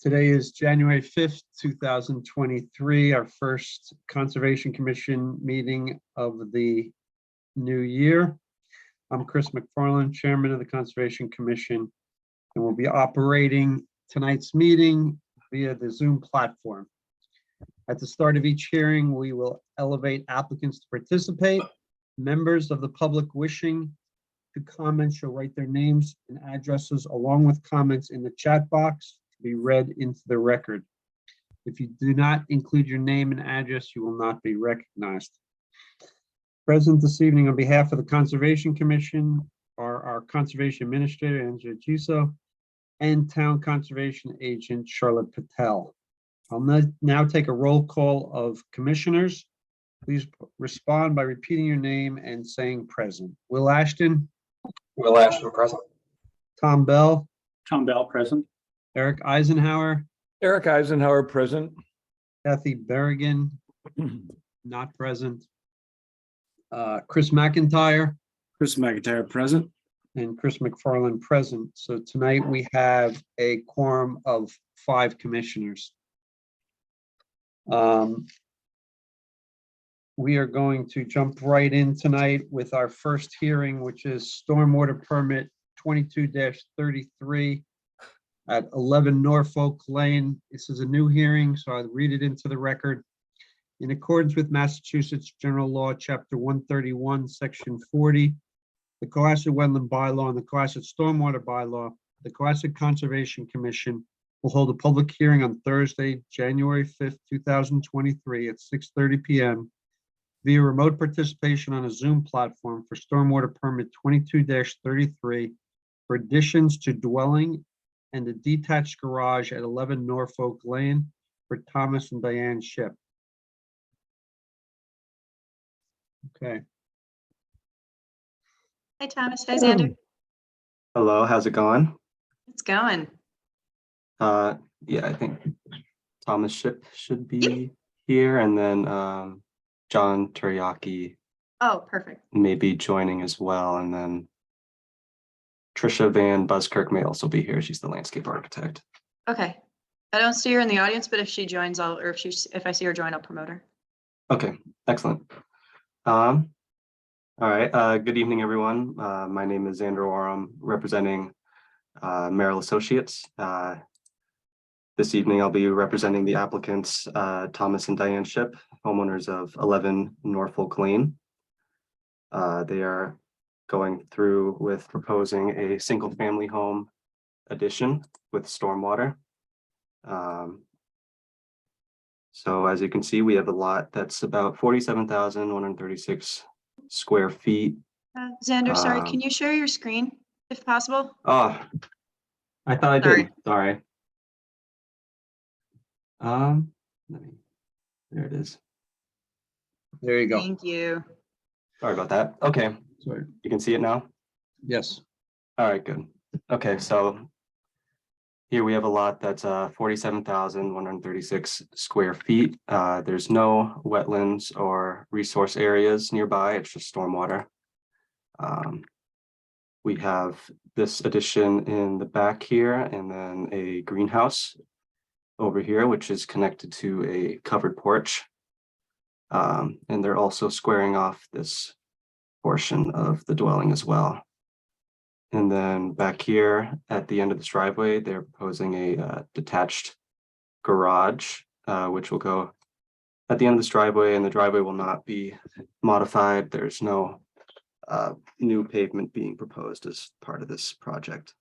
Today is January 5th, 2023, our first Conservation Commission meeting of the new year. I'm Chris McFarland, Chairman of the Conservation Commission, and we'll be operating tonight's meeting via the Zoom platform. At the start of each hearing, we will elevate applicants to participate. Members of the public wishing to comment shall write their names and addresses along with comments in the chat box to be read into the record. If you do not include your name and address, you will not be recognized. Present this evening on behalf of the Conservation Commission are our Conservation Administrator, Angela Giso, and Town Conservation Agent, Charlotte Patel. I'll now take a roll call of commissioners. Please respond by repeating your name and saying present. Will Ashton? Will Ashton, present. Tom Bell? Tom Bell, present. Eric Eisenhower? Eric Eisenhower, present. Kathy Berrigan? Not present. Chris McIntyre? Chris McIntyre, present. And Chris McFarland, present. So tonight we have a quorum of 5 commissioners. We are going to jump right in tonight with our first hearing, which is Stormwater Permit 22-33 at 11 Norfolk Lane. This is a new hearing, so I'll read it into the record. In accordance with Massachusetts General Law, Chapter 131, Section 40, the Cohasset Wetland Bylaw and the Cohasset Stormwater Bylaw, the Cohasset Conservation Commission will hold a public hearing on Thursday, January 5th, 2023 at 6:30 p.m. via remote participation on a Zoom platform for Stormwater Permit 22-33 for additions to dwelling and a detached garage at 11 Norfolk Lane for Thomas and Diane Ship. Okay. Hi, Thomas. Hi, Xander. Hello, how's it going? It's going. Yeah, I think Thomas Ship should be here, and then John Teriyaki Oh, perfect. may be joining as well, and then Trisha Van Buskirk may also be here. She's the landscape architect. Okay. I don't see her in the audience, but if she joins, if I see her join, I'll promote her. Okay, excellent. All right, good evening, everyone. My name is Xander Oram, representing Merrill Associates. This evening, I'll be representing the applicants, Thomas and Diane Ship, homeowners of 11 Norfolk Lane. They are going through with proposing a single-family home addition with stormwater. So as you can see, we have a lot that's about 47,136 square feet. Xander, sorry, can you share your screen if possible? Oh, I thought I did. Sorry. There it is. There you go. Thank you. Sorry about that. Okay, Sorry. you can see it now. Yes. All right, good. Okay, so here we have a lot that's 47,136 square feet. There's no wetlands or resource areas nearby. It's just stormwater. We have this addition in the back here, and then a greenhouse over here, which is connected to a covered porch. And they're also squaring off this portion of the dwelling as well. And then back here at the end of this driveway, they're proposing a detached garage, which will go at the end of this driveway, and the driveway will not be modified. There's no new pavement being proposed as part of this project.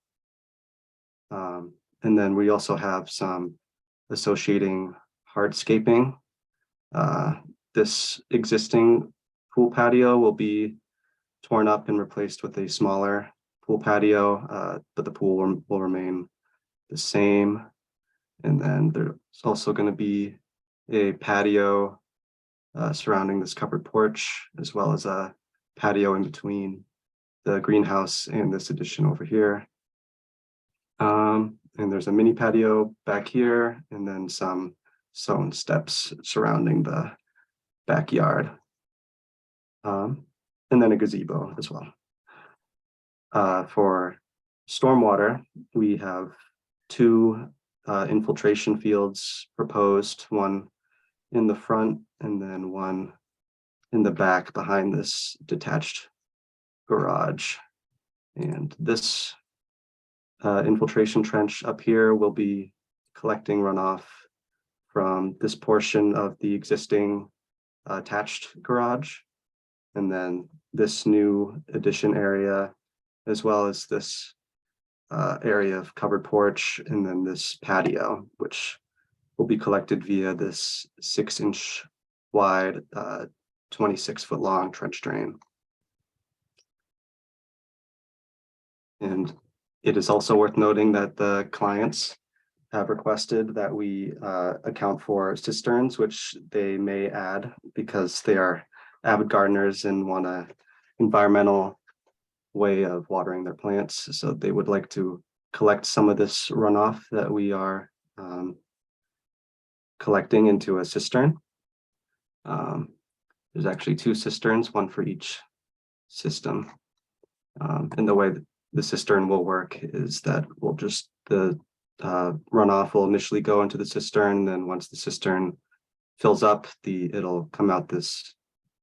And then we also have some associating hardscaping. This existing pool patio will be torn up and replaced with a smaller pool patio, but the pool will remain the same. And then there's also going to be a patio surrounding this covered porch, as well as a patio in between the greenhouse and this addition over here. And there's a mini patio back here, and then some stone steps surrounding the backyard. And then a gazebo as well. For stormwater, we have two infiltration fields proposed, one in the front and then one in the back behind this detached garage. And this infiltration trench up here will be collecting runoff from this portion of the existing attached garage. And then this new addition area, as well as this area of covered porch, and then this patio, which will be collected via this 6-inch wide, 26-foot long trench drain. And it is also worth noting that the clients have requested that we account for cisterns, which they may add because they are avid gardeners and want a environmental way of watering their plants. So they would like to collect some of this runoff that we are collecting into a cistern. There's actually 2 cisterns, one for each system. And the way that the cistern will work is that we'll just, the runoff will initially go into the cistern. Then once the cistern fills up, it'll come out this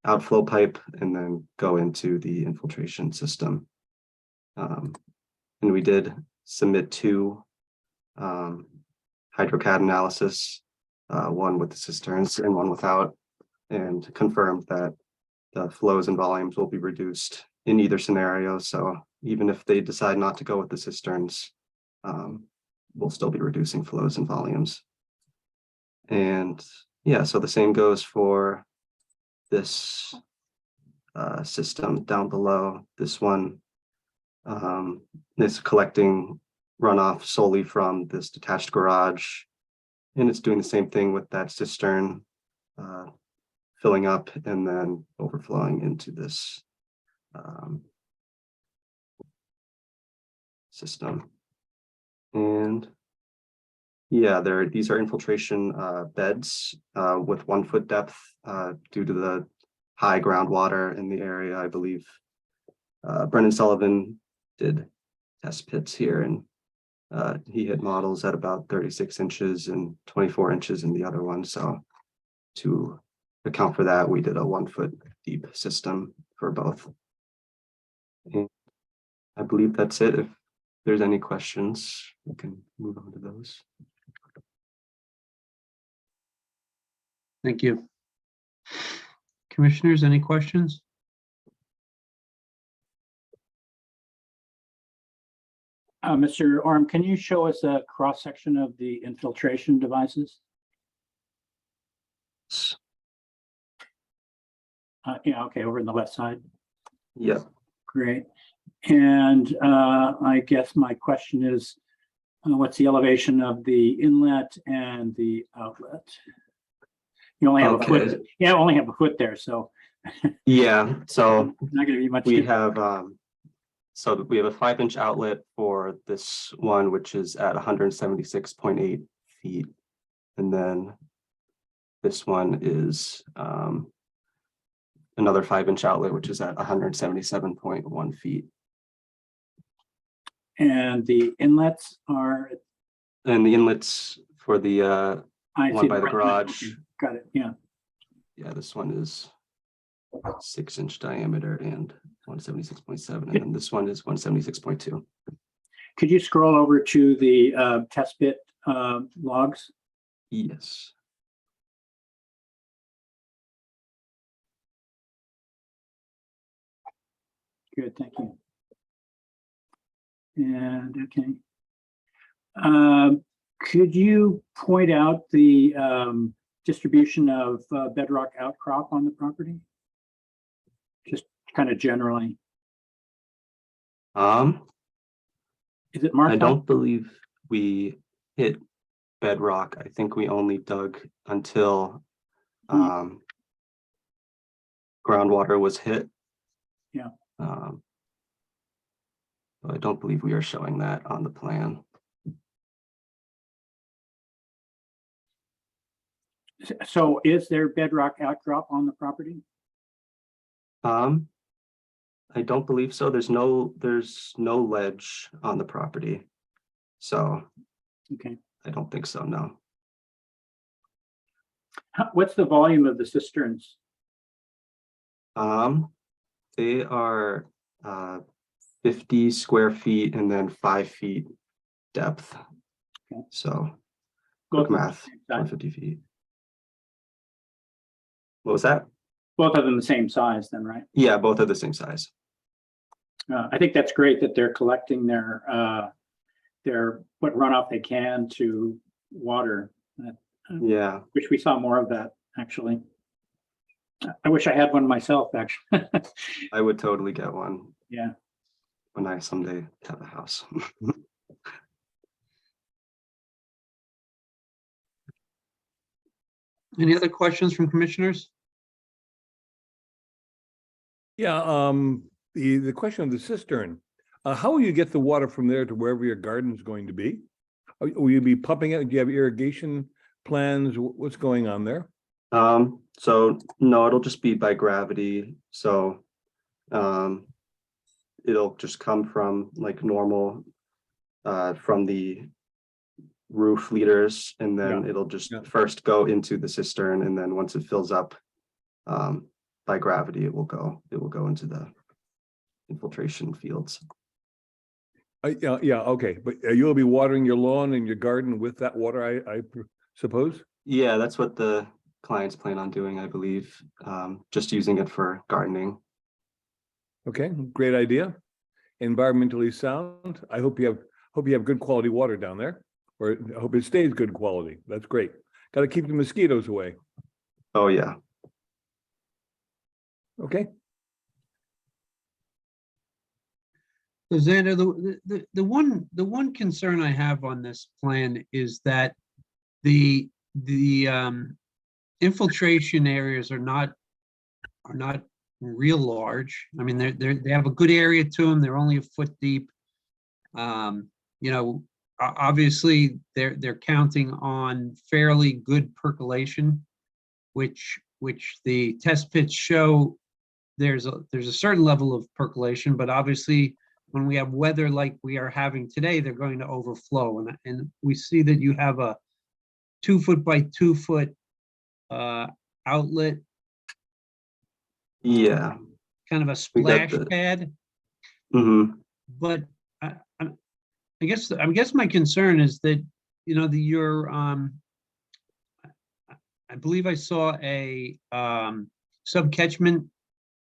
outflow pipe and then go into the infiltration system. And we did submit 2 HydroCAD analysis, one with the cisterns and one without, and confirmed that the flows and volumes will be reduced in either scenario. So even if they decide not to go with the cisterns, we'll still be reducing flows and volumes. And yeah, so the same goes for this system down below. This one is collecting runoff solely from this detached garage, and it's doing the same thing with that cistern, filling up and then overflowing into this system. And yeah, these are infiltration beds with 1 foot depth due to the high groundwater in the area. I believe Brendan Sullivan did test pits here, and he hit models at about 36 inches and 24 inches in the other one. So to account for that, we did a 1 foot deep system for both. And I believe that's it. If there's any questions, we can move on to those. Thank you. Commissioners, any questions? Mr. Orm, can you show us a cross-section of the infiltration devices? Yeah, okay, over on the left side. Yeah. Great. And I guess my question is, what's the elevation of the inlet and the outlet? You only have a foot. Okay. Yeah, I only have a foot there, so Yeah, so not going to be much. we different. have so we have a 5-inch outlet for this one, which is at 176.8 feet. And then this one is another 5-inch outlet, which is at 177.1 feet. And the inlets are. And the inlets for the I one see by the right. garage. Okay, got it. Yeah. Yeah, this one is 6-inch diameter and 176.7, and then this one is 176.2. Could you scroll over to the test pit logs? Yes. Good, thank you. And okay. Could you point out the distribution of bedrock outcrop on the property? Just kind of generally. Is it marked? I don't believe we hit bedrock. I think we only dug until groundwater was hit. Yeah. But I don't believe we are showing that on the plan. So is there bedrock outcrop on the property? I don't believe so. There's no ledge on the property. So Okay. I don't think so, no. What's the volume of the cisterns? They are 50 square feet and then 5 feet depth. Okay. So Both quick of them math, the same size? 150 feet. What was that? Both of them the same size then, right? Yeah, both are the same size. I think that's great that they're collecting their what runoff they can to water. Yeah, Wish we saw more of that, actually. I wish I had one myself, actually. I would totally get one Yeah. when I someday have a house. Any other questions from commissioners? Yeah, the question of the cistern, how will you get the water from there to wherever your garden's going to be? Will you be pumping it? Do you have irrigation plans? What's going on there? So no, it'll just be by gravity. So it'll just come from like normal from the roof leaders, and then Yeah. it'll just Yeah. first go into the cistern, and then once it fills up by gravity, it will go into the infiltration fields. Yeah, okay, but you'll be watering your lawn and your garden with that water, I suppose? Yeah, that's what the clients plan on doing, I believe. Just using it for gardening. Okay, great idea. Environmentally sound. I hope you have good quality water down there, or I hope it stays good quality. That's great. Got to keep the mosquitoes away. Oh yeah. Okay. So Xander, the one concern I have on this plan is that the infiltration areas are not real large. I mean, they have a good area to them. They're only a foot deep. You know, obviously they're counting on fairly good percolation, which the test pits show there's a certain level of percolation, but obviously when we have weather like we are having today, they're going to overflow. And we see that you have a 2 foot by 2 foot outlet, Yeah. kind of a We got splash the pad. mhm. But I guess my concern is that, you know, I believe I saw a subcatchment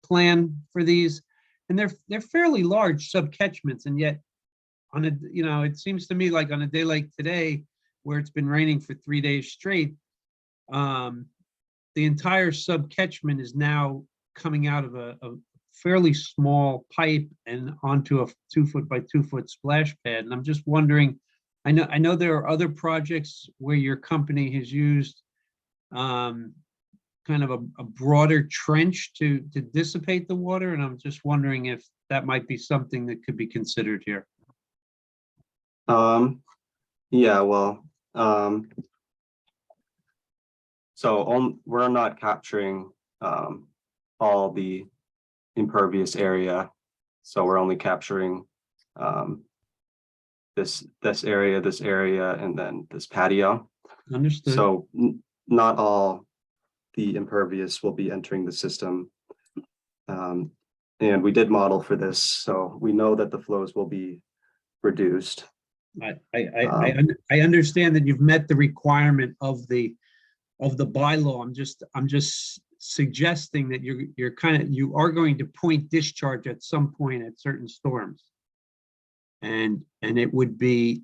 plan for these, and they're fairly large subcatchments, and yet on a, you know, it seems to me like on a day like today, where it's been raining for 3 days straight, the entire subcatchment is now coming out of a fairly small pipe and onto a 2 foot by 2 foot splash pad. And I'm just wondering, I know there are other projects where your company has used kind of a broader trench to dissipate the water, and I'm just wondering if that might be something that could be considered here. Yeah, well, so we're not capturing all the impervious area, so we're only capturing this area, and then this patio. Understood. So not all the impervious will be entering the system. And we did model for this, so we know that the flows will be reduced. I understand that you've met the requirement of the bylaw. I'm just suggesting that you are going to point discharge at some point at certain storms. And it would be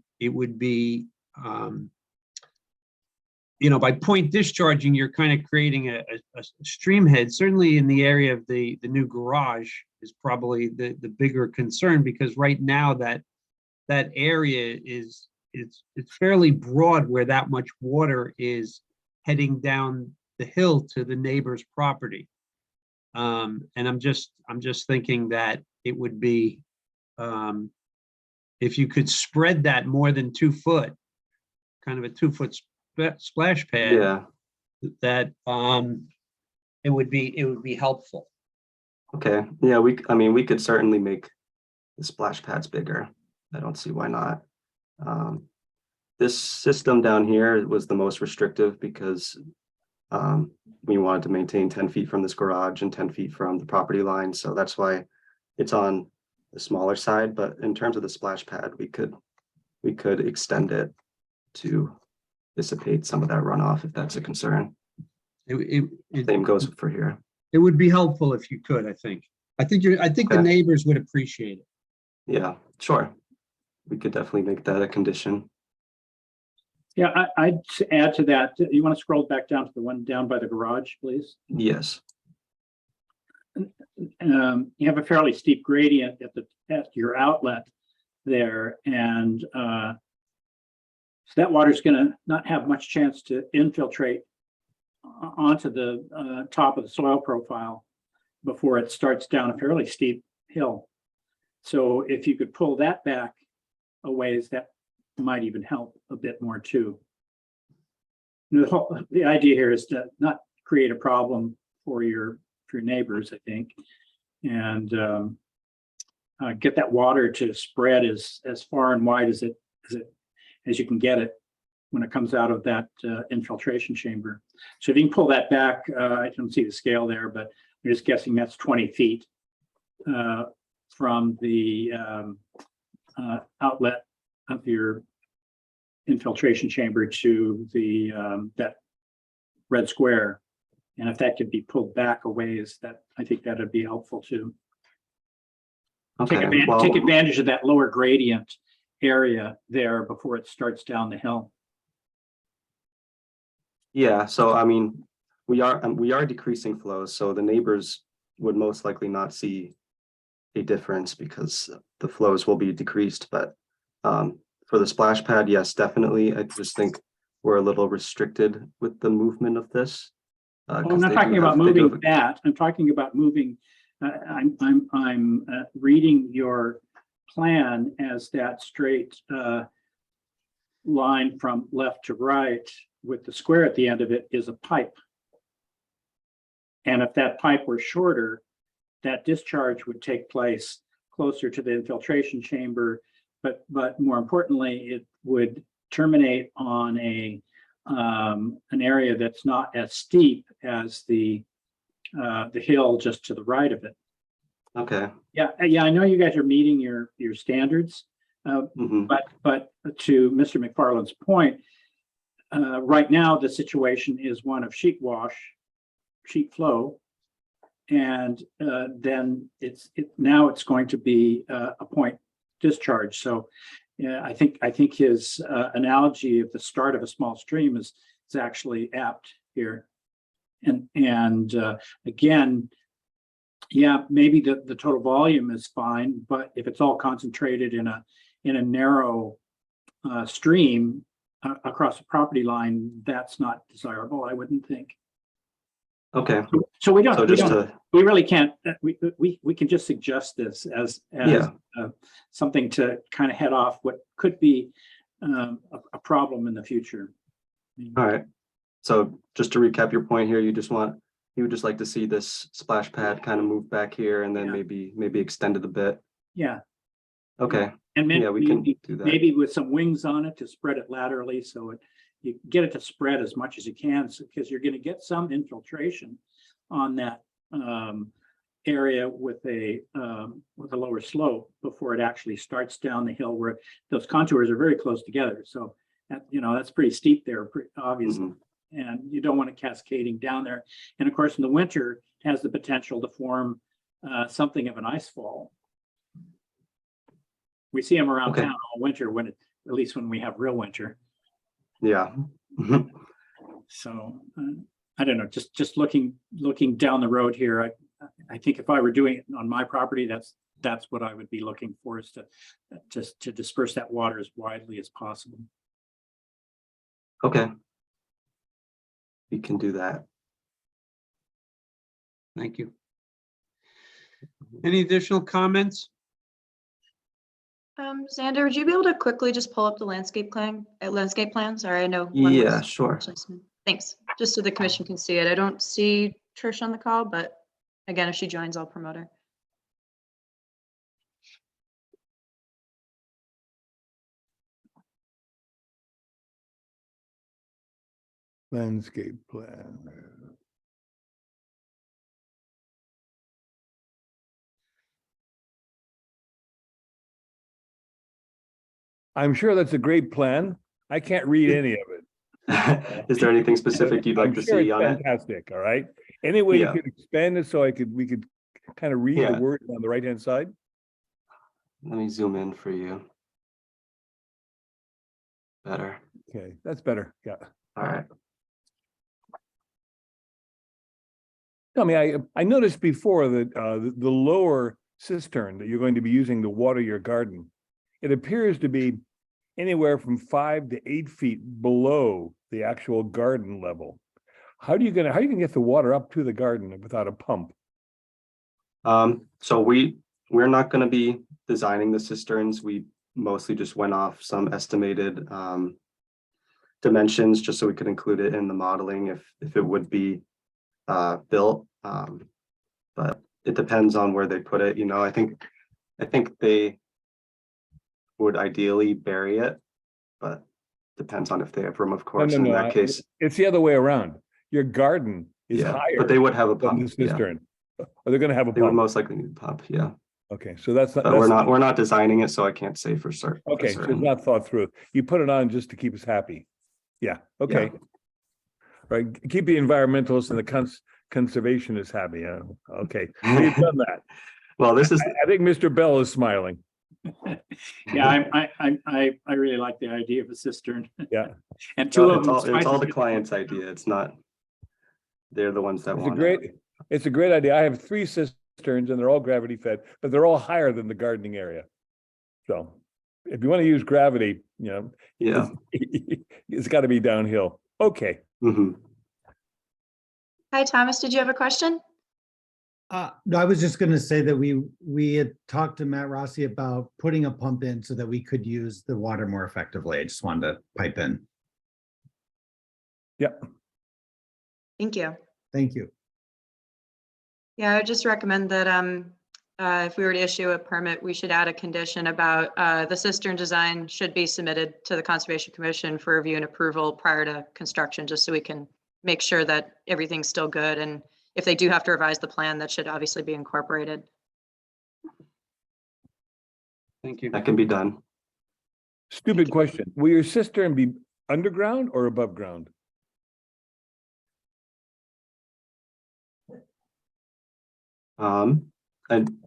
you know, by point discharging, you're kind of creating a stream head. Certainly in the area of the new garage is probably the bigger concern, because right now that area it's fairly broad, where that much water is heading down the hill to the neighbor's property. And I'm just thinking that it would be, if you could spread that more than 2 foot, kind of a 2 foot splash pad, Yeah, that it would be helpful. Okay, yeah, I mean, we could certainly make the splash pads bigger. I don't see why not. This system down here was the most restrictive because we wanted to maintain 10 feet from this garage and 10 feet from the property line. So that's why it's on the smaller side. But in terms of the splash pad, we could extend it to dissipate some of that runoff if that's a concern. Same goes for here. It would be helpful if you could, I think. I think the Okay. neighbors would appreciate it. Yeah, sure. We could definitely make that a condition. Yeah, I'd add to that. You want to scroll back down to the one down by the garage, please? Yes. You have a fairly steep gradient at your outlet there, and so that water's going to not have much chance to infiltrate onto the top of the soil profile before it starts down a fairly steep hill. So if you could pull that back a ways, that might even help a bit more too. The idea here is to not create a problem for your neighbors, I think, and get that water to spread as far and wide as you can get it when it comes out of that infiltration chamber. So if you can pull that back, I don't see the scale there, but I'm just guessing that's 20 feet from the outlet of your infiltration chamber to the that red square. And if that could be pulled back a ways, that I think that'd be helpful too. Okay. Take advantage of that lower gradient area there before it starts down the hill. Yeah, so I mean, we are decreasing flows, so the neighbors would most likely not see a difference because the flows will be decreased. But for the splash pad, yes, definitely. I just think we're a little restricted with the movement of this. I'm not talking about moving that. I'm talking about moving. I'm reading your plan as that straight line from left to right with the square at the end of it is a pipe. And if that pipe were shorter, that discharge would take place closer to the infiltration chamber, but more importantly, it would terminate on an area that's not as steep as the hill just to the right of it. Okay. Yeah, I know you guys are meeting your standards, Mhm. but to Mr. McFarland's point, right now the situation is one of sheet flow, and then now it's going to be a point discharge. So yeah, I think his analogy of the start of a small stream is actually apt here. And again, yeah, maybe the total volume is fine, but if it's all concentrated in a narrow stream across the property line, that's not desirable, I wouldn't think. Okay. So we really can't. We can just suggest this as something to kind of head off what could be a problem in the future. All right. So just to recap your point here, you would just like to see this splash pad kind of move back here and then Yeah. maybe extend it a bit. Yeah, Okay. and We can do that. maybe with some wings on it to spread it laterally, so you get it to spread as much as you can, because you're going to get some infiltration on that area with a lower slope before it actually starts down the hill, where those contours are very close together. So that's pretty steep there, obviously. Mhm. And you don't want it cascading down there. And of course, in the winter, it has the potential to form something of an ice fall. We see them around Okay. town all winter, at least when we have real winter. Yeah. Mhm. So I don't know, just looking down the road here, I think if I were doing it on my property, that's what I would be looking for, is to disperse that water as widely as possible. Okay. We can do that. Thank you. Any additional comments? Xander, would you be able to quickly just pull up the landscape plan? Sorry, I know. one Yeah, was sure. actually small. Thanks. Just so the commission can see it. I don't see Trish on the call, but Again, if she joins, I'll promote her. Landscape plan. I'm sure that's a great plan. I can't read any of it. Is there anything specific you'd like I'm to sure see it's on it? fantastic, all right? Any way you Yeah. could expand it so we could kind of read the Yeah. word on the right-hand side? Let me zoom in for you. Better. Okay, that's better, yeah. All right. Tell me, I noticed before that the lower cistern that you're going to be using to water your garden, it appears to be anywhere from 5 to 8 feet below the actual garden level. How are you gonna get the water up to the garden without a pump? So we're not going to be designing the cisterns. We mostly just went off some estimated dimensions just so we could include it in the modeling if it would be built. But it depends on where they put it. You know, I think they would ideally bury it, but depends on if they have room, of course. In that case, It's the other way around. Your garden is yeah, higher but they would have a than the pump. Yeah, cistern. Are they gonna have a they would pump? most likely need a pump. Yeah, Okay, so that's not, but we're not designing it, so I can't say for certain. okay, so it's not thought through. You put it on just to keep us happy. Yeah, okay. Right, keep the environmentalists and the conservationists happy. Okay, so you've done that. Well, this is I think Mr. Bell is smiling. Yeah, I really like the idea of a cistern. Yeah. And two of it's them. all the client's idea. It's not. They're the ones that It's a want great, it. it's a great idea. I have 3 cisterns and they're all gravity fed, but they're all higher than the gardening area. So if you want to use gravity, you know, Yeah. it's got to be downhill. Okay. Mhm. Hi, Thomas, did you have a question? No, I was just gonna say that we had talked to Matt Rossi about putting a pump in so that we could use the water more effectively. I just wanted to pipe in. Yep. Thank you. Thank you. Yeah, I would just recommend that if we were to issue a permit, we should add a condition about the cistern design should be submitted to the Conservation Commission for review and approval prior to construction, just so we can make sure that everything's still good. And if they do have to revise the plan, that should obviously be incorporated. Thank you. That can be done. Stupid question. Will your cistern be underground or above ground?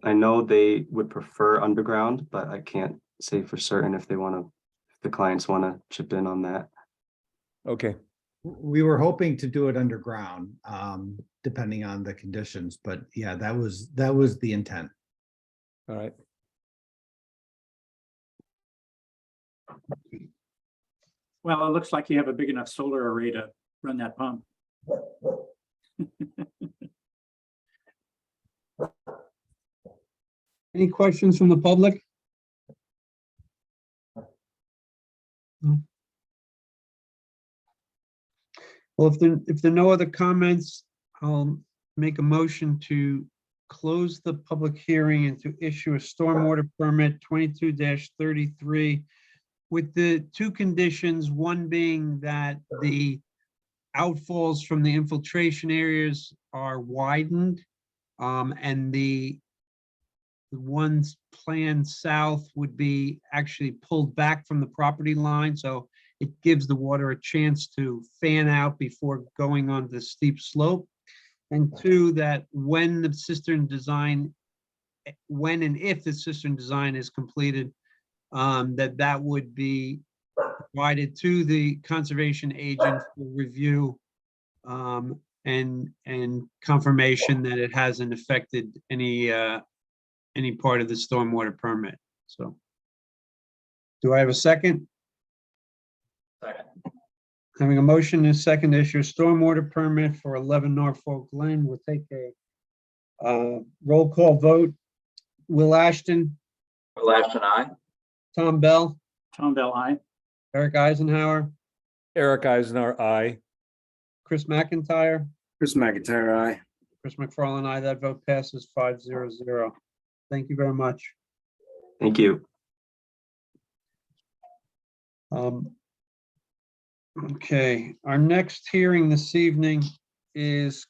I know they would prefer underground, but I can't say for certain if the clients want to chip in on that. Okay. We were hoping to do it underground, depending on the conditions, but yeah, that was the intent. All right. Well, it looks like you have a big enough solar array to run that pump. Any questions from the public? No. Well, if there are no other comments, I'll make a motion to close the public hearing and to issue a stormwater permit 22-33 with the 2 conditions, one being that the outfalls from the infiltration areas are widened, and the ones planned south would be actually pulled back from the property line, so it gives the water a chance to fan out before going on the steep slope. And 2, that when and if the cistern design is completed, that would be provided to the conservation agent for review and confirmation that it hasn't affected any part of the stormwater permit. So do I have a second? Second. Having a motion and a second to issue a stormwater permit for 11 Norfolk Glen. We'll take a roll call vote. Will Ashton, Will Ashton, aye. Tom Bell, Tom Bell, aye. Eric Eisenhower, Eric Eisenhower, aye. Chris McIntyre, Chris McIntyre, aye. Chris McFarland, aye. That vote passes 500. Thank you very much. Thank you. Okay, our next hearing this evening has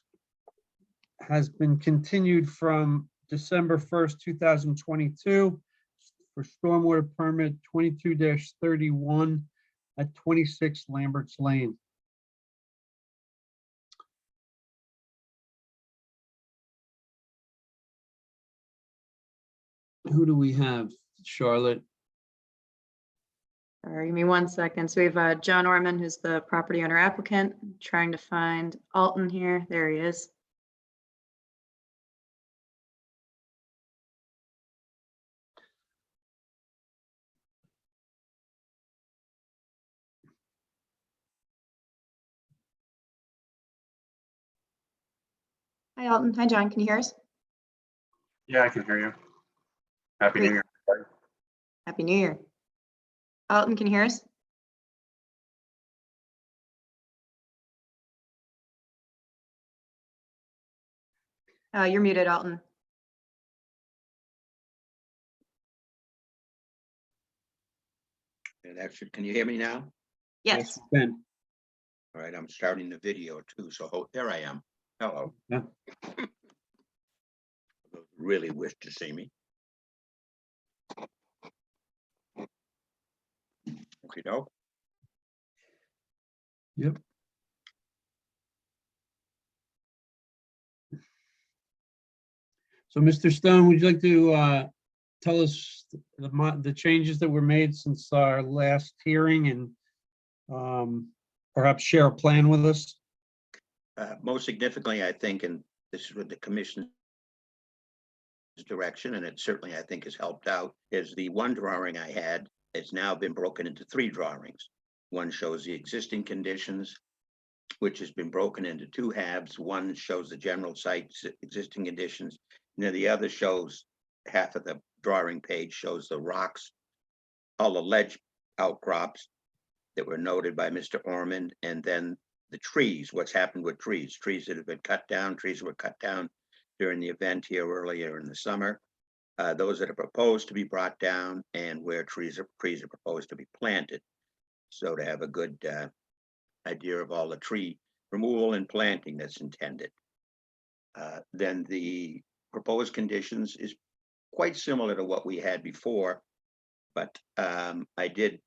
been continued from December 1st, 2022 for stormwater permit 22-31 at 26 Lambert's Lane. Who do we have, Charlotte? All right, give me 1 second. So we have John Orman, who's the property owner applicant. I'm trying to find Alton here. There he is. Hi, Alton. Hi, John. Can you hear us? Yeah, I can hear you. Happy New Great. Year. Happy New Year. Alton, can you hear us? You're muted, Alton. And can you hear me now? Yes. Ben. All right, I'm starting the video too, so there I am. Hello. Yeah. Those who really wish to see me. Okay, no. Yep. So, Mr. Stone, would you like to tell us the changes that were made since our last hearing and perhaps share a plan with us? Most significantly, I think, and this is with the commission's direction, and it certainly, I think, has helped out, is the one drawing I had has now been broken into 3 drawings. One shows the existing conditions, which has been broken into 2 halves. One shows the general site's existing conditions. And then the other shows, half of the drawing page shows the rocks, all the ledge outcrops that were noted by Mr. Ormond, and then the trees, what's happened with trees that have been cut down, trees were cut down during the event here earlier in the summer, those that are proposed to be brought down, and where trees are proposed to be planted. So to have a good idea of all the tree removal and planting that's intended. Then the proposed conditions is quite similar to what we had before, but I did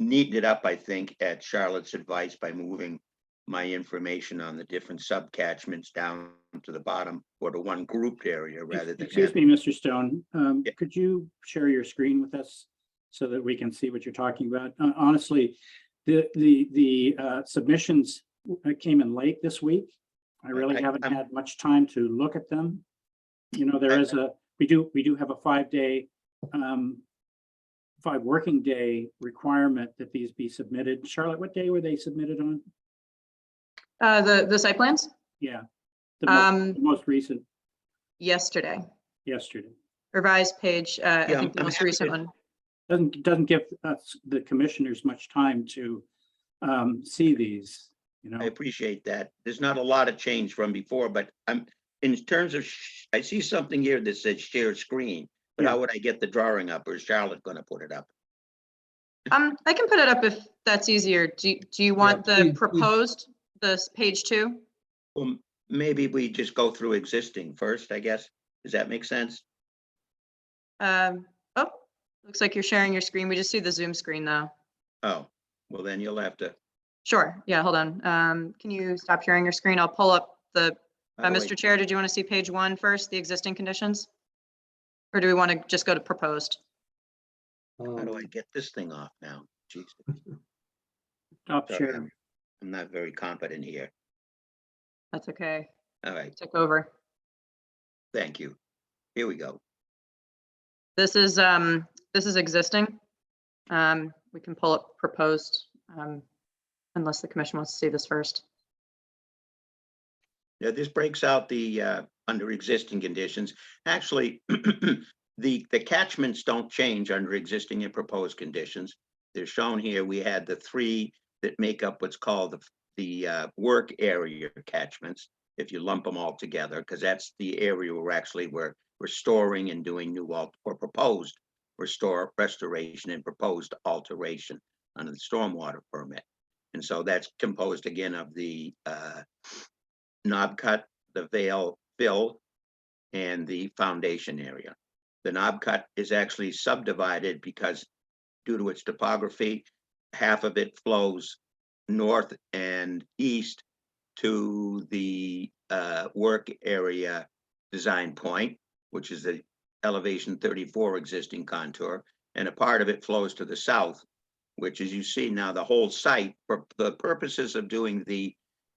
neaten it up, I think, at Charlotte's advice by moving my information on the different subcatchments down to the bottom or to one grouped area rather than. Excuse me, Mr. Stone, Yeah. could you share your screen with us so that we can see what you're talking about? Honestly, the submissions came in late this week. I really haven't had much time to look at them. You know, there is we do have a 5-day 5 working day requirement that these be submitted. Charlotte, what day were they submitted on? The site plans? Yeah, the most recent, Yesterday. yesterday. Revised page, I Yeah, think the I'm most happy recent to- one. Doesn't give us, the commissioners, much time to see these, you I know. appreciate that. There's not a lot of change from before, but I'm, in terms of, I see something here that says share screen, but Yeah. how would I get the drawing up, or is Charlotte gonna put it up? I can put it up if that's easier. Do you want the please. proposed, this page 2? Well, maybe we just go through existing first, I guess. Does that make sense? Oh, looks like you're sharing your screen. We just see the Zoom screen though. Oh, well, then you'll have to. Sure. Yeah, hold on. Can you stop sharing your screen? I'll pull up the, how do I- Mr. Chair, did you want to see page 1 first, the existing conditions? Or do we want to just go to proposed? How do I get this thing off now? Jeez, Stop sorry, sharing. I'm not very competent here. That's okay. All right, Took over. thank you. Here we go. This is existing. We can pull up proposed, unless the commission wants to see this first. Yeah, this breaks out the under existing conditions. Actually, the catchments don't change under existing and proposed conditions. They're shown here. We had the 3 that make up what's called the work area catchments. if you lump them all together, because that's the area where actually we're storing and doing new or proposed restoration and proposed alteration under the stormwater permit. And so that's composed again of the knob cut, the vale fill, and the foundation area. The knob cut is actually subdivided because due to its topography, half of it flows north and east to the work area design point, which is the elevation 34 existing contour, and a part of it flows to the south, which, as you see now, the whole site, for the purposes of doing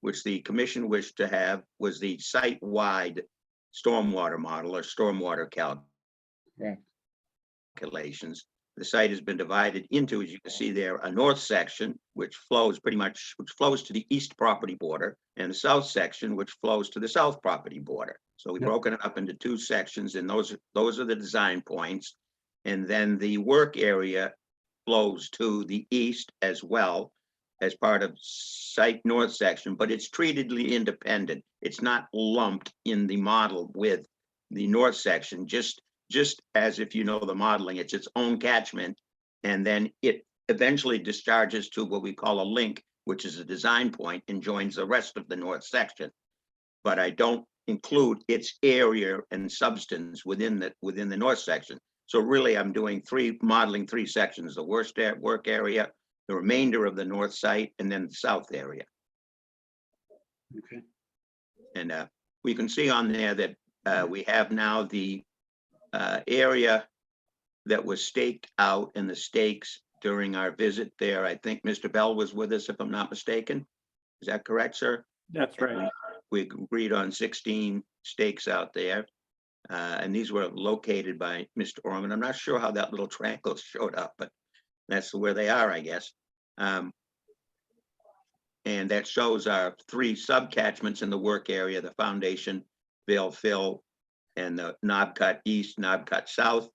which the commission wished to have, was the site-wide stormwater model or stormwater calculations. The site has been divided into, as you can see there, a north section, which flows to the east property border, and a south section, which flows to the south property border. So we've Yep. broken it up into two sections, and those are the design points. And then the work area flows to the east as well as part of site north section, but it's treatedly independent. It's not lumped in the model with the north section, just as if you know the modeling, it's its own catchment. And then it eventually discharges to what we call a link, which is a design point, and joins the rest of the north section. But I don't include its area and substance within the north section. So really, I'm modeling three sections: the work area, the remainder of the north site, and then the south area. Okay. And we can see on there that we have now the area that was staked out in the stakes during our visit there. I think Mr. Bell was with us, if I'm not mistaken. Is that correct, sir? That's right. We agreed on 16 stakes out there. And these were located by Mr. Orman. I'm not sure how that little triangle showed up, but that's where they are, I guess. And that shows our three subcatchments in the work area: the foundation, vale fill, and the knob cut east, knob cut south,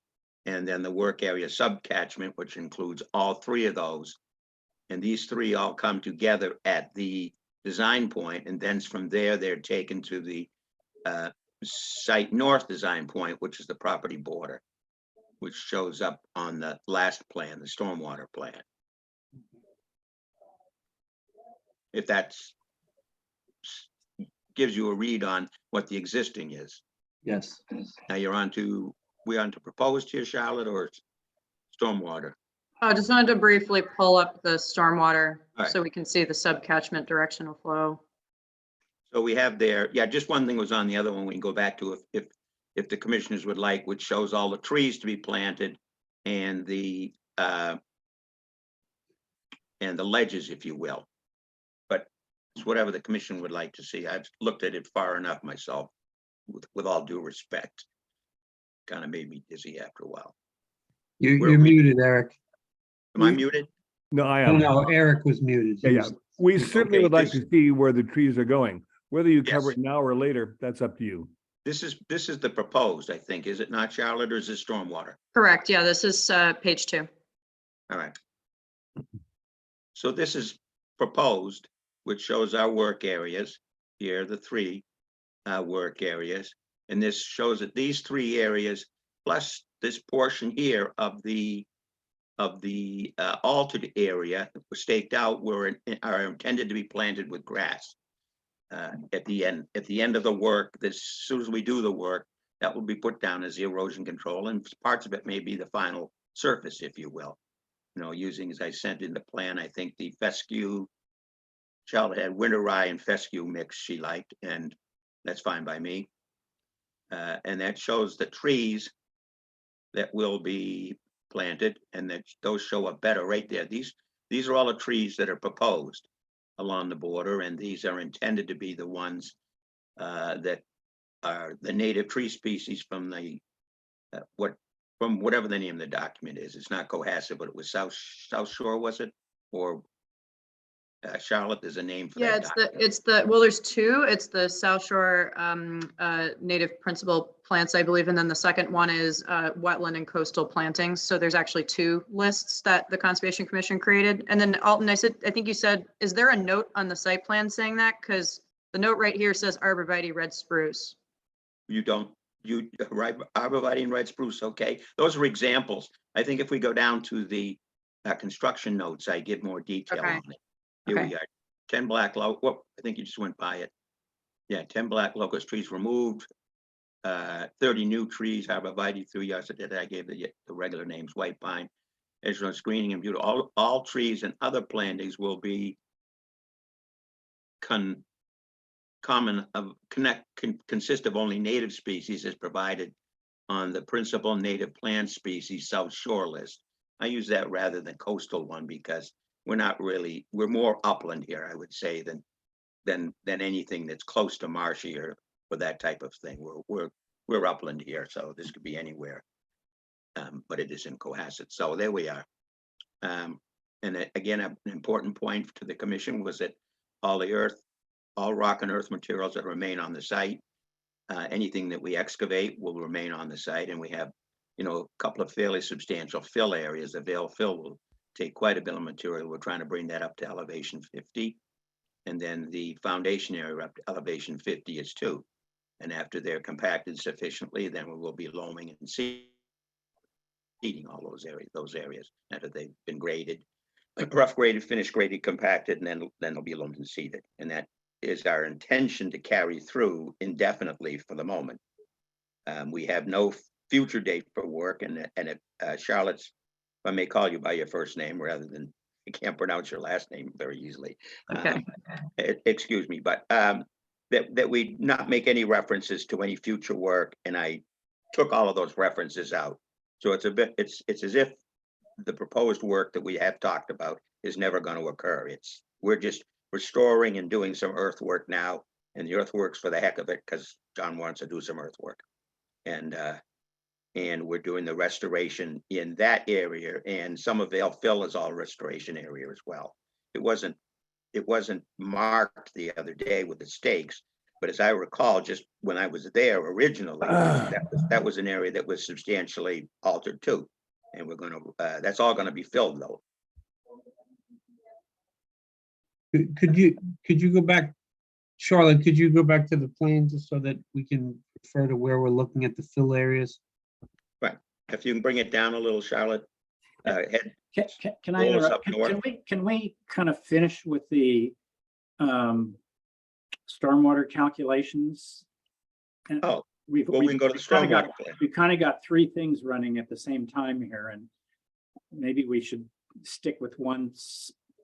and then the work area subcatchment, which includes all three of those. And these three all come together at the design point, and then from there, they're taken to the site north design point, which is the property border, which shows up on the last plan, the stormwater plan. If that gives you a read on what the existing is. Yes. Now we're on to proposed here, Charlotte, or stormwater? I just wanted to briefly pull up the stormwater All right. so we can see the subcatchment directional flow. So we have there, yeah, just one thing was on the other one we can go back to if the commissioners would like, which shows all the trees to be planted and the ledges, if you will. But it's whatever the commission would like to see. I've looked at it far enough myself, with all due respect. Kind of made me dizzy after a while. You're muted, Eric. Am I muted? No, I No, am. no, Eric was muted. Yeah, yeah. We certainly Okay, would like this- to see where the trees are going. Whether you cover Yes. it now or later, that's up to you. This is the proposed, I think, is it not, Charlotte, or is it stormwater? Correct. Yeah, this is page 2. All right. So this is proposed, which shows our work areas. Here are the three work areas. And this shows that these three areas, plus this portion here of the altered area that was staked out, are intended to be planted with grass. At the end of the work, as soon as we do the work, that will be put down as the erosion control, and parts of it may be the final surface, if you will. You know, using, as I sent in the plan, I think the fescue, Charlotte had winter rye and fescue mix she liked, and that's fine by me. And that shows the trees that will be planted, and that those show up better right there. These are all the trees that are proposed along the border, and these are intended to be the ones that are the native tree species from the from whatever the name of the document is. It's not Cohasset, but it was South Shore, was it? Or Charlotte, there's a name for Yeah, that. well, there's two. It's the South Shore native principal plants, I believe. And then the second one is wetland and coastal plantings. So there's actually two lists that the Conservation Commission created. And then Alton, I think you said, is there a note on the site plan saying that? Because The note right here says arborvitae red spruce. You don't, you, right, arborvitae and red spruce, okay? Those are examples. I think if we go down to the construction notes, I give more detail Okay. on it. Here Okay. we are, 10 black, whoop, I think you just went by it. Yeah, 10 black locust trees removed, 30 new trees, arborvitae, 3 yards, I gave the regular names, white pine. Additional screening and beauty, all trees and other plantings will be consist of only native species as provided on the principal native plant species South Shore list. I use that rather than coastal one because we're more upland here, I would say, than anything that's close to marshy or that type of thing. We're upland here, so this could be anywhere. But it is in Cohasset, so there we are. And again, an important point to the commission was that all rock and earth materials that remain on the site, anything that we excavate will remain on the site, and we have, a couple of fairly substantial fill areas. The Vale fill will take quite a bit of material. We're trying to bring that up to elevation 50, and then the foundation area up to elevation 50 is too. And after they're compacted sufficiently, then we will be loaming and seeding all those areas after they've been graded, rough graded, finished graded, compacted, and then they'll be loamed and seeded. And that is our intention to carry through indefinitely for the moment. We have no future date for work, and Charlotte's, if I may call you by your first name rather than, I can't pronounce your last name very easily. Okay. Excuse me, but that we not make any references to any future work, and I took all of those references out. So it's as if the proposed work that we have talked about is never going to occur. We're just restoring and doing some earthwork now, and the earthwork's for the heck of it because John wants to do some earthwork, and we're doing the restoration in that area, and some of Vale Fill is all restoration area as well. It wasn't marked the other day with the stakes, but as I recall, just when I was there originally, that was an area that was substantially altered too. And we're gonna, that's all gonna be filled though. Could you go back, Charlotte, could you go back to the plan just so that we can refer to where we're looking at the fill areas? Right, if you can bring it down a little, Charlotte. Can I Roll us interrupt? up north. Can we kind of finish with the stormwater calculations? And Oh, we've well, we can go to the kinda got- stormwater plan. We've kind of got three things running at the same time here, and maybe we should stick with one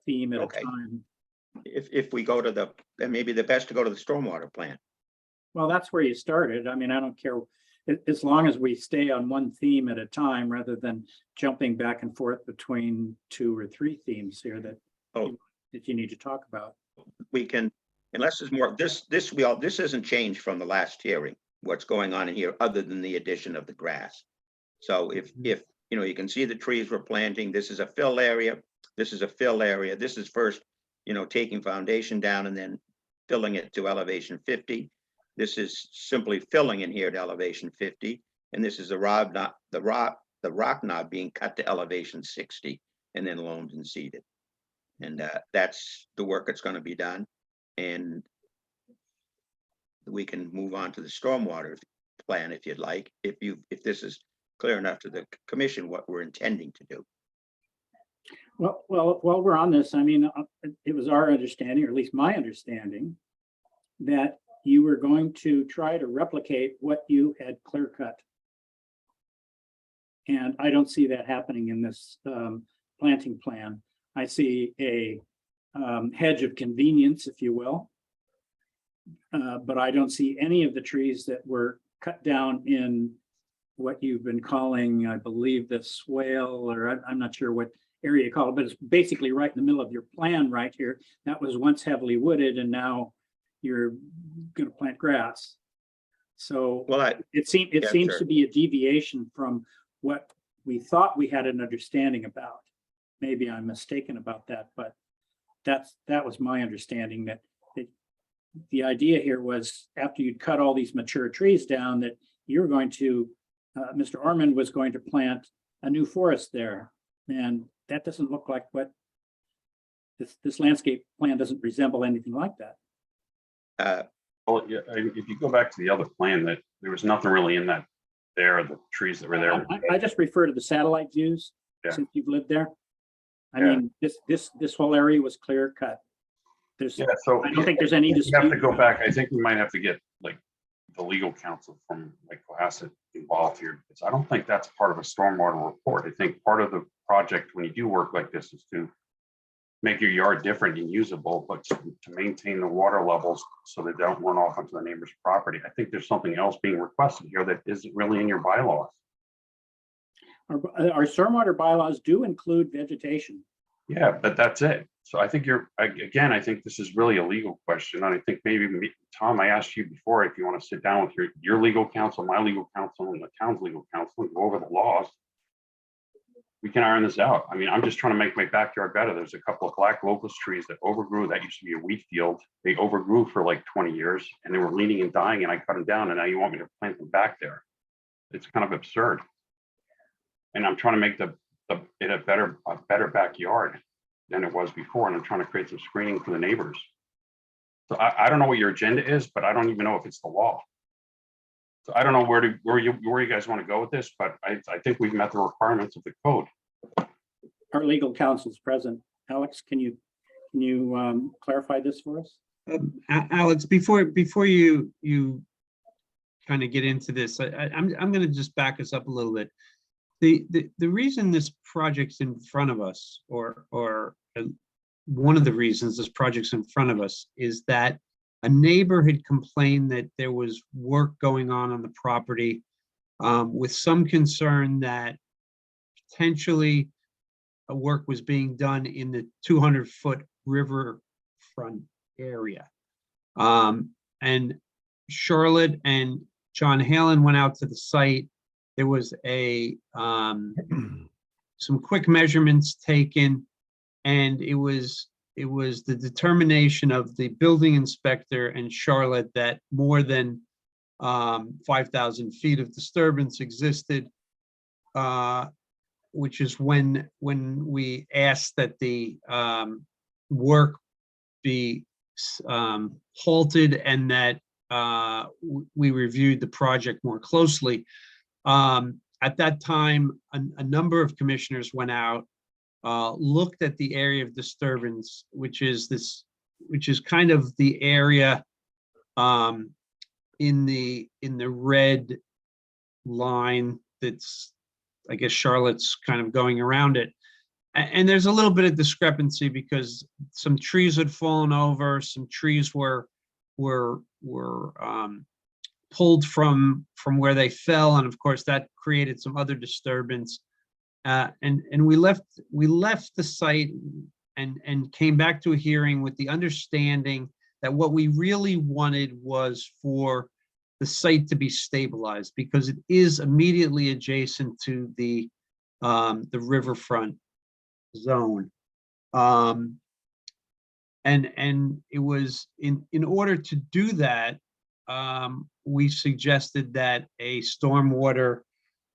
theme at Okay. a time. If we go to then maybe the best to go to the stormwater plan. Well, that's where you started. I mean, I don't care, as long as we stay on one theme at a time rather than jumping back and forth between 2 or 3 themes here that you need to talk about. We can, unless there's more, this isn't changed from the last hearing, what's going on in here, other than the addition of the grass. So if you can see the trees we're planting, this is a fill area, this is a fill area, this is first, taking foundation down and then filling it to elevation 50. This is simply filling in here to elevation 50. And this is the rock knob being cut to elevation 60 and then loamed and seeded. And that's the work that's going to be done. And we can move on to the stormwater plan if you'd like, if this is clear enough to the commission what we're intending to do. Well, while we're on this, I mean, it was our understanding, or at least my understanding, that you were going to try to replicate what you had clear cut. And I don't see that happening in this planting plan. I see a hedge of convenience, if you will. But I don't see any of the trees that were cut down in what you've been calling, I believe, the swale, or I'm not sure what area you call it, but it's basically right in the middle of your plan right here. That was once heavily wooded, and now you're going to plant grass. So Well, it seems sure. to be a deviation from what we thought we had an understanding about. Maybe I'm mistaken about that, but that was my understanding, that the idea here was after you'd cut all these mature trees down, that you're going to, Mr. Orman was going to plant a new forest there. And that doesn't look like what this landscape plan doesn't resemble anything like that. Well, yeah, if you go back to the other plan, that there was nothing really in that there, the trees that were there. I just refer to the satellite views, Yeah. since you've lived there. I Yeah. mean, this whole area was clear cut. There's, Yeah, so. I don't think there's any You have to dispute. go back. I think we might have to get like the legal counsel from like Cohasset involved here. Because I don't think that's part of a stormwater report. I think part of the project when you do work like this is to make your yard different and usable, but to maintain the water levels so they don't run off onto the neighbor's property. I think there's something else being requested here that isn't really in your bylaws. Our stormwater bylaws do include vegetation. Yeah, but that's it. So I think again, I think this is really a legal question. And I think maybe, Tom, I asked you before, if you want to sit down with your legal counsel, my legal counsel, and the town's legal counsel and go over the laws. We can iron this out. I mean, I'm just trying to make my backyard better. There's a couple of black locust trees that overgrew. That used to be a wheat field. They overgrew for like 20 years and they were leaning and dying, and I cut them down, and now you want me to plant them back there. It's kind of absurd. And I'm trying to make it a better backyard than it was before, and I'm trying to create some screening for the neighbors. So I don't know what your agenda is, but I don't even know if it's the law. So I don't know where you guys want to go with this, but I think we've met the requirements of the code. Our legal counsel's present. Alex, can you clarify this for us? Alex, before you kind of get into this, I'm going to just back us up a little bit. The reason this project's in front of us, or one of the reasons this project's in front of us, is that a neighbor had complained that there was work going on the property, with some concern that potentially a work was being done in the 200-foot riverfront area. And Charlotte and John Halen went out to the site. There was some quick measurements taken, and it was the determination of the building inspector and Charlotte that more than 5,000 feet of disturbance existed, which is when we asked that the work be halted and that we reviewed the project more closely. At that time, a number of commissioners went out, looked at the area of disturbance, which is kind of the area in the red line that's, I guess, Charlotte's kind of going around it. And there's a little bit of discrepancy because some trees had fallen over, some trees were pulled from where they fell, and of course that created some other disturbance. And we left the site and came back to a hearing with the understanding that what we really wanted was for the site to be stabilized, because it is immediately adjacent to the riverfront zone. And it was in order to do that, we suggested that a stormwater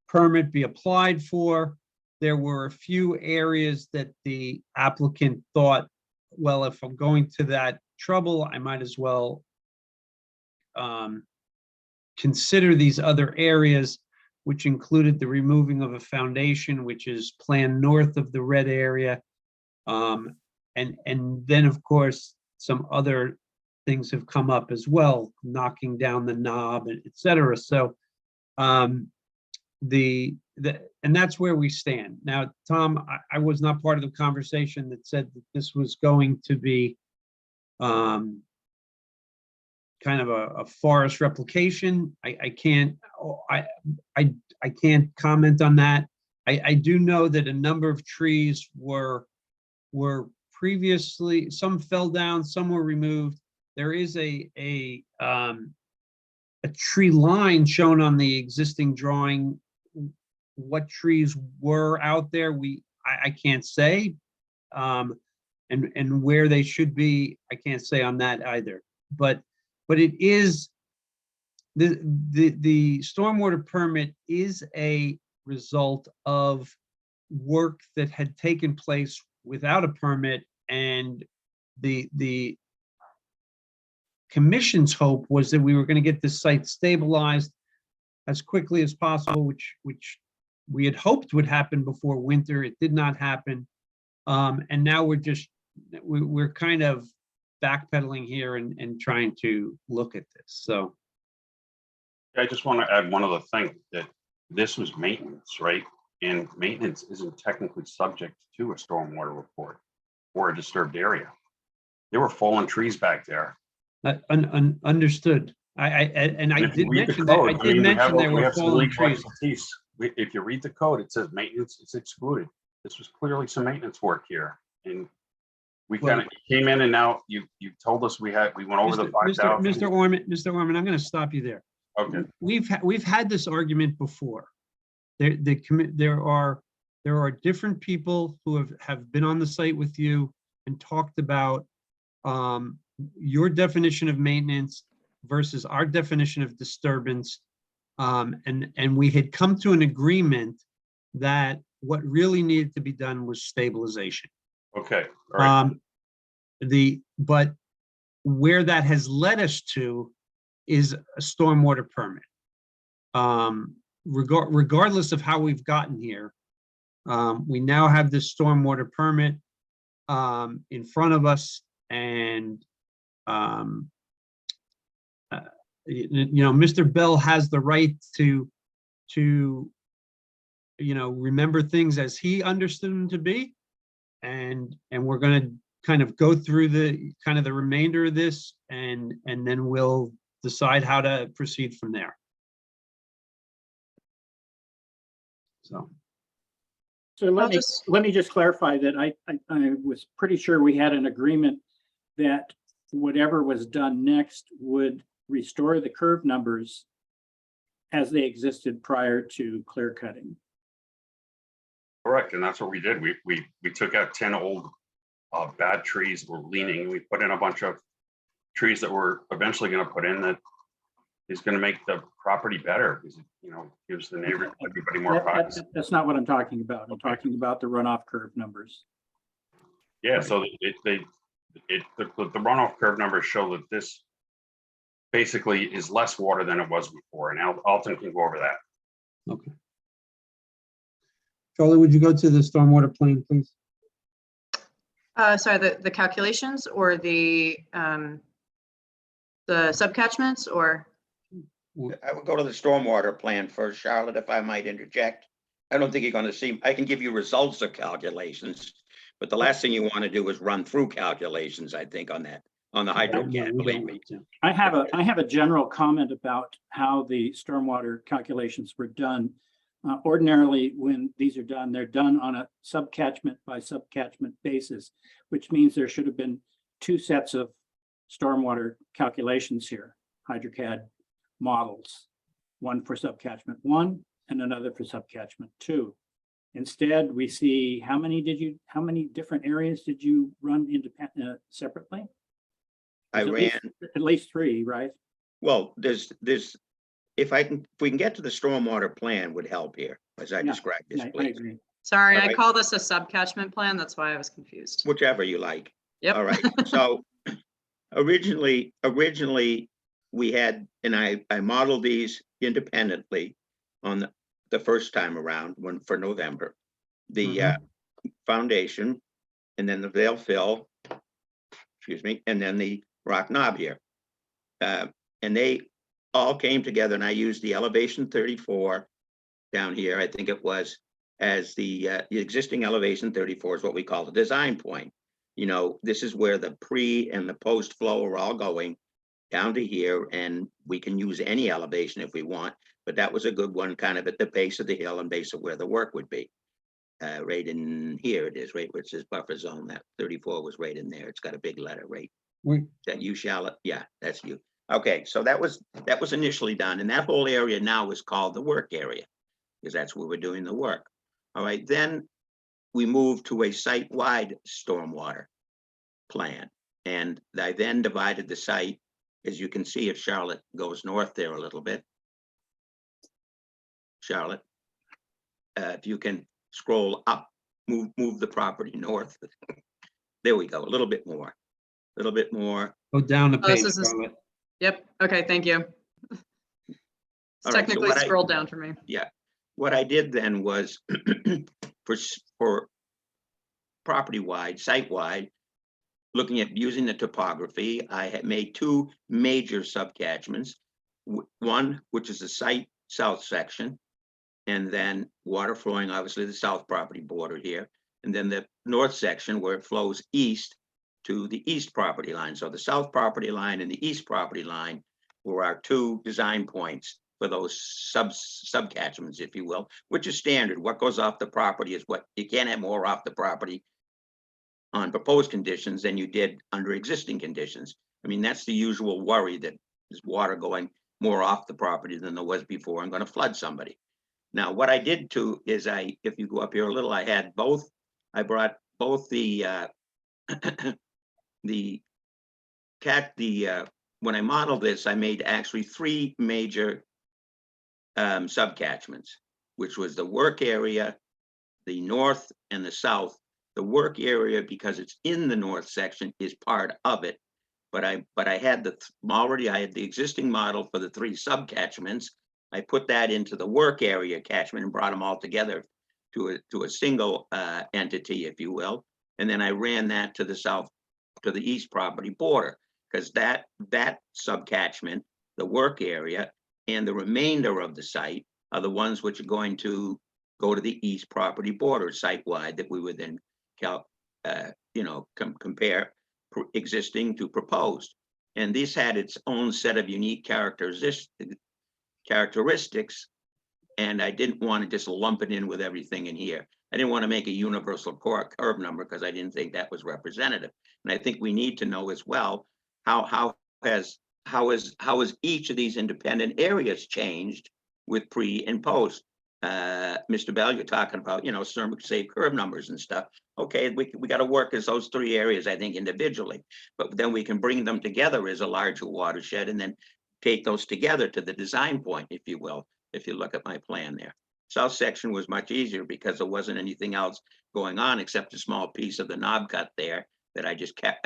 permit be applied for. There were a few areas that the applicant thought, well, if I'm going to that trouble, I might as well consider these other areas, which included the removing of a foundation, which is planned north of the red area. And then, of course, some other things have come up as well, knocking down the knob, et cetera. So and that's where we stand. Now, Tom, I was not part of the conversation that said that this was going to be kind of a forest replication. I can't comment on that. I do know that a number of trees were previously, some fell down, some were removed. There is a tree line shown on the existing drawing. What trees were out there, I can't say, and where they should be, I can't say on that either. But it is the stormwater permit is a result of work that had taken place without a permit, and the commission's hope was that we were going to get this site stabilized as quickly as possible, which we had hoped would happen before winter. It did not happen. And now we're kind of backpedaling here and trying to look at this. So, I just want to add one other thing, that this was maintenance, right? And maintenance isn't technically subject to a stormwater report or a disturbed area. There were fallen trees back there. understood. And I If you did read the mention that, code, I mean, did we mention have- there we were have some fallen legal trees. expertise. If you read the code, it says maintenance is excluded. This was clearly some maintenance work here. And we Well- kind of came in and now you told us we went over the 5,000. Mr. Orman, I'm going to stop you there. Okay, We've had this argument before. There are different people who have been on the site with you and talked about your definition of maintenance versus our definition of disturbance. And we had come to an agreement that what really needed to be done was stabilization. okay, all right. But where that has led us to is a stormwater permit. Regardless of how we've gotten here, we now have this stormwater permit in front of us, and Mr. Bell has the right to remember things as he understood them to be, and we're going to kind of go through the remainder of this, and then we'll decide how to proceed from there. So So let me just clarify that I was pretty sure we had an agreement that whatever was done next would restore the curve numbers as they existed prior to clear cutting. Correct, and that's what we did. We took out 10 old bad trees that were leaning. We put in a bunch of trees that we're eventually going to put in that is going to make the property better, because gives the neighbor, everybody more privacy. That's not what I'm talking about. I'm talking about the runoff curve numbers. Yeah, so the runoff curve numbers show that this basically is less water than it was before, and Alton can go over that. okay. Charlie, would you go to the stormwater plan, please? Sorry, the calculations or the subcatchments, or? I would go to the stormwater plan first, Charlotte, if I might interject. I don't think you're gonna see, I can give you results of calculations, but the last thing you want to do is run through calculations, I think, on that, on the hydrocat, believe me. I have a general comment about how the stormwater calculations were done. Ordinarily, when these are done, they're done on a subcatchment by subcatchment basis, which means there should have been two sets of stormwater calculations here, hydrocad models, one for subcatchment 1 and another for subcatchment 2. Instead, we see how many different areas did you run separately? I There's ran, at least 3, right? well, there's, if we can get to the stormwater plan would help here, as I Yeah, described this, I please. agree. Sorry, All I right. call this a subcatchment plan. That's why I was confused. Whichever you like. Yep. All right, so originally we had, and I modeled these independently on the first time around, for November. The foundation, and then the veil fill, excuse me, and then the rock knob here. And they all came together, and I used the elevation 34 down here, I think it was, as the existing elevation 34 is what we call the design point. This is where the pre and the post flow are all going down to here, and we can use any elevation if we want, but that was a good one, kind of at the base of the hill and base of where the work would be. Right in here it is, right where it says buffer zone. That 34 was right in there. It's got a big letter, right? That you shall, yeah, that's you. Okay, so that was initially done, and that whole area now is called the work area, because that's where we're doing the work. All right, then we moved to a site-wide stormwater plan, and I then divided the site, as you can see, if Charlotte goes north there a little bit. Charlotte, if you can scroll up, move the property north. There we go, a little bit more. little bit more. Go down the Oh, this page. is this- Charlotte. Yep, okay, thank you. It's All right, so technically what I- scrolled down for me. What I did then was for property-wide, site-wide, looking at using the topography, I had made two major subcatchments. One, which is the site south section, and then water flowing, obviously, the south property border here, and then the north section where it flows east to the east property line. So the south property line and the east property line were our two design points for those subcatchments, if you will, which is standard. What goes off the property is what, you can't have more off the property on proposed conditions than you did under existing conditions. I mean, that's the usual worry, that there's water going more off the property than there was before and going to flood somebody. Now, what I did too is if you go up here a little, I had both, I brought both the when I modeled this, I made actually three major subcatchments, which was the work area, the north and the south. The work area, because it's in the north section, is part of it. But I had I had the existing model for the three subcatchments. I put that into the work area catchment and brought them all together to a single entity, if you will. And then I ran that to the south, to the east property border, because that subcatchment, the work area, and the remainder of the site are the ones which are going to go to the east property border site-wide, that we would then compare existing to proposed. And this had its own set of unique characteristics, and I didn't want to just lump it in with everything in here. I didn't want to make a universal curve number because I didn't think that was representative. And I think we need to know as well, how has each of these independent areas changed with pre and post? Mr. Bell, you're talking about, safe curve numbers and stuff. Okay, we got to work as those three areas, I think, individually, but then we can bring them together as a larger watershed and then take those together to the design point, if you will, if you look at my plan there. South section was much easier because there wasn't anything else going on except a small piece of the knob cut there that I just could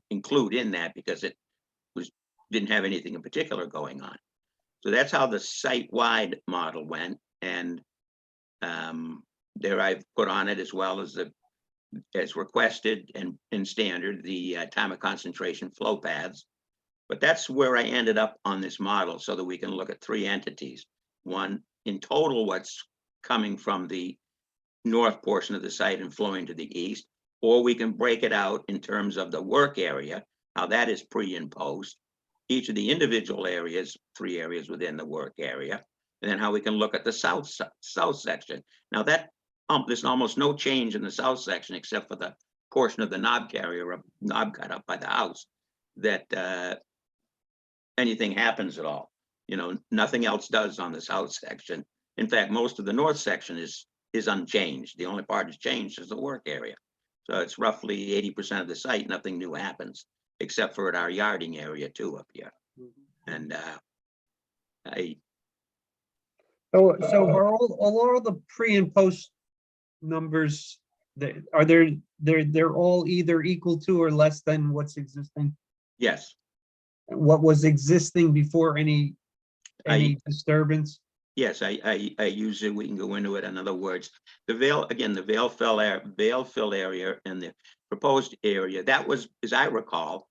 include in that because it didn't have anything in particular going on. So that's how the site-wide model went. And there I've put on it, as well as requested and in standard, the time of concentration flow paths. But that's where I ended up on this model, so that we can look at three entities. One, in total, what's coming from the north portion of the site and flowing to the east, or we can break it out in terms of the work area, how that is pre and post, each of the individual areas, three areas within the work area, and then how we can look at the south section. Now there's almost no change in the south section except for the portion of the knob cut up by the house, that anything happens at all. Nothing else does on the south section. In fact, most of the north section is unchanged. The only part that's changed is the work area. So it's roughly 80% of the site, nothing new happens, except for at our yarding area too up here. And So are all the pre and post numbers, they're all either equal to or less than what's existing? yes, What was existing before any disturbance? yes, I use it. We can go into it. In other words, the veil fill area and the proposed area, that was, as I recall,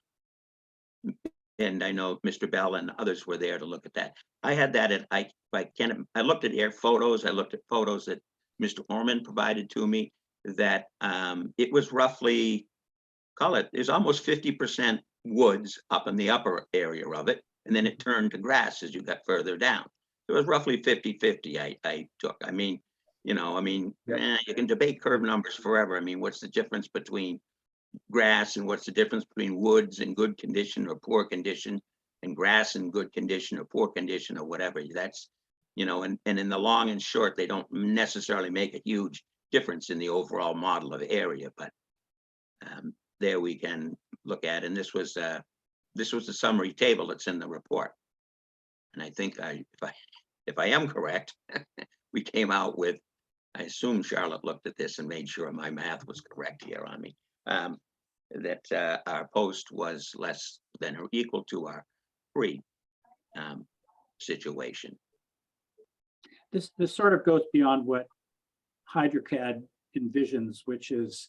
and I know Mr. Bell and others were there to look at that. I had that I looked at air photos. I looked at photos that Mr. Orman provided to me, that it was roughly, there's almost 50% woods up in the upper area of it. And then it turned to grass as you got further down. It was roughly 50-50 I took. I mean, you can debate curve numbers forever. I mean, what's the difference between grass and what's the difference between woods in good condition or poor condition and grass in good condition or poor condition or whatever? That's, and in the long and short, they don't necessarily make a huge difference in the overall model of area, but there we can look at, and this was the summary table that's in the report. And I think if I am correct, we came out with, I assume Charlotte looked at this and made sure my math was correct here on me. that our post was less than or equal to our pre situation. This sort of goes beyond what HydroCAD envisions, which is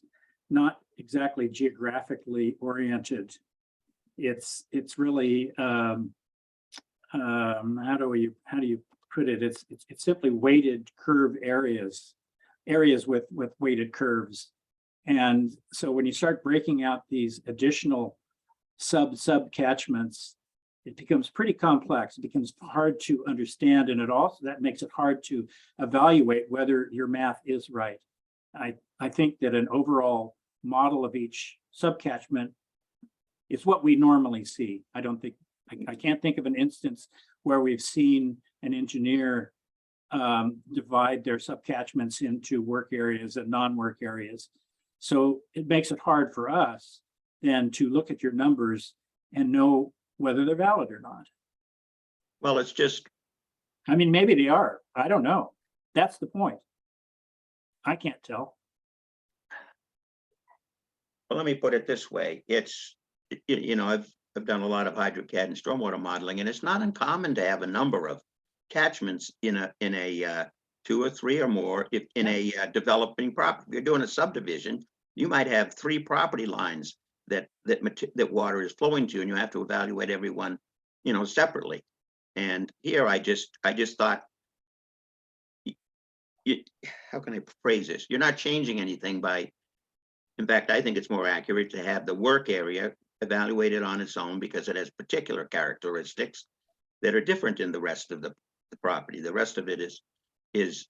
not exactly geographically oriented. It's really how do you put it? It's simply weighted curve areas with weighted curves. And so when you start breaking out these additional sub catchments, it becomes pretty complex. It becomes hard to understand, and that makes it hard to evaluate whether your math is right. I think that an overall model of each subcatchment is what we normally see. I can't think of an instance where we've seen an engineer divide their subcatchments into work areas and non-work areas. So it makes it hard for us then to look at your numbers and know whether they're valid or not. Well, it's just, I mean, maybe they are. I don't know. That's the point. I can't tell. well, let me put it this way. It's, you know, I've done a lot of HydroCAD and stormwater modeling, and it's not uncommon to have a number of catchments in a 2 or 3 or more. If in a developing property, if you're doing a subdivision, you might have 3 property lines that water is flowing to, and you have to evaluate everyone, you know, separately. And here, I just thought, how can I phrase this? You're not changing anything by. In fact, I think it's more accurate to have the work area evaluated on its own because it has particular characteristics that are different in the rest of the property. The rest of it is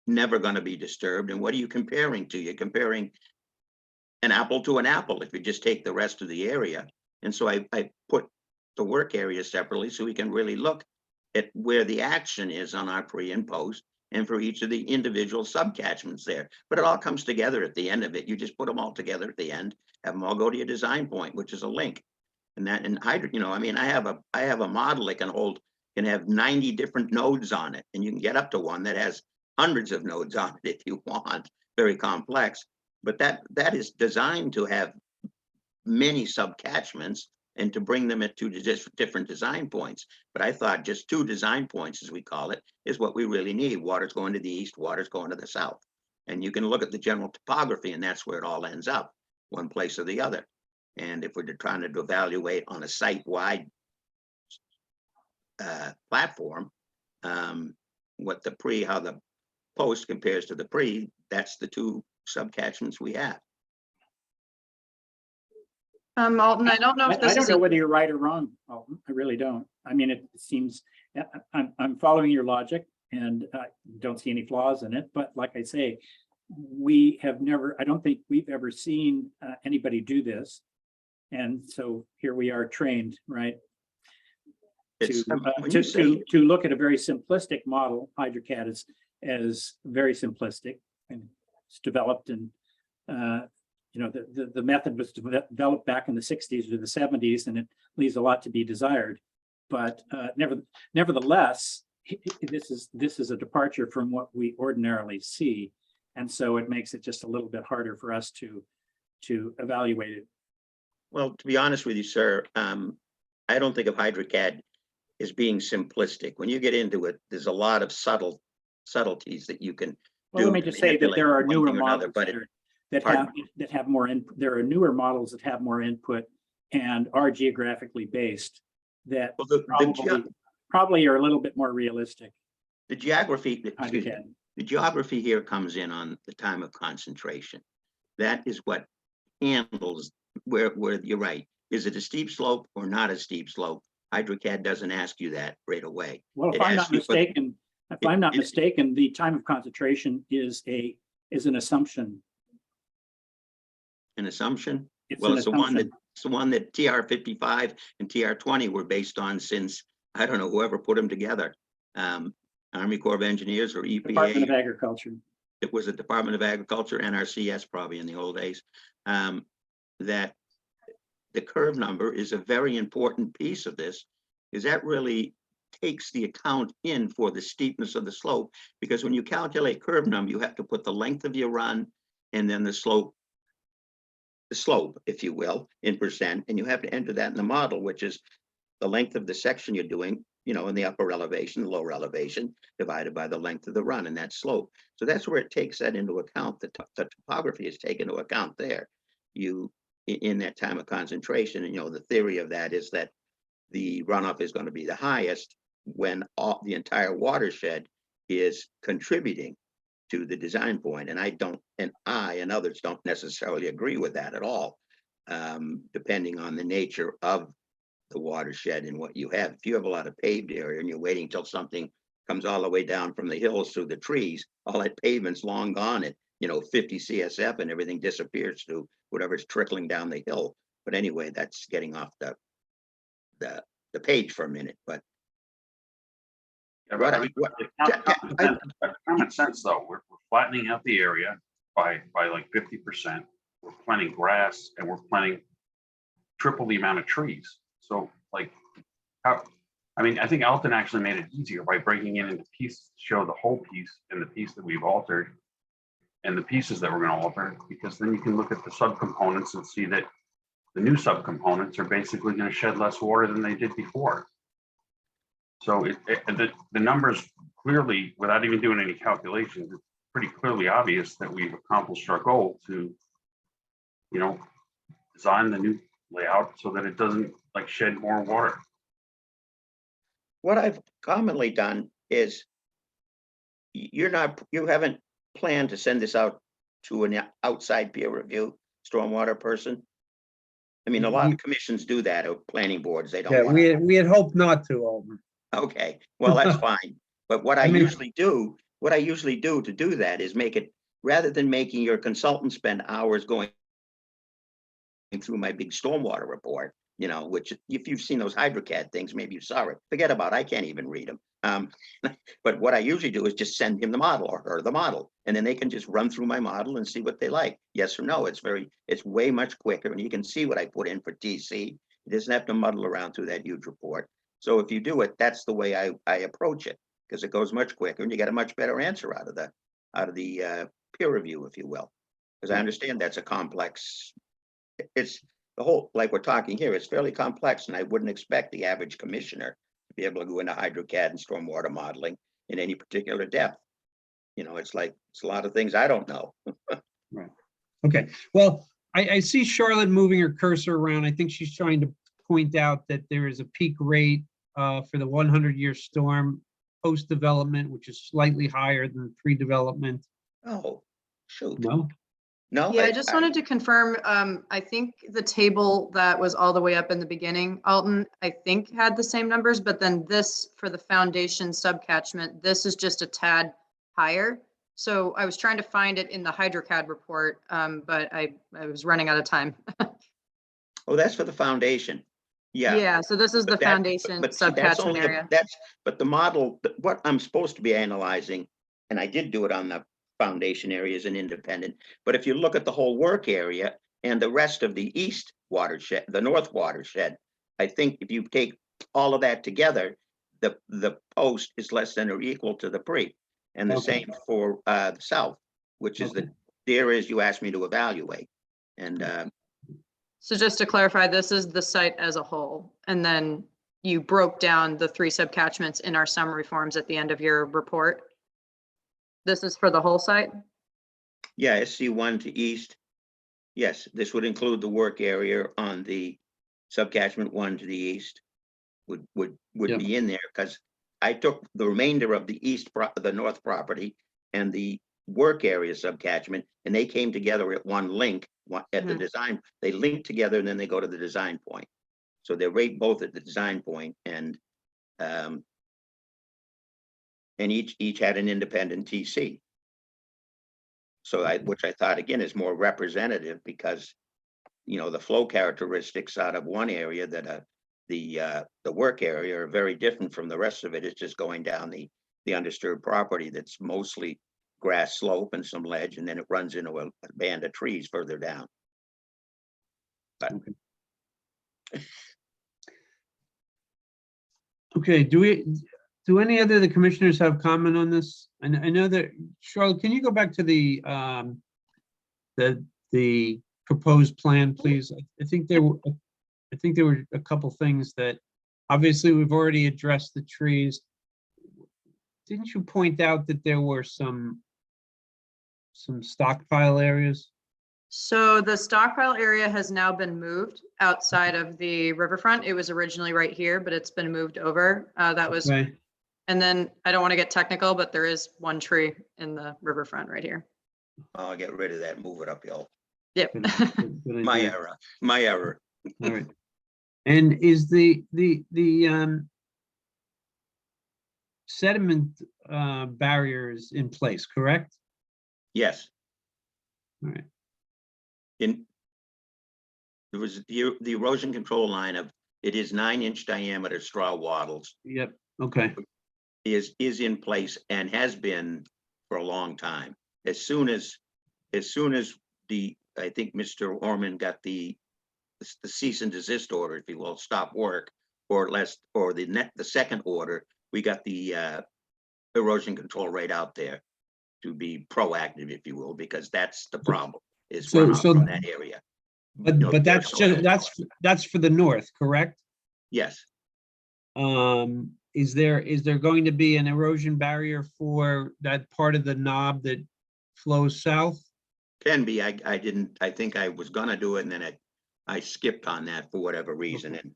never going to be disturbed. And what are you comparing to? You're comparing an apple to an apple if you just take the rest of the area. And so I put the work area separately so we can really look at where the action is on our pre and post, and for each of the individual subcatchments there. But it all comes together at the end of it. You just put them all together at the end, have them all go to your design point, which is a link. And that, and hydro, you know, I mean, I have a model that can have 90 different nodes on it, and you can get up to one that has hundreds of nodes on it if you want, very complex. But that is designed to have many subcatchments and to bring them at 2 different design points. But I thought just 2 design points, as we call it, is what we really need. Water's going to the east, water's going to the south. And you can look at the general topography, and that's where it all ends up, one place or the other. And if we're trying to evaluate on a site-wide platform, what the pre, how the post compares to the pre, that's the 2 subcatchments we have. Alton, I don't know if I this don't is, know whether you're right or wrong, Alton. I really don't. I mean, it seems, I'm following your logic and I don't see any flaws in it. But like I say, we have never, I don't think we've ever seen anybody do this. And so here we are trained, right? It's, when To you say- look at a very simplistic model. HydroCAD is very simplistic and it's developed and you know, the method was developed back in the 60s or the 70s, and it leaves a lot to be desired. But nevertheless, this is a departure from what we ordinarily see, and so it makes it just a little bit harder for us to evaluate it. Well, to be honest with you, sir, I don't think of HydroCAD as being simplistic. When you get into it, there's a lot of subtleties that you can Well, do. let me to just say that manipulate there are one newer thing or another, models but that have more input. There are newer models that have more input and are geographically based that well, probably are a little bit more realistic. the geography, excuse me, HydroCAD. the geography here comes in on the time of concentration. That is what handles where you're right. Is it a steep slope or not a steep slope? HydroCAD doesn't ask you that right away. Well, if It I'm asks not you for- mistaken, it- the time of concentration is an assumption. An assumption? It's Well, an it's the one that, assumption. it's the one that TR 55 and TR 20 were based on since, I don't know, whoever put them together. Army Corps of Engineers or Department of EPA. Agriculture. It was a Department of Agriculture, NRCS probably in the old days. That the curve number is a very important piece of this, because that really takes the account in for the steepness of the slope. Because when you calculate curve number, you have to put the length of your run and then the slope slope, if you will, in percent, and you have to enter that in the model, which is the length of the section you're doing, you know, in the upper elevation, the lower elevation, divided by the length of the run and that slope. So that's where it takes that into account. The topography is taken into account there. In that time of concentration, and you know, the theory of that is that the runoff is going to be the highest when the entire watershed is contributing to the design point. And I and others don't necessarily agree with that at all, depending on the nature of the watershed and what you have. If you have a lot of paved area and you're waiting till something comes all the way down from the hills through the trees, all that pavement's long gone at, you know, 50 CSF and everything disappears to whatever's trickling down the hill. But anyway, that's getting off the page for a minute, but Yeah, Right, but I mean, what- common sense, though, we're flattening out the area by like 50%. We're planting grass and we're planting triple the amount of trees. So like, how, I mean, I think Alton actually made it easier by breaking it into pieces, to show the whole piece and the piece that we've altered and the pieces that we're going to alter, because then you can look at the subcomponents and see that the new subcomponents are basically going to shed less water than they did before. So the numbers clearly, without even doing any calculations, it's pretty clearly obvious that we've accomplished our goal to, you know, design the new layout so that it doesn't like shed more water. what I've commonly done is you haven't planned to send this out to an outside peer review stormwater person. I mean, a lot of commissions do that, or planning boards, they Yeah, don't want to. we had hoped not to, Alden. Okay, well, that's fine. But what I I mean- usually do to do that is make it, rather than making your consultant spend hours going through my big stormwater report, you know, which if you've seen those HydroCAD things, maybe you saw it. Forget about it, I can't even read them. But what I usually do is just send him the model or her the model, and then they can just run through my model and see what they like. Yes or no, it's way much quicker, and you can see what I put in for TC. It doesn't have to muddle around through that huge report. So if you do it, that's the way I approach it, because it goes much quicker and you get a much better answer out of the peer review, if you will. Because I understand that's a complex, it's the whole, like we're talking here, it's fairly complex, and I wouldn't expect the average commissioner to be able to go into HydroCAD and stormwater modeling in any particular depth. You know, it's a lot of things I don't know. Okay, well, I see Charlotte moving her cursor around. I think she's trying to point out that there is a peak rate for the 100-year storm post-development, which is slightly higher than pre-development. Oh, shoot. No? No. Yeah, I just wanted to confirm, I think the table that was all the way up in the beginning, Alton, I think had the same numbers, but then this for the foundation subcatchment, this is just a tad higher. So I was trying to find it in the HydroCAD report, but I was running out of time. Oh, that's for the foundation. Yeah. Yeah, so this is the But foundation but see, that's subcatchment only area. but the model, what I'm supposed to be analyzing, and I did do it on the foundation area as an independent, but if you look at the whole work area and the rest of the east watershed, the north watershed, I think if you take all of that together, the post is less than or equal to the pre. And the Okay. same for the south, which is Okay. the areas you asked me to evaluate. And So just to clarify, this is the site as a whole, and then you broke down the 3 subcatchments in our summary forms at the end of your report. This is for the whole site? yeah, SC1 to east. Yes, this would include the work area on the subcatchment 1 to the east. Would Yeah. be in there, because I took the remainder of the the north property and the work area subcatchment, and they came together at one link at the design. They link together and then they go to the design point. So they're right both at the design point, and each had an independent TC. So which I thought again is more representative, because you know the flow characteristics out of one area that the work area are very different from the rest of it. It's just going down the undisturbed property that's mostly grass slope and some ledge, and then it runs into a band of trees further down. But Okay, do any other of the commissioners have comment on this? And I know that, Charlotte, can you go back to the proposed plan, please? I think there were, a couple things that, obviously, we've already addressed the trees. Didn't you point out that there were some stockpile areas? So the stockpile area has now been moved outside of the riverfront. It was originally right here, but it's been moved over. That was, Okay, and then I don't want to get technical, but there is one tree in the riverfront right here. I'll get rid of that, move it uphill. Yep. good My idea. error, my error. All right. And is the sediment barriers in place, correct? Yes, All right, there was the erosion control line of, it is 9-inch diameter straw wattles yep, okay, is in place and has been for a long time. As soon as I think Mr. Orman got the cease and desist order, if you will, stop work, or the second order, we got the erosion control right out there to be proactive, if you will, because that's the problem, is So- runoff so- from that area. but You know, that's there's just, soil. that's for the north, correct? Yes, Is there going to be an erosion barrier for that part of the knob that flows south? can be. I didn't, I think I was gonna do it and then I skipped on that for whatever reason and,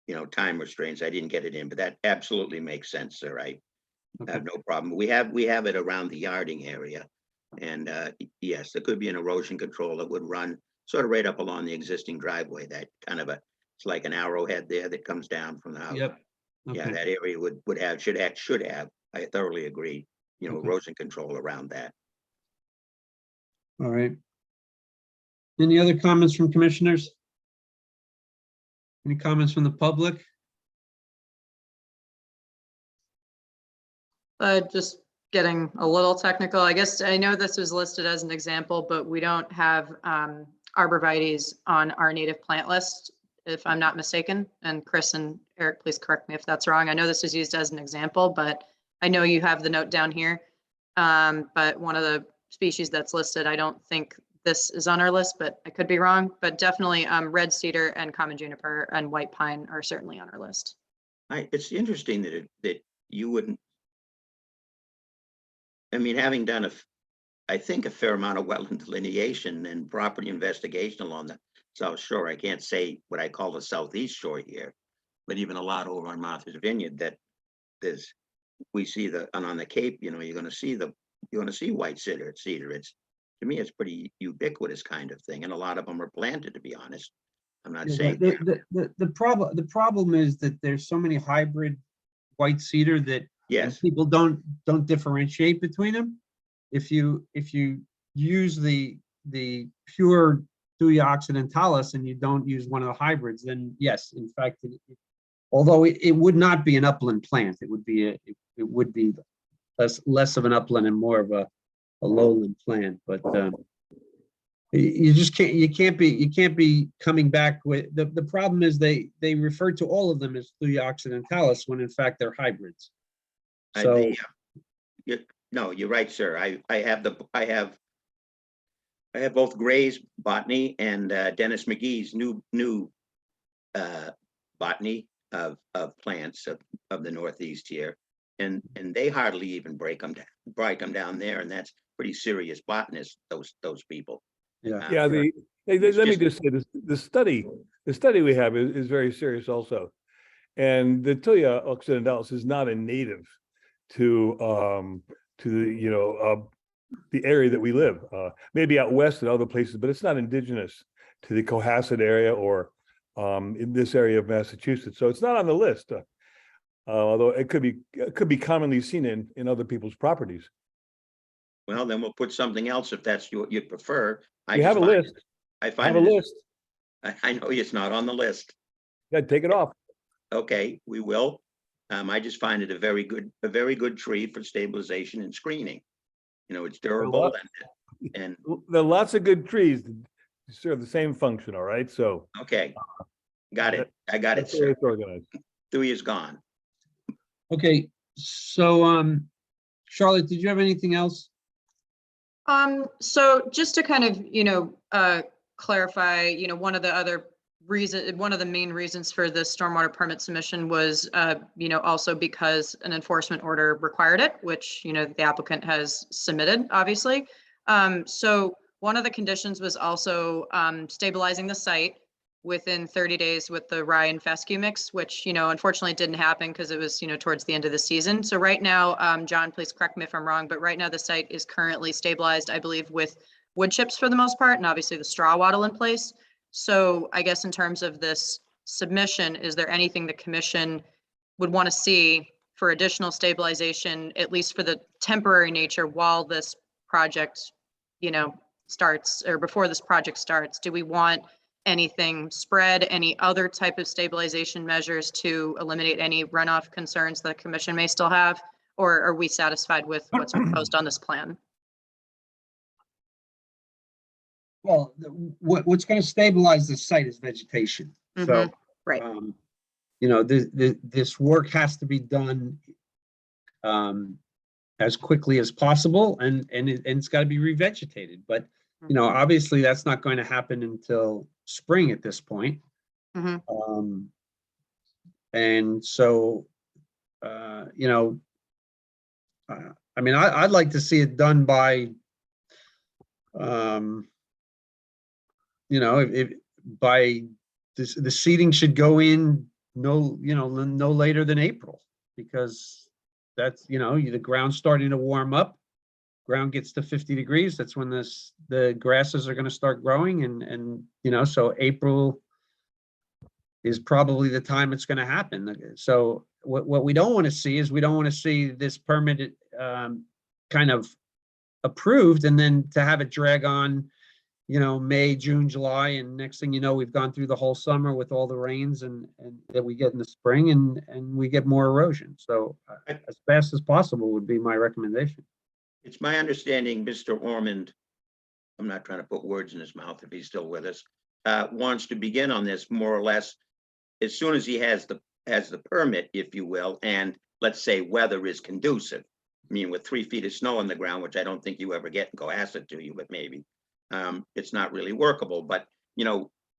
you know, time restraints, I didn't get it in, but that absolutely makes sense, sir. I Okay. have no problem. We have it around the yarding area. And yes, there could be an erosion control that would run sort of right up along the existing driveway, that kind of it's like an arrowhead there that comes down from the house. Yep. Yeah, Okay. that area should have, I thoroughly agree, you know, Okay. erosion control around that. All right. Any other comments from commissioners? Any comments from the public? Just getting a little technical. I guess I know this was listed as an example, but we don't have arborvitaes on our native plant list, if I'm not mistaken. And Chris and Eric, please correct me if that's wrong. I know this is used as an example, but I know you have the note down here. But one of the species that's listed, I don't think this is on our list, but I could be wrong. But definitely red cedar and common juniper and white pine are certainly on our list. It's interesting that you wouldn't. I mean, having done I think a fair amount of wetland delineation and property investigation along the South Shore. I can't say what I call the Southeast Shore here, but even a lot over on Martha's Vineyard that we see and on the Cape, you know, you're going to see white cedar. It's, to me, it's pretty ubiquitous kind of thing. And a lot of them are planted, to be honest. I'm not Yeah, saying. the problem is that there's so many hybrid white cedar that Yes, people don't differentiate between them. If you use the pure Thuja occidentalis and you don't use one of the hybrids, then yes, in fact, although it would not be an upland plant, it would be less of an upland and more of a lowland plant. But you just can't be coming back with the problem is they refer to all of them as Thuja occidentalis when in fact they're hybrids. So no, you're right, sir. I have both Gray's botany and Dennis McGee's new botany of plants of the Northeast here, and they hardly even break them down there, and that's pretty serious botanists. Those people. yeah. Yeah, It's let me just- just say this, the study we have is very serious also. And the Thuja occidentalis is not a native to the area that we live, maybe out west and other places, but it's not indigenous to the Cohasset area or in this area of Massachusetts. So it's not on the list. Although it could be commonly seen in other people's properties. Well, then we'll put something else if that's what you'd prefer. You have a list. I Have find a it. list. I know it's not on the list. Yeah, take it off. Okay, we will. I just find it a very good tree for stabilization and screening. You know, it's durable and There are lots of good trees that serve the same function, all right? So. okay. Got it. I got it, That's the way sir. it's organized. Thuja is gone. Okay, so Charlotte, did you have anything else? So just to kind of, clarify, one of the main reasons for the stormwater permit submission was, also because an enforcement order required it, which, the applicant has submitted, obviously. So one of the conditions was also stabilizing the site within 30 days with the rye and fescue mix, which, unfortunately didn't happen because it was, towards the end of the season. So right now, John, please correct me if I'm wrong, but right now the site is currently stabilized, I believe, with wood chips for the most part, and obviously the straw wattle in place. So I guess in terms of this submission, is there anything the commission would want to see for additional stabilization, at least for the temporary nature, while this project, starts, or before this project starts? Do we want anything spread, any other type of stabilization measures to eliminate any runoff concerns that the commission may still have? Or are we satisfied with what's proposed on this plan? Well, what's going to stabilize the site is vegetation. So, right. This work has to be done as quickly as possible, and it's got to be revegetated. But, obviously that's not going to happen until spring at this point. And so, I'd like to see it done by, if by this, the seeding should go in no later than April, because that's, the ground's starting to warm up. Ground gets to 50 degrees. That's when the grasses are going to start growing, and so April is probably the time it's going to happen. So what we don't want to see is, we don't want to see this permit kind of approved and then to have it drag on, May, June, July, and next thing you know, we've gone through the whole summer with all the rains and that we get in the spring, and we get more erosion. So as fast as possible would be my recommendation. It's my understanding Mr. Ormond, I'm not trying to put words in his mouth if he's still with us, wants to begin on this more or less as soon as he has the permit, if you will, and let's say weather is conducive. I mean, with 3 feet of snow on the ground, which I don't think you ever get in Cohasset, do you? But maybe it's not really workable. But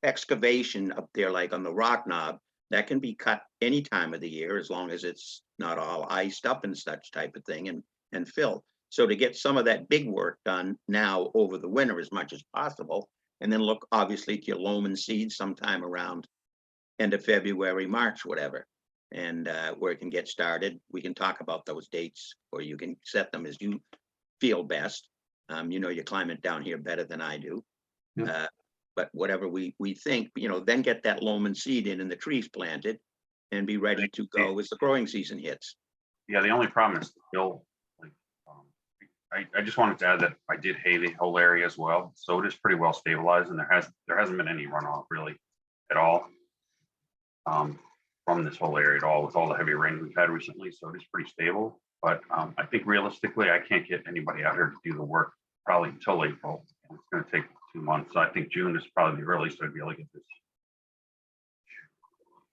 excavation up there, like on the Rock Knob, that can be cut any time of the year as long as it's not all iced up and such type of thing, and filled. So to get some of that big work done now over the winter as much as possible, and then look obviously to your loam and seed sometime around end of February, March, whatever, and where it can get started. We can talk about those dates, or you can set them as you feel best. Your climate down here better than I do. Yeah. But whatever we think, then get that loam and seed in and the trees planted and be ready to go as the growing season hits. Yeah, the only problem is still, I just wanted to add that I did hay the whole area as well, so it is pretty well stabilized, and there hasn't been any runoff really at all from this whole area at all, with all the heavy rain we've had recently. So it is pretty stable. But I think realistically, I can't get anybody out here to do the work probably until April. It's going to take 2 months. So I think June is probably the earliest I'd be able to get this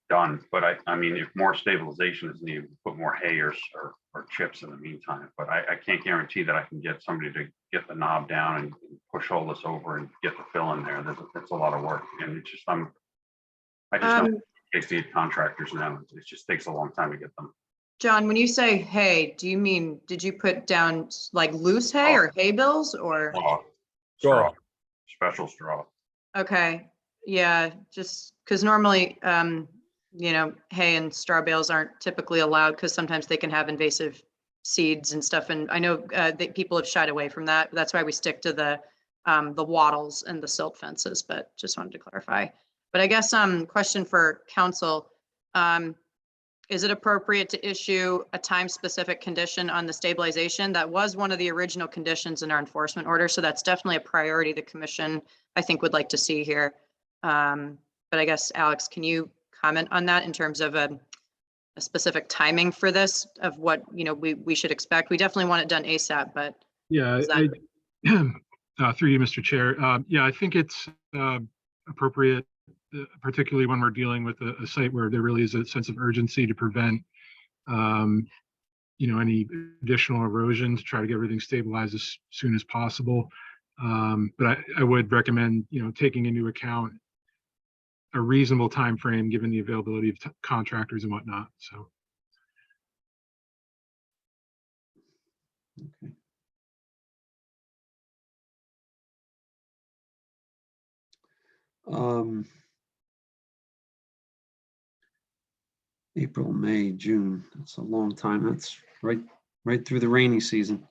done. But I mean, if more stabilization is needed, put more hay or chips in the meantime. But I can't guarantee that I can get somebody to get the knob down and push all this over and get the fill in there. That's a lot of work, and it's just I just don't take the contractors now. It just takes a long time to get them. John, when you say hay, do you mean, did you put down like loose hay or hay bales or? Straw, special straw. Okay, yeah, just because normally, hay and straw bales aren't typically allowed because sometimes they can have invasive seeds and stuff. And I know that people have shied away from that. That's why we stick to the wattles and the silt fences, but just wanted to clarify. But I guess question for council, is it appropriate to issue a time-specific condition on the stabilization? That was one of the original conditions in our enforcement order, so that's definitely a priority the commission, I think, would like to see here. But I guess, Alex, can you comment on that in terms of a specific timing for this, of what we should expect? We definitely want it done ASAP, but yeah, through you, Mr. Chair. Yeah, I think it's appropriate, particularly when we're dealing with a site where there really is a sense of urgency to prevent any additional erosion, to try to get everything stabilized as soon as possible. But I would recommend, taking into account a reasonable time frame given the availability of contractors and whatnot. So. Okay. April, May, June, that's a long time. That's right through the rainy season.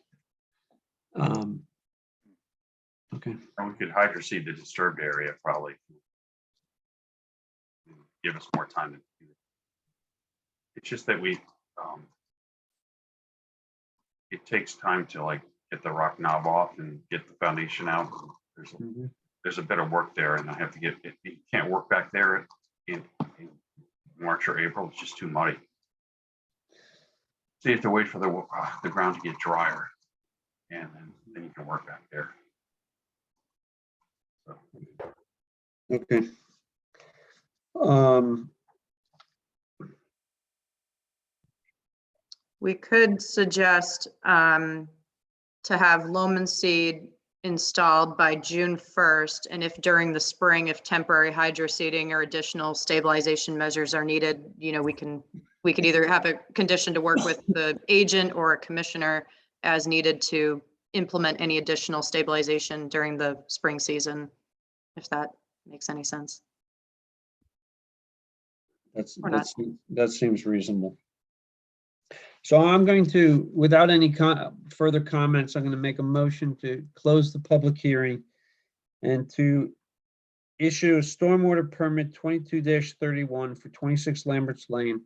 Okay, And we could hydroseed the disturbed area probably. Give us more time to do it. It's just that it takes time to like get the rock knob off and get the foundation out. There's a bit of work there, and I have to you can't work back there in March or April. It's just too muddy. So you have to wait for the ground to get drier, and then you can work back there. So, okay. We could suggest to have loam seed installed by June 1st. And if during the spring, if temporary hydroseeding or additional stabilization measures are needed, we could either have a condition to work with the agent or a commissioner as needed to implement any additional stabilization during the spring season, if that makes any sense. Or not. That seems reasonable. So I'm going to, without any further comments, I'm going to make a motion to close the public hearing and to issue a stormwater permit 22-31 for 26 Lambert's Lane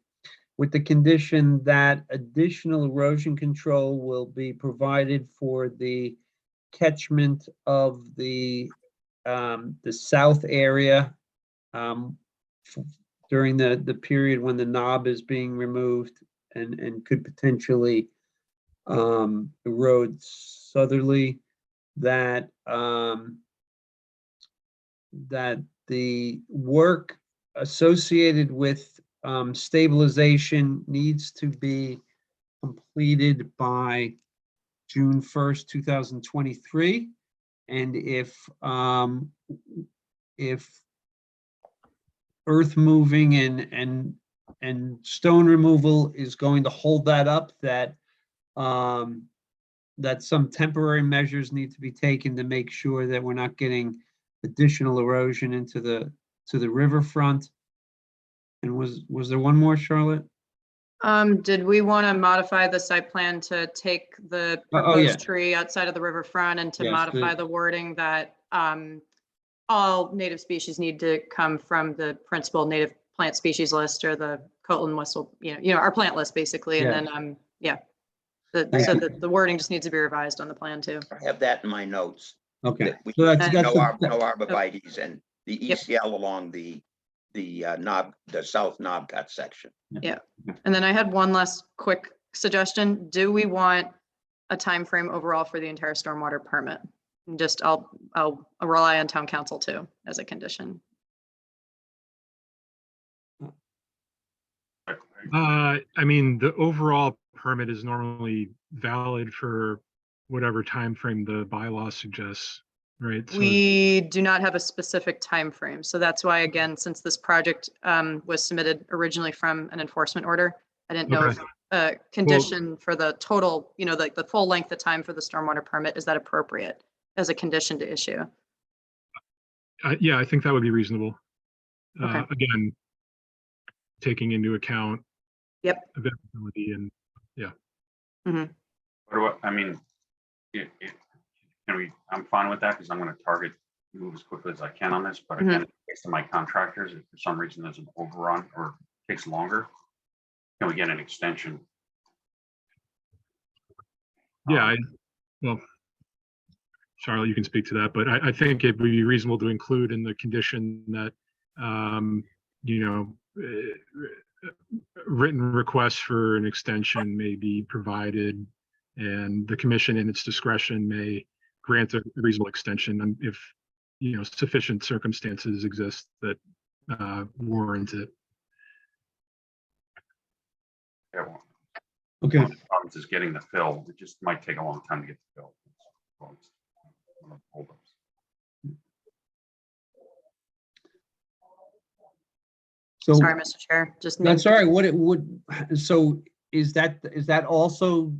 with the condition that additional erosion control will be provided for the catchment of the south area during the period when the knob is being removed and could potentially erode southerly, that the work associated with stabilization needs to be completed by June 1st, 2023. And if earth moving and stone removal is going to hold that up, that some temporary measures need to be taken to make sure that we're not getting additional erosion into the riverfront. And was there one more, Charlotte? Did we want to modify the site plan to take the proposed tree outside of the riverfront and to modify the wording that all native species need to come from the principal native plant species list or the Coatland Whistle, our plant list basically. And then, so the wording just needs to be revised on the plan too. I have that in my notes. Okay. So that's no arborvitae's and the ECL along the south knob cut section. Yeah. And then I had one last quick suggestion. Do we want a time frame overall for the entire stormwater permit? And I'll rely on town council too as a condition. I mean, the overall permit is normally valid for whatever time frame the bylaw suggests, right? So We do not have a specific time frame. So that's why, again, since this project was submitted originally from an enforcement order, I didn't know if a condition for the total, like the full length of time for the stormwater permit, is that appropriate as a condition to issue? yeah, I think that would be reasonable. Okay. Again, taking into account availability and I mean, I'm fine with that because I'm going to target move as quickly as I can on this. But again, based on my contractors, if for some reason there's an overrun or takes longer, can we get an extension? yeah, well, Charlotte, you can speak to that, but I think it would be reasonable to include in the condition that, written requests for an extension may be provided, and the commission in its discretion may grant a reasonable extension if, sufficient circumstances exist that warrant it. Yeah, well, Okay. one of the problems is getting the fill. It just might take a long time to get the fill. Hold up. So Sorry, Mr. Chair, just. that's all right. What it would, so is that also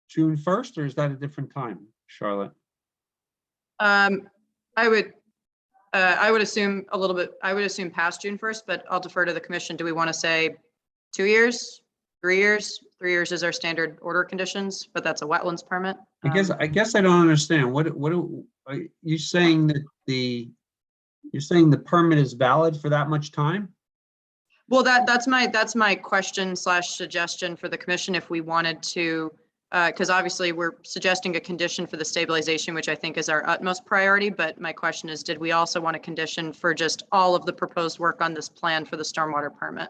June 1st or is that a different time, Charlotte? I would assume a little bit, I would assume past June 1st, but I'll defer to the commission. Do we want to say 2 years, 3 years? 3 years is our standard order conditions, but that's a wetlands permit. I guess I don't understand. Are you saying that you're saying the permit is valid for that much time? Well, that's my question / suggestion for the commission if we wanted to, because obviously we're suggesting a condition for the stabilization, which I think is our utmost priority. But my question is, did we also want a condition for just all of the proposed work on this plan for the stormwater permit?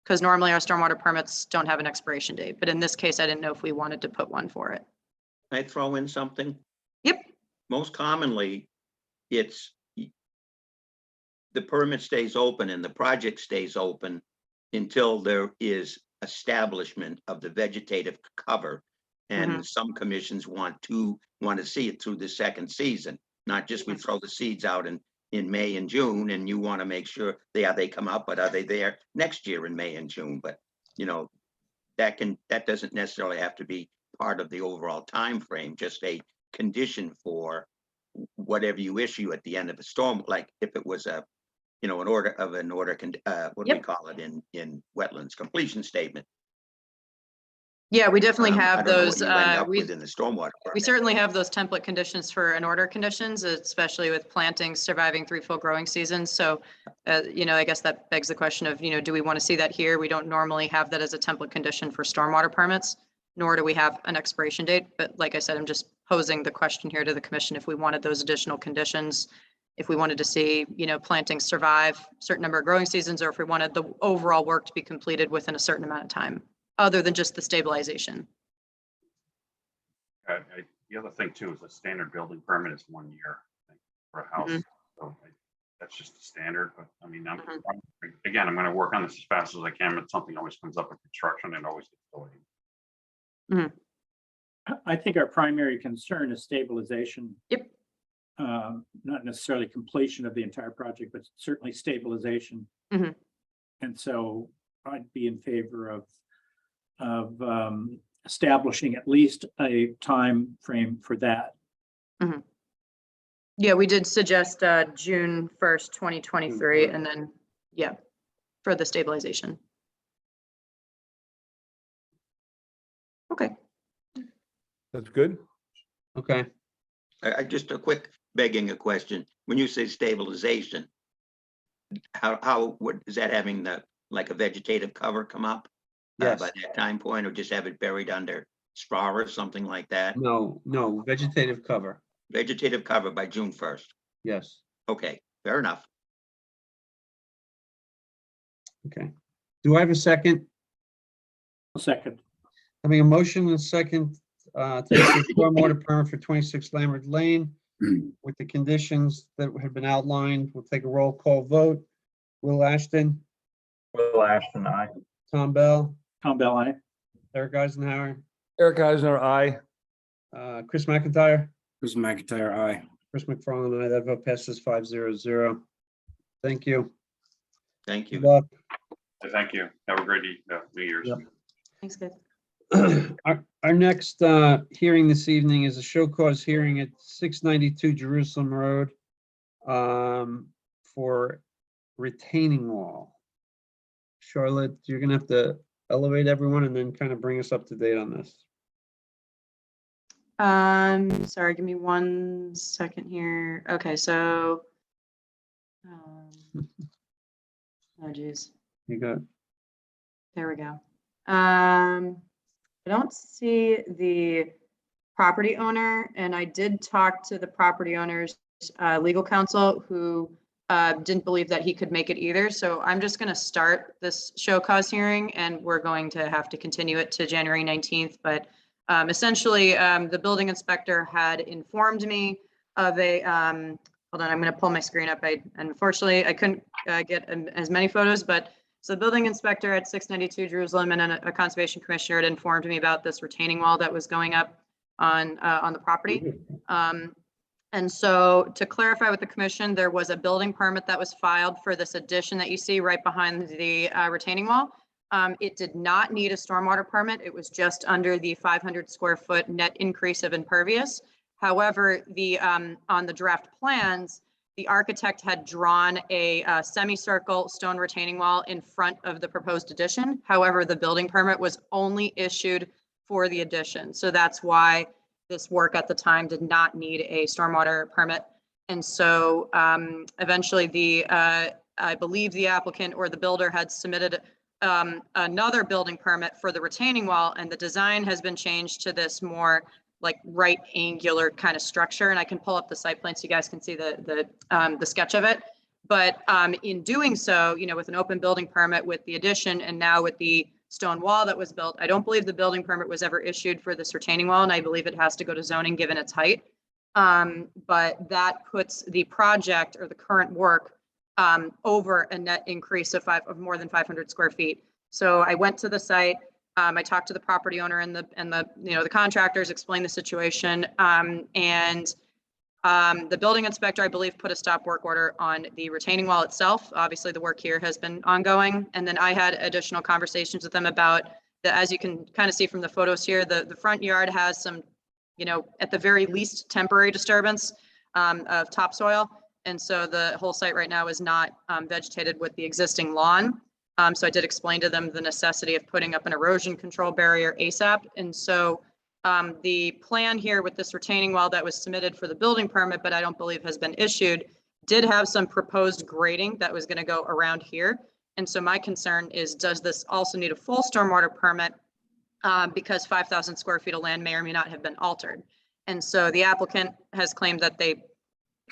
Because normally our stormwater permits don't have an expiration date, but in this case, I didn't know if we wanted to put one for it. Can I throw in something? Yep. Most commonly, it's the permit stays open and the project stays open until there is establishment of the vegetative cover. And some commissions want to see it through the second season, not just we throw the seeds out in May and June, and you want to make sure they come up, but are they there next year in May and June? But that doesn't necessarily have to be part of the overall time frame, just a condition for whatever you issue at the end of a storm, like if it was an order, what do we call it in wetlands, completion statement. Yeah, we definitely I have don't know what those. you end up with in the stormwater We permit. certainly have those template conditions for an order conditions, especially with plantings surviving 3 full growing seasons. So, I guess that begs the question of, do we want to see that here? We don't normally have that as a template condition for stormwater permits, nor do we have an expiration date. But like I said, I'm just posing the question here to the commission if we wanted those additional conditions, if we wanted to see, plantings survive a certain number of growing seasons, or if we wanted the overall work to be completed within a certain amount of time, other than just the stabilization. The other thing too is a standard building permit is 1 year, I think, for a house. So that's just the standard. But I mean, I'm going to work on this as fast as I can, but something always comes up with construction and always gets delayed. I think our primary concern is stabilization. Yep. Not necessarily completion of the entire project, but certainly stabilization. And so I'd be in favor of establishing at least a time frame for that. Yeah, we did suggest June 1st, 2023, and then, for the stabilization. Okay. That's good. Okay. I just a quick begging a question. When you say stabilization, what is that, having like a vegetative cover come up? Yes. By that time point, or just have it buried under straw or something like that? No, vegetative cover. Vegetative cover by June 1st. Yes. Okay, fair enough. Okay. Do I have a second? Second. Having a motion and a second to issue a stormwater permit for 26 Lambert Lane with the conditions that have been outlined. We'll take a roll call vote. Will Ashton, Will Ashton, aye. Tom Bell, Tom Bell, aye. Eric Eisenhower, Eric Eisner, aye. Chris McIntyre, Chris McIntyre, aye. Chris McFarland, aye. That vote passes 5-0-0. Thank you. Thank Good you. luck. Thank you. Have a great New Year's. Yep. Thanks, guys. Our next hearing this evening is a show cause hearing at 692 Jerusalem Road for retaining wall. Charlotte, you're gonna have to elevate everyone and then kind of bring us up to date on this. Sorry, give me 1 second here. Okay, so, oh geez, You got, there we go. I don't see the property owner, and I did talk to the property owner's legal counsel who didn't believe that he could make it either. So I'm just going to start this show cause hearing, and we're going to have to continue it to January 19th. But essentially, the building inspector had informed me of a, hold on, I'm going to pull my screen up. Unfortunately, I couldn't get as many photos, but so the building inspector at 692 Jerusalem and a conservation commissioner had informed me about this retaining wall that was going up on the property. And so to clarify with the commission, there was a building permit that was filed for this addition that you see right behind the retaining wall. It did not need a stormwater permit. It was just under the 500 square foot net increase of impervious. However, on the draft plans, the architect had drawn a semicircle stone retaining wall in front of the proposed addition. However, the building permit was only issued for the addition. So that's why this work at the time did not need a stormwater permit. And so eventually I believe the applicant or the builder had submitted another building permit for the retaining wall, and the design has been changed to this more like right angular kind of structure. And I can pull up the site plan so you guys can see the sketch of it. But in doing so, you know, with an open building permit with the addition and now with the stone wall that was built, I don't believe the building permit was ever issued for this retaining wall, and I believe it has to go to zoning given its height. But that puts the project or the current work over a net increase of more than 500 square feet. So I went to the site. I talked to the property owner and the contractors, explained the situation, and the building inspector, I believe, put a stop work order on the retaining wall itself. Obviously, the work here has been ongoing, and then I had additional conversations with them about as you can kind of see from the photos here, the front yard has some, you know, at the very least temporary disturbance of topsoil, and so the whole site right now is not vegetated with the existing lawn. So I did explain to them the necessity of putting up an erosion control barrier ASAP. And so the plan here with this retaining wall that was submitted for the building permit, but I don't believe has been issued, did have some proposed grading that was going to go around here. And so my concern is, does this also need a full stormwater permit? Because 5,000 square feet of land may or may not have been altered. And so the applicant has claimed that they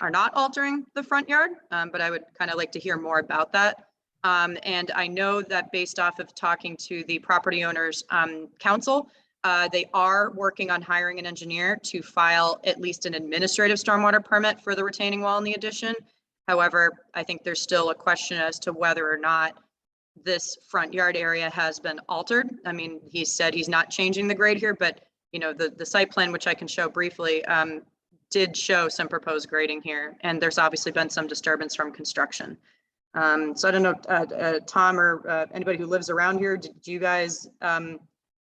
are not altering the front yard, but I would kind of like to hear more about that. And I know that based off of talking to the property owners council, they are working on hiring an engineer to file at least an administrative stormwater permit for the retaining wall in the addition. However, I think there's still a question as to whether or not this front yard area has been altered. I mean, he said he's not changing the grade here, but you know, the site plan, which I can show briefly, did show some proposed grading here, and there's obviously been some disturbance from construction. So I don't know, Tom or anybody who lives around here, did you guys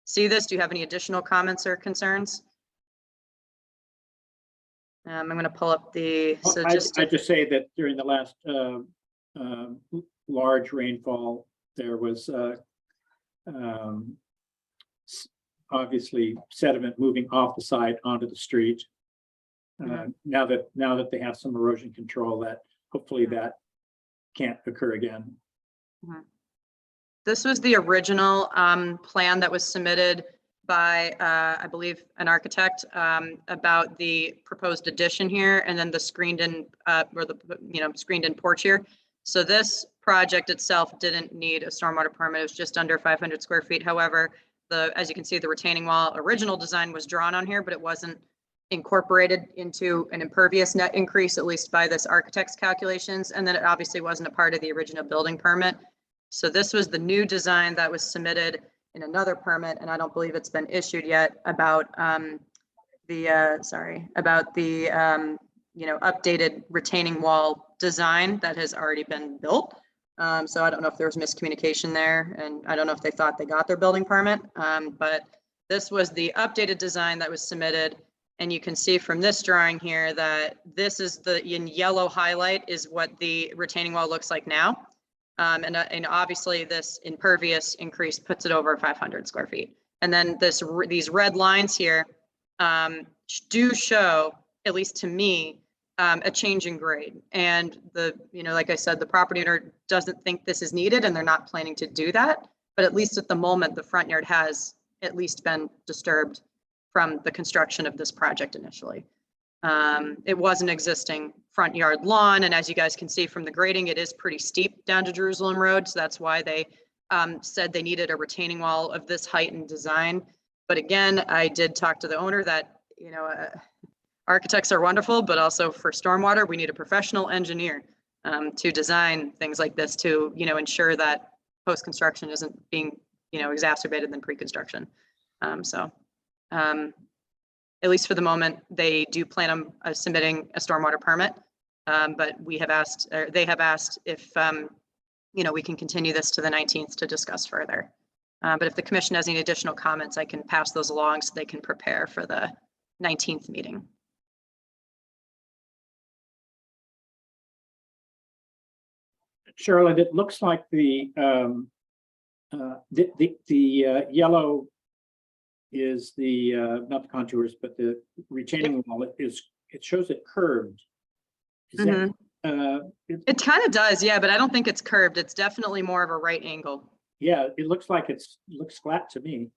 see this? Do you have any additional comments or concerns? I'm going to pull up the. So I just say that during the last large rainfall, there was obviously sediment moving off the site onto the street. Now that they have some erosion control, that hopefully that can't occur again. This was the original plan that was submitted by, I believe, an architect about the proposed addition here, and then the screened-in or the screened-in porch here. So this project itself didn't need a stormwater permit. It was just under 500 square feet. However, as you can see, the retaining wall original design was drawn on here, but it wasn't incorporated into an impervious net increase, at least by this architect's calculations. And then it obviously wasn't a part of the original building permit. So this was the new design that was submitted in another permit, and I don't believe it's been issued yet, about the updated retaining wall design that has already been built. So I don't know if there was miscommunication there, and I don't know if they thought they got their building permit, but this was the updated design that was submitted. And you can see from this drawing here that this is in yellow highlight is what the retaining wall looks like now. And obviously this impervious increase puts it over 500 square feet. And then these red lines here do show, at least to me, a change in grade. And like I said, the property owner doesn't think this is needed, and they're not planning to do that. But at least at the moment, the front yard has at least been disturbed from the construction of this project initially. It was an existing front yard lawn, and as you guys can see from the grading, it is pretty steep down to Jerusalem Road, so that's why they said they needed a retaining wall of this height and design. But again, I did talk to the owner that, architects are wonderful, but also for stormwater, we need a professional engineer to design things like this to, ensure that post-construction isn't being, exacerbated than pre-construction. at least for the moment, they do plan on submitting a stormwater permit. But we have asked, or they have asked if, we can continue this to the 19th to discuss further. But if the commission has any additional comments, I can pass those along so they can prepare for the 19th meeting. Charlotte, it looks like the yellow is not the contours, but the retaining wall it shows it curved. Is that, It kind of does, yeah, but I don't think it's curved. It's definitely more of a right angle. yeah, it looks like looks flat to me.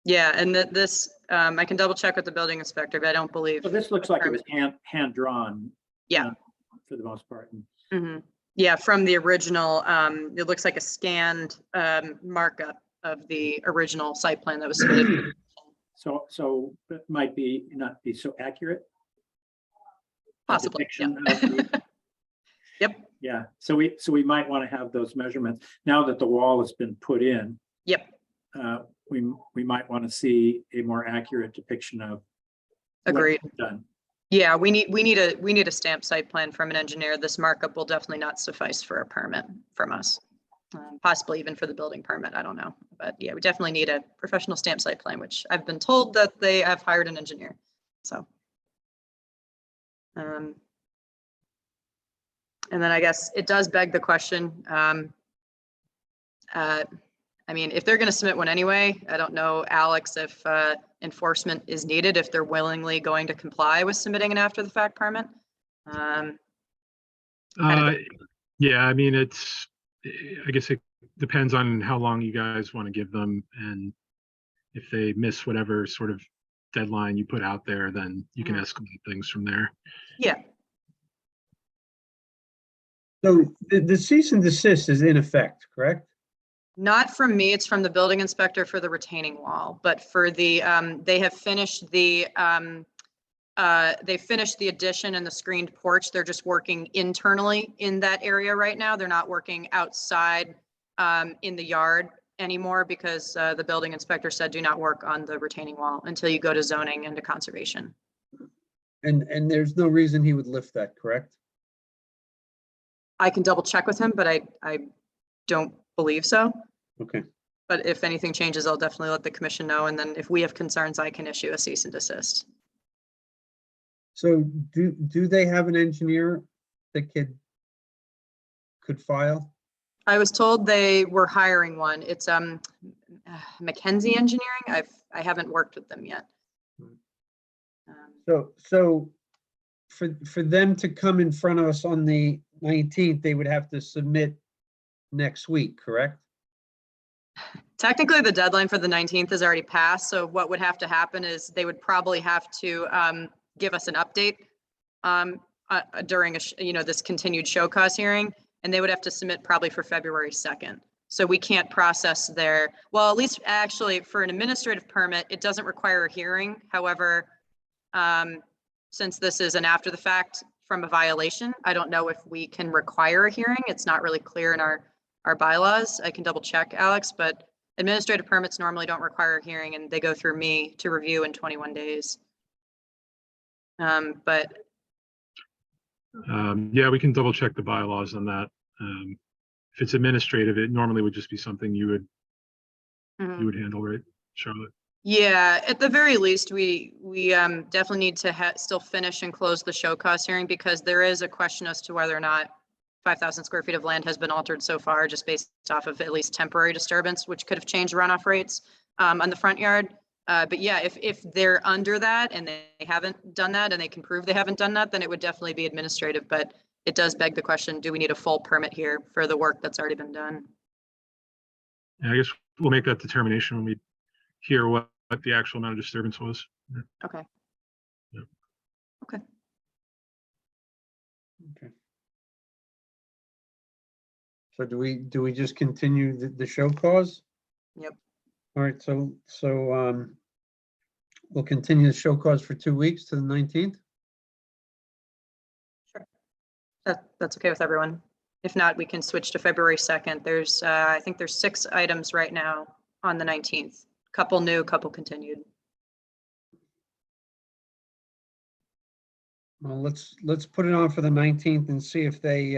Yeah, and this, I can double check with the building inspector, but I don't believe. So this looks like it was hand drawn. Yeah. For the most part. Yeah, from the original, it looks like a scanned markup of the original site plan that was submitted. So it might not be so accurate. Possibly, Yep. Yeah, so we might want to have those measurements now that the wall has been put in. Yep. We might want to see a more accurate depiction of. Agreed. what's done. Yeah, we need a stamp site plan from an engineer. This markup will definitely not suffice for a permit from us. Possibly even for the building permit, I don't know. But yeah, we definitely need a professional stamp site plan, which I've been told that they have hired an engineer. So. And then I guess it does beg the question. I mean, if they're going to submit one anyway, I don't know, Alex, if enforcement is needed, if they're willingly going to comply with submitting an after the fact permit. Yeah, I mean, I guess it depends on how long you guys want to give them, and if they miss whatever sort of deadline you put out there, then you can escalate things from there. Yeah. So the cease and desist is in effect, correct? Not from me, it's from the building inspector for the retaining wall, but for the, they have finished the, they finished the addition and the screened porch. They're just working internally in that area right now. They're not working outside in the yard anymore because the building inspector said do not work on the retaining wall until you go to zoning and to conservation. And there's no reason he would lift that, correct? I can double check with him, but I don't believe so. Okay. But if anything changes, I'll definitely let the commission know. And then if we have concerns, I can issue a cease and desist. So do they have an engineer that could file? I was told they were hiring one. It's McKenzie Engineering. I haven't worked with them yet. So for them to come in front of us on the 19th, they would have to submit next week, correct? Technically, the deadline for the 19th has already passed. So what would have to happen is they would probably have to give us an update during this continued show cause hearing, and they would have to submit probably for February 2nd. So we can't process well, at least actually for an administrative permit, it doesn't require a hearing. However, since this is an after the fact from a violation, I don't know if we can require a hearing. It's not really clear in our bylaws. I can double check, Alex, but administrative permits normally don't require a hearing and they go through me to review in 21 days. But yeah, we can double check the bylaws on that. If it's administrative, it normally would just be something you would handle, right, Charlotte? Yeah, at the very least, we definitely need to still finish and close the show cause hearing because there is a question as to whether or not 5,000 square feet of land has been altered so far, just based off of at least temporary disturbance, which could have changed runoff rates on the front yard. But yeah, if they're under that and they haven't done that and they can prove they haven't done that, then it would definitely be administrative. But it does beg the question, do we need a full permit here for the work that's already been done? Yeah, I guess we'll make that determination when we hear what the actual amount of disturbance was. Okay. Yeah. Okay. Okay. So do we just continue the show cause? Yep. All right, so we'll continue the show cause for 2 weeks to the 19th. Sure. That's okay with everyone. If not, we can switch to February 2nd. There's, I think there's 6 items right now on the 19th. Couple new, couple continued. Well, let's put it on for the 19th and see if they,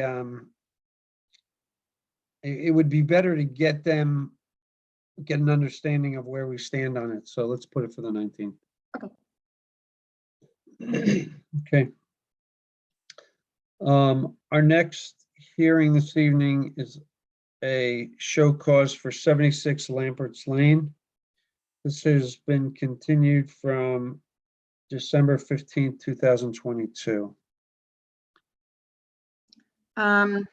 it would be better to get an understanding of where we stand on it. So let's put it for the 19th. Okay. Our next hearing this evening is a show cause for 76 Lambert's Lane. This has been continued from December 15th, 2022. So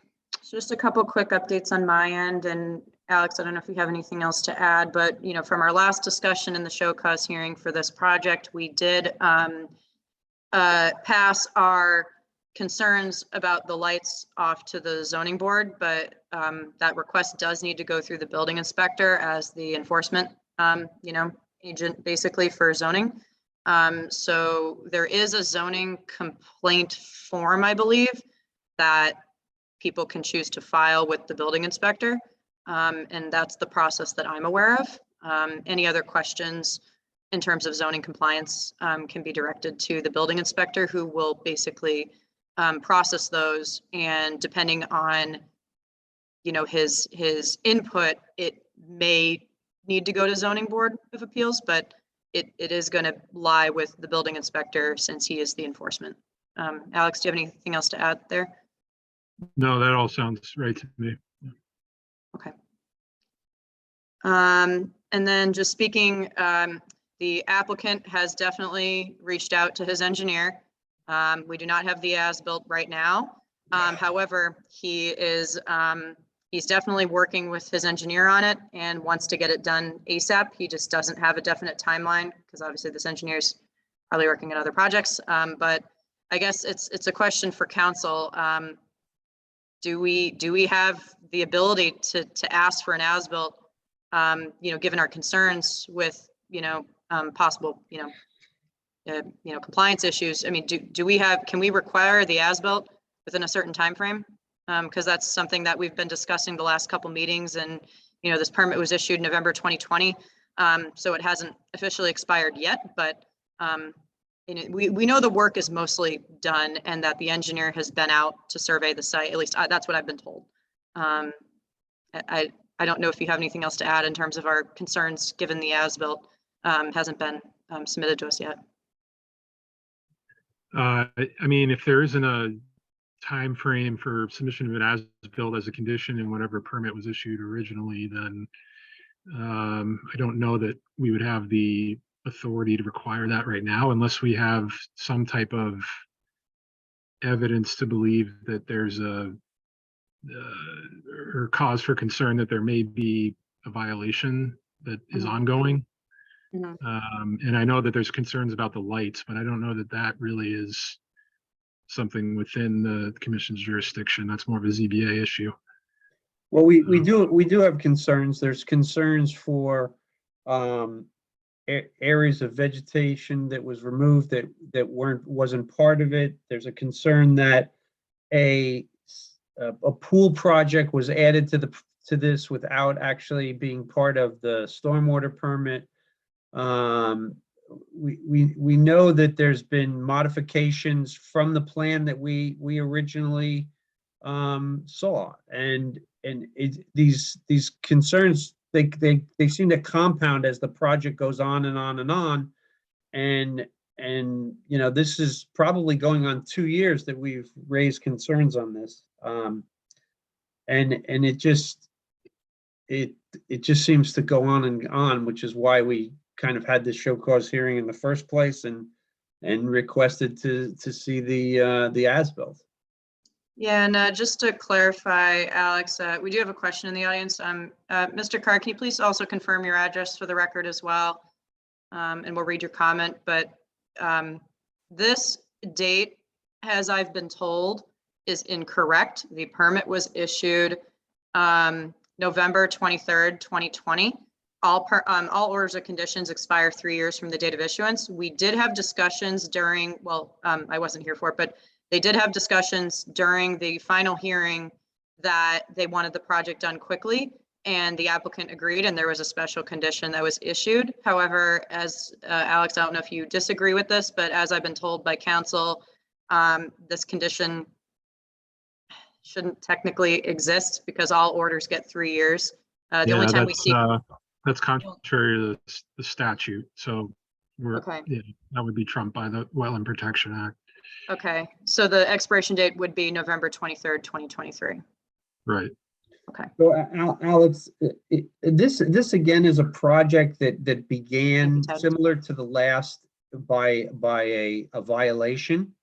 just a couple quick updates on my end, and Alex, I don't know if you have anything else to add, but from our last discussion in the show cause hearing for this project, we did pass our concerns about the lights off to the zoning board, but that request does need to go through the building inspector as the enforcement, agent basically for zoning. So there is a zoning complaint form, I believe, that people can choose to file with the building inspector. And that's the process that I'm aware of. Any other questions in terms of zoning compliance can be directed to the building inspector, who will basically process those, and depending on his input, it may need to go to zoning board of appeals, but it is going to lie with the building inspector since he is the enforcement. Alex, do you have anything else to add there? No, that all sounds right to me. Okay. And then just speaking, the applicant has definitely reached out to his engineer. We do not have the as-built right now. However, he's definitely working with his engineer on it and wants to get it done ASAP. He just doesn't have a definite timeline because obviously this engineer's probably working on other projects. But I guess it's a question for council. Do we have the ability to ask for an as-built, given our concerns with, possible, compliance issues? I mean, can we require the as-built within a certain time frame? Because that's something that we've been discussing the last couple meetings, and this permit was issued November 2020, so it hasn't officially expired yet. But we know the work is mostly done, and that the engineer has been out to survey the site. At least that's what I've been told. I don't know if you have anything else to add in terms of our concerns, given the as-built hasn't been submitted to us yet. I mean, if there isn't a time frame for submission of an as-built as a condition in whatever permit was issued originally, then I don't know that we would have the authority to require that right now, unless we have some type of evidence to believe that there's or cause for concern that there may be a violation that is ongoing. And I know that there's concerns about the lights, but I don't know that that really is something within the commission's jurisdiction. That's more of a ZBA issue. Well, we do have concerns. There's concerns for areas of vegetation that was removed that wasn't part of it. There's a concern that a pool project was added to this without actually being part of the stormwater permit. We know that there's been modifications from the plan that we originally saw, and these concerns they seem to compound as the project goes on and on and on, and this is probably going on 2 years that we've raised concerns on this, and it just seems to go on and on, which is why we kind of had this show cause hearing in the first place and requested to see the as-built. Yeah, and just to clarify, Alex, we do have a question in the audience. Mr. Carr, can you please also confirm your address for the record as well? And we'll read your comment, but this date, as I've been told, is incorrect. The permit was issued November 23rd, 2020. All orders or conditions expire 3 years from the date of issuance. We did have discussions during, I wasn't here for it, but they did have discussions during the final hearing that they wanted the project done quickly, and the applicant agreed, and there was a special condition that was issued. However, as Alex, I don't know if you disagree with this, but as I've been told by council, this condition shouldn't technically exist because all orders get 3 years. The only Yeah, time we see, that's contrary to the statute. So Okay. yeah, that would be trumped by the Wetland Protection Act. okay, so the expiration date would be November 23rd, 2023. Right. So Alex, this again is a project that began Ted. similar to the last by a violation.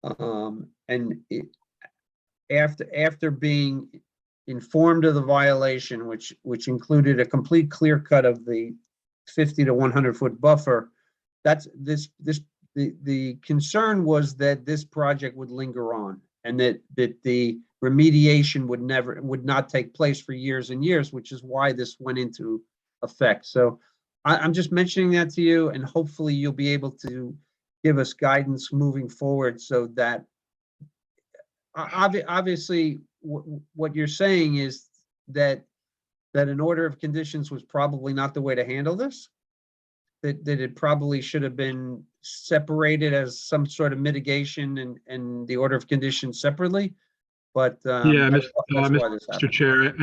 And after being informed of the violation, which included a complete clear cut of the 50 to 100-foot buffer, the concern was that this project would linger on and that the remediation would not take place for years and years, which is why this went into effect. So I'm just mentioning that to you, and hopefully you'll be able to give us guidance moving forward so that obviously what you're saying is that an order of conditions was probably not the way to handle this, that it probably should have been separated as some sort of mitigation and the order of conditions separately. But Yeah, that's why this Mr. happened. Chair,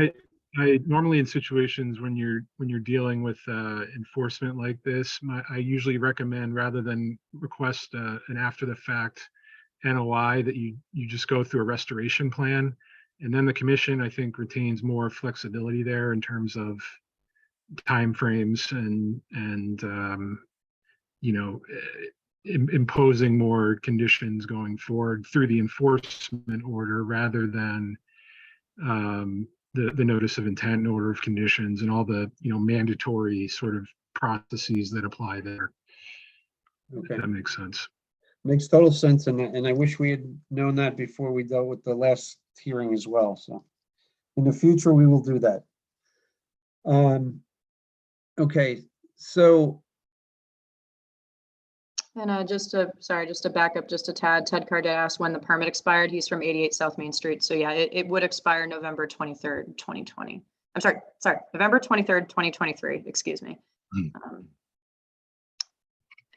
I normally in situations when you're dealing with enforcement like this, I usually recommend rather than request an after the fact NOI that you just go through a restoration plan. And then the commission, I think, retains more flexibility there in terms of timeframes and imposing more conditions going forward through the enforcement order rather than the notice of intent and order of conditions and all the mandatory sort of processes that apply there. Okay. If that makes sense. Makes total sense, and I wish we had known that before we dealt with the last hearing as well. So in the future, we will do that. Okay, so And just to back up just a tad, Ted Cardet asked when the permit expired. He's from 88 South Main Street. So yeah, it would expire November 23rd, 2020. I'm sorry, November 23rd, 2023, excuse me.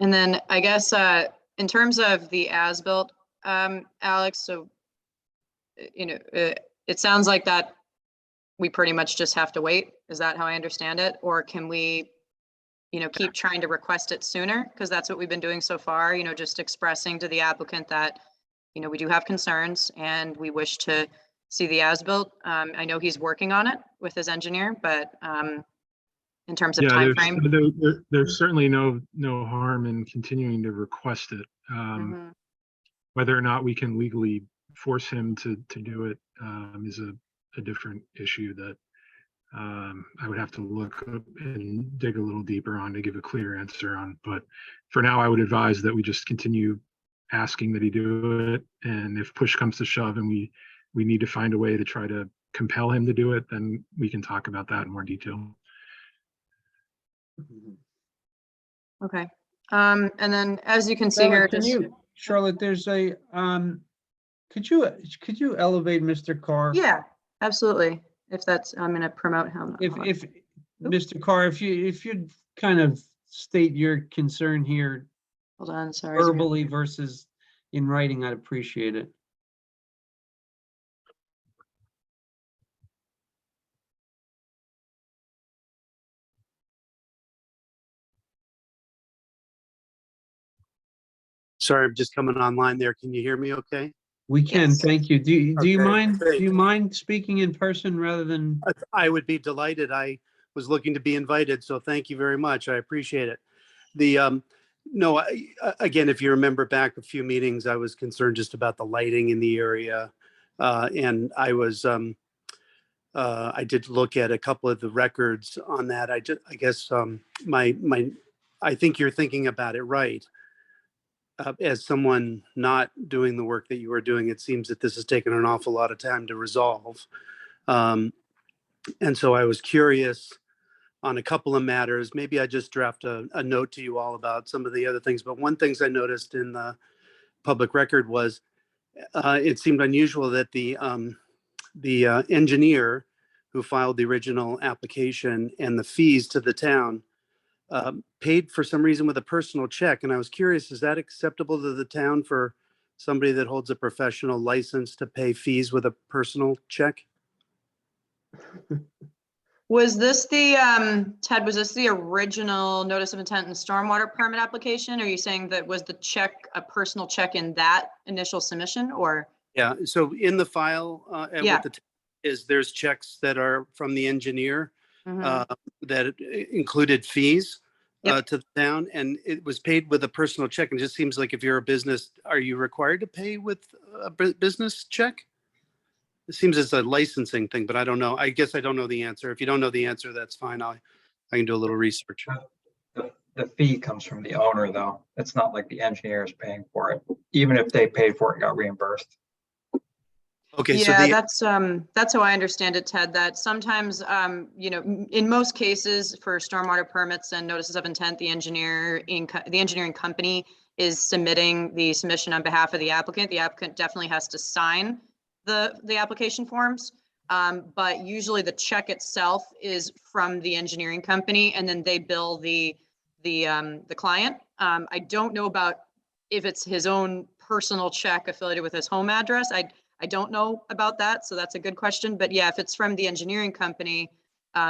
And then I guess in terms of the as-built, Alex, so, it sounds like that we pretty much just have to wait. Is that how I understand it? Or can we, keep trying to request it sooner? Because that's what we've been doing so far, just expressing to the applicant that, we do have concerns and we wish to see the as-built. I know he's working on it with his engineer, but in terms of Yeah, timeframe. there's certainly no harm in continuing to request it. Mhm. Whether or not we can legally force him to do it is a different issue that I would have to look up and dig a little deeper on to give a clear answer on. But for now, I would advise that we just continue asking that he do it. And if push comes to shove and we need to find a way to try to compel him to do it, then we can talk about that in more detail. Okay. And then as you can see here, Charlotte, there's a, could you elevate Mr. Carr? yeah, absolutely. If that's, I'm going to promote him. If Mr. Carr, if you'd kind of state your concern here Hold on, sorry. verbally versus in writing, I'd appreciate it. Sorry, I'm just coming online there. Can you hear me okay? We can, Yes. thank you. Do you Okay, mind, great. do you mind speaking in person rather than? I would be delighted. I was looking to be invited, so thank you very much. I appreciate it. The, no, again, if you remember back a few meetings, I was concerned just about the lighting in the area. And I was, I did look at a couple of the records on that. I guess, I think you're thinking about it right. As someone not doing the work that you are doing, it seems that this has taken an awful lot of time to resolve. And so I was curious on a couple of matters. Maybe I just draft a note to you all about some of the other things. But one things I noticed in the public record was it seemed unusual that the engineer who filed the original application and the fees to the town paid for some reason with a personal check. And I was curious, is that acceptable to the town for somebody that holds a professional license to pay fees with a personal check? Was this the, Ted, was this the original notice of intent and stormwater permit application? Are you saying that was the check, a personal check in that initial submission or? Yeah, so in the file, and Yeah. with there's checks that are from the engineer Mhm. that included fees Yep. to the town, and it was paid with a personal check. And it just seems like if you're a business, are you required to pay with a business check? It seems it's a licensing thing, but I don't know. I guess I don't know the answer. If you don't know the answer, that's fine. I can do a little research. The fee comes from the owner, though. It's not like the engineer is paying for it. Even if they paid for it and got reimbursed. Okay, so Yeah, the, that's how I understand it, Ted, that sometimes, you know, in most cases for stormwater permits and notices of intent, the engineering company is submitting the submission on behalf of the applicant. The applicant definitely has to sign the application forms. But usually the check itself is from the engineering company and then they bill the client. I don't know about if it's his own personal check affiliated with his home address. I don't know about that, so that's a good question. But yeah, if it's from the engineering company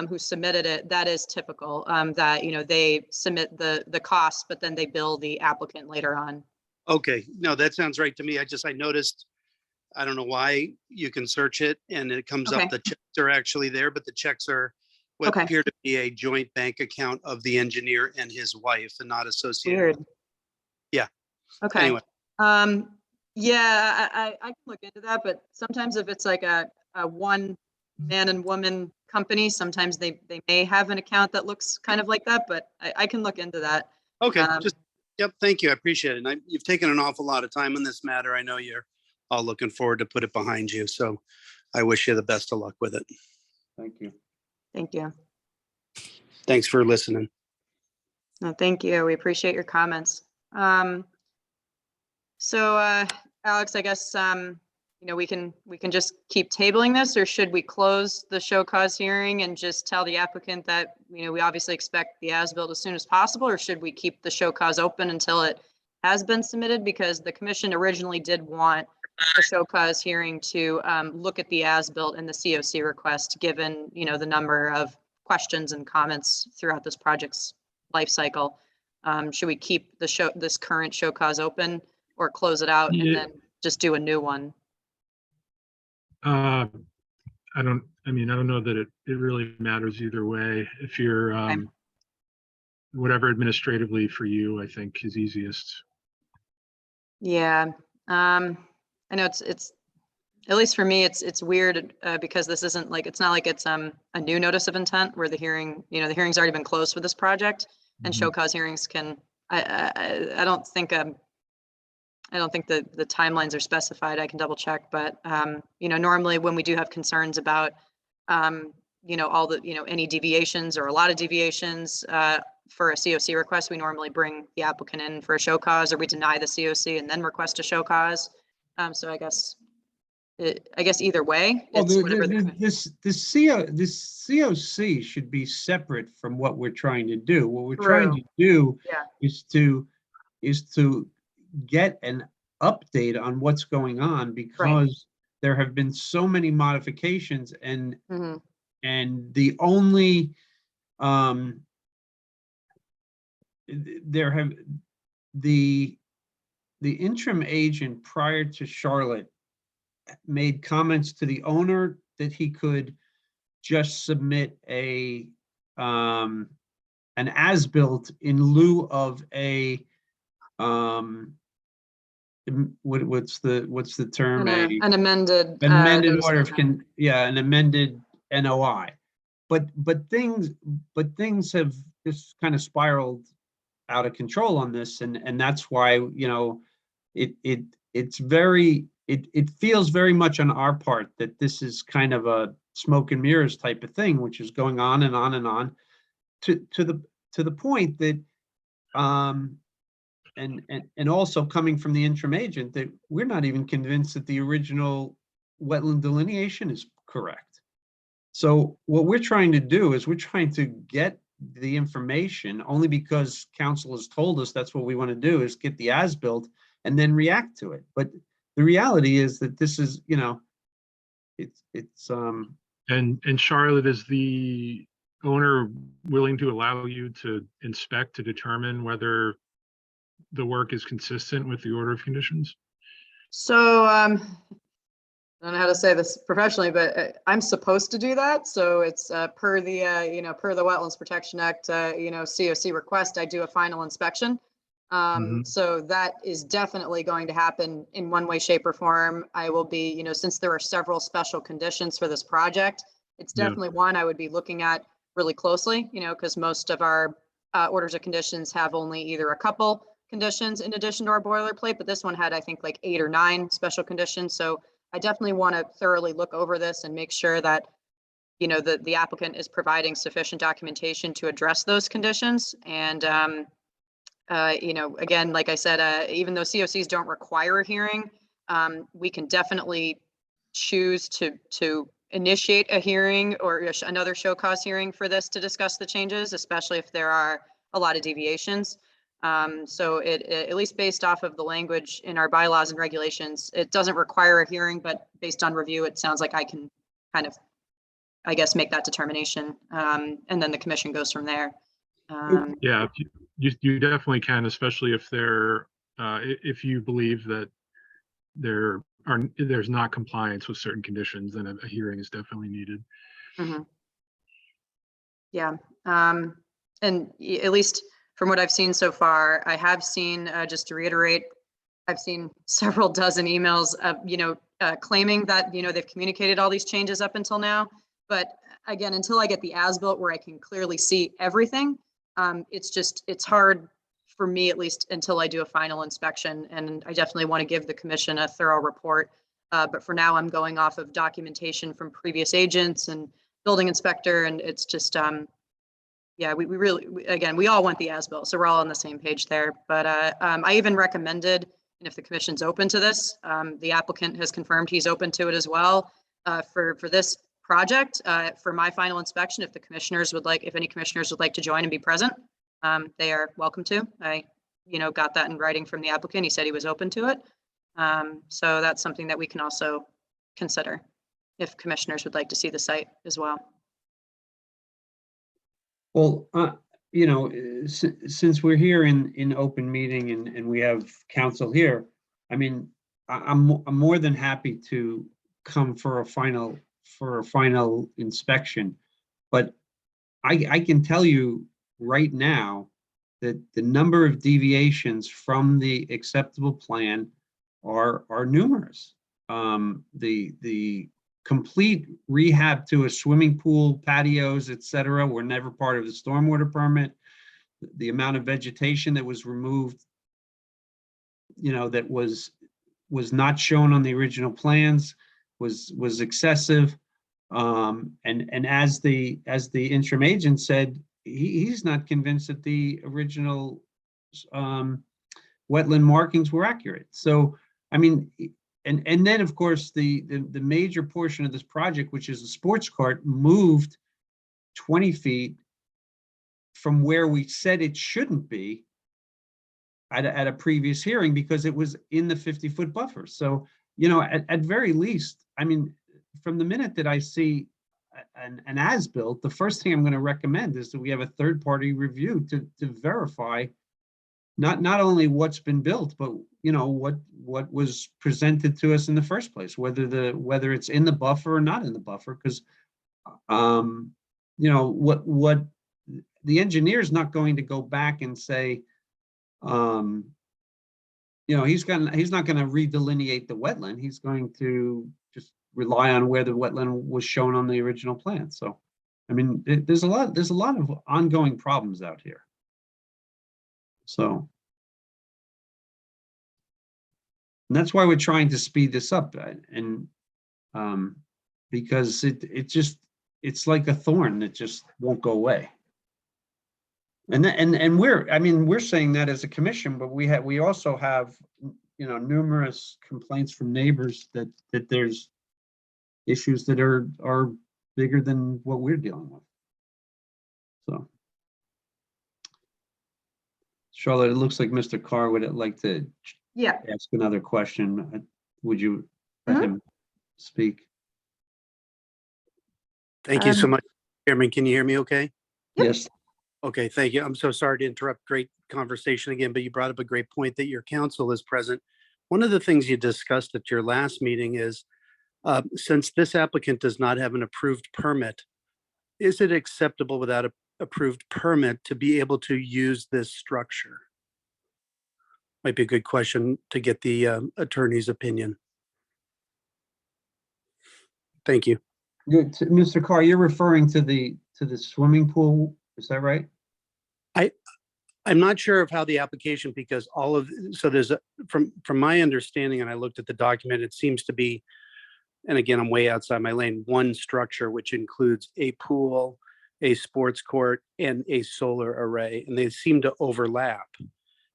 who submitted it, that is typical, that, you know, they submit the costs, but then they bill the applicant later on. okay, no, that sounds right to me. I noticed, I don't know why, you can search it and it comes Okay. up, the checks are actually there, but the checks are what Okay. appear to be a joint bank account of the engineer and his wife and not associated. Weird. with- Yeah. Okay. Anyway. Yeah, I can look into that, but sometimes if it's like a one man and woman company, sometimes they may have an account that looks kind of like that, but I can look into that. Okay, Um, yep, thank you. I appreciate it. And you've taken an awful lot of time on this matter. I know you're all looking forward to put it behind you. So I wish you the best of luck with it. Thank you. Thank you. Thanks for listening. No, thank you. We appreciate your comments. So, Alex, I guess, you know, we can just keep tabling this, or should we close the show cause hearing and just tell the applicant that, you know, we obviously expect the as-built as soon as possible, or should we keep the show cause open until it has been submitted? Because the commission originally did want a show cause hearing to look at the as-built and the COC request, given, you know, the number of questions and comments throughout this project's life cycle. Should we keep this current show cause open or close it out and Yeah. then just do a new one? I don't know that it really matters either way. If you're, whatever administratively for you, I think is easiest. Yeah, I know it's at least for me, it's weird because this isn't like, it's not like it's a new notice of intent where the hearing, you know, the hearing's already been closed for this project, and show cause hearings can, I don't think the timelines are specified. I can double check, but you know, normally when we do have concerns about you know, all the, you know, any deviations or a lot of deviations for a COC request, we normally bring the applicant in for a show cause, or we deny the COC and then request a show cause. So I guess either way, Well, it's whatever the, this COC should be separate from what we're trying to do. What we're trying to do Yeah. is to get an update on what's going on, because there have been so many modifications, and Mhm. and the only there have the interim agent prior to Charlotte made comments to the owner that he could just submit an as-built in lieu of a what's the term? An amended. Amended notice of order of intent. an amended NOI. But things have just kind of spiraled out of control on this, and that's why, you know, it feels very much on our part that this is kind of a smoke and mirrors type of thing, which is going on and on and on to the point that and also coming from the interim agent, that we're not even convinced that the original wetland delineation is correct. So what we're trying to do is we're trying to get the information, only because council has told us that's what we want to do, is get the as-built, and then react to it. But the reality is that this is, And Charlotte, is the owner willing to allow you to inspect to determine whether the work is consistent with the order of conditions? So, I don't know how to say this professionally, but I'm supposed to do that. So it's per the, per the Wetlands Protection Act, COC request, I do a final inspection. So that is definitely going to happen in one way, shape or form. I will be, since there are several special conditions for this project, it's Yeah. definitely one I would be looking at really closely, because most of our orders of conditions have only either a couple conditions in addition to our boilerplate, but this one had, I think, like 8 or 9 special conditions. So I definitely want to thoroughly look over this and make sure that, the applicant is providing sufficient documentation to address those conditions. And, again, like I said, even though COCs don't require a hearing, we can definitely choose to initiate a hearing or another show cause hearing for this to discuss the changes, especially if there are a lot of deviations. So it, at least based off of the language in our bylaws and regulations, it doesn't require a hearing, but based on review, it sounds like I can kind of, I guess, make that determination. And then the commission goes from there. Yeah, you definitely can, especially if if you believe that there's not compliance with certain conditions, then a hearing is definitely needed. Mhm. Yeah. And at least from what I've seen so far, I have seen, just to reiterate, I've seen several dozen emails of, claiming that, they've communicated all these changes up until now. But again, until I get the as-built where I can clearly see everything, it's hard for me, at least until I do a final inspection. And I definitely want to give the commission a thorough report. But for now, I'm going off of documentation from previous agents and building inspector. And it's just, yeah, we really, again, we all want the as-built, so we're all on the same page there. But I even recommended, and if the commission's open to this, the applicant has confirmed he's open to it as well, for this project, for my final inspection. If the commissioners would like, if any commissioners would like to join and be present, they are welcome to. I, got that in writing from the applicant. He said he was open to it. So that's something that we can also consider if commissioners would like to see the site as well. Well, since we're here in open meeting and we have counsel here, I mean, I'm more than happy to come for a final inspection. But I can tell you right now that the number of deviations from the acceptable plan are numerous. The complete rehab to a swimming pool, patios, etc., were never part of the stormwater permit. The amount of vegetation that was removed, that was not shown on the original plans was excessive. And as the interim agent said, he's not convinced that the original wetland markings were accurate. So, I mean, and then of course the major portion of this project, which is the sports court, moved 20 feet from where we said it shouldn't be at a previous hearing because it was in the 50-foot buffer. So, at very least, I mean, from the minute that I see an as-built, the first thing I'm going to recommend is that we have a third-party review to verify not only what's been built, but what was presented to us in the first place, whether it's in the buffer or not in the buffer, because what the engineer's not going to go back and say, he's not going to redelineate the wetland. He's going to just rely on where the wetland was shown on the original plan. So, I mean, there's a lot of ongoing problems out here. So, and that's why we're trying to speed this up, and because it's like a thorn that just won't go away. And we're saying that as a commission, but we also have numerous complaints from neighbors that there's issues that are bigger than what we're dealing with. So, Charlotte, it looks like Mr. Carr would like to Yeah, ask another question. Would you let Mhm. him speak? Thank you so Um, much, Chairman. Can you hear me okay? Yep. Yes, Okay, thank you. I'm so sorry to interrupt. Great conversation again, but you brought up a great point that your council is present. One of the things you discussed at your last meeting is, since this applicant does not have an approved permit, is it acceptable without a approved permit to be able to use this structure? Might be a good question to get the attorney's opinion. Thank you. Mr. Carr, you're referring to the swimming pool, is that right? I'm not sure of how the application, because all of, so there's a, from my understanding, and I looked at the document, it seems to be, and again, I'm way outside my lane, one structure, which includes a pool, a sports court, and a solar array, and they seem to overlap.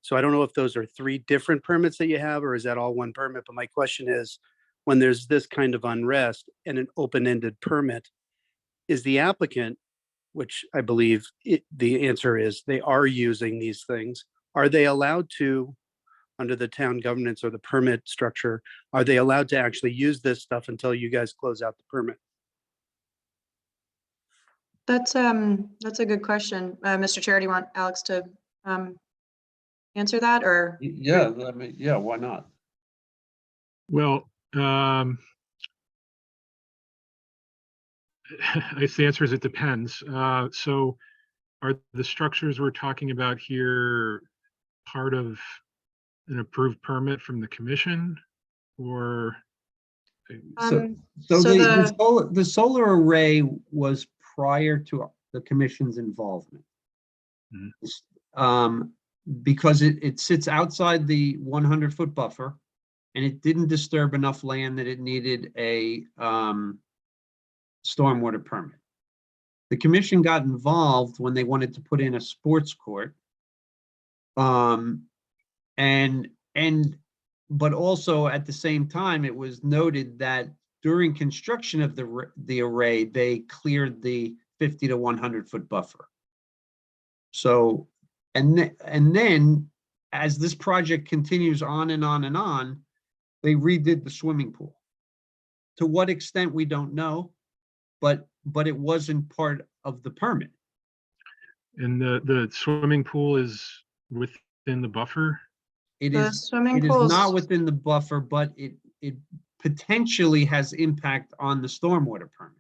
So I don't know if those are three different permits that you have, or is that all one permit? But my question is, when there's this kind of unrest and an open-ended permit, is the applicant, which I believe the answer is they are using these things, are they allowed to, under the town governance or the permit structure, are they allowed to actually use this stuff until you guys close out the permit? that's a good question. Mr. Chair, do you want Alex to answer that, or? Yeah, I mean, yeah, why not? Well, I guess the answer is it depends. So are the structures we're talking about here part of an approved permit from the commission or? Um, So so the solar array was prior to the commission's involvement. Mhm. Because it sits outside the 100-foot buffer, and it didn't disturb enough land that it needed a stormwater permit. The commission got involved when they wanted to put in a sports court. But also at the same time, it was noted that during construction of the array, they cleared the 50 to 100-foot buffer. So, and then as this project continues on and on and on, they redid the swimming pool. To what extent, we don't know, but it wasn't part of the permit. And the swimming pool is within the buffer? It the is swimming It is pools. not within the buffer, but it potentially has impact on the stormwater permit.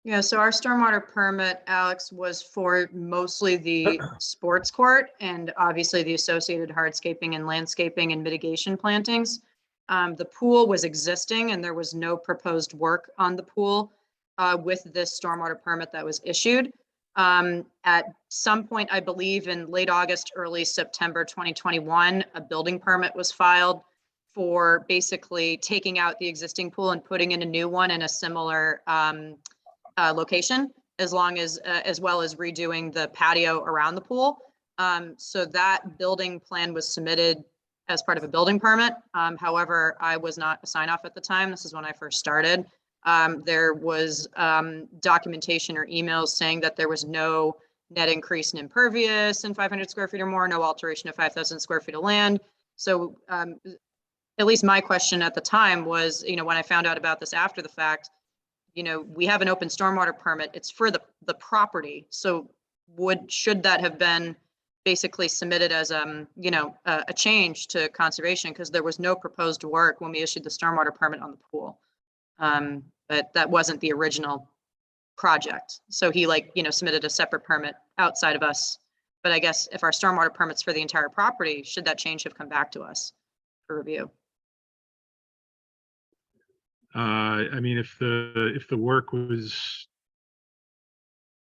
Yeah, so our stormwater permit, Alex, was for mostly the sports court and obviously the associated hardscaping and landscaping and mitigation plantings. The pool was existing and there was no proposed work on the pool with this stormwater permit that was issued. At some point, I believe in late August, early September 2021, a building permit was filed for basically taking out the existing pool and putting in a new one in a similar location, as well as redoing the patio around the pool. So that building plan was submitted as part of a building permit. However, I was not a sign off at the time. This is when I first started. There was documentation or emails saying that there was no net increase in impervious in 500 square feet or more, no alteration of 5,000 square feet of land. So at least my question at the time was, when I found out about this after the fact, we have an open stormwater permit. It's for the property. So should that have been basically submitted as a change to conservation, because there was no proposed work when we issued the stormwater permit on the pool. But that wasn't the original project. So he submitted a separate permit outside of us. But I guess if our stormwater permit's for the entire property, should that change have come back to us for review? I mean, if the work was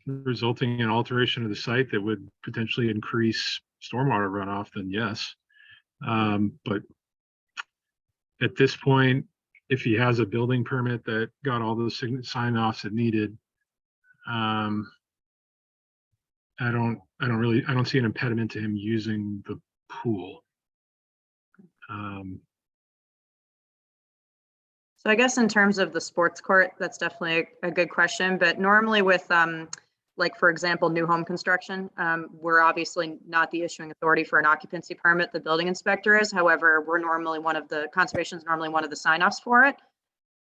resulting in alteration of the site that would potentially increase stormwater runoff, then yes. But at this point, if he has a building permit that got all those sign-offs it needed, I don't see an impediment to him using the pool. So I guess in terms of the sports court, that's definitely a good question. But normally with like, for example, new home construction. We're obviously not the issuing authority for an occupancy permit, the building inspector is. However, we're normally conservation is normally one of the sign-offs for it.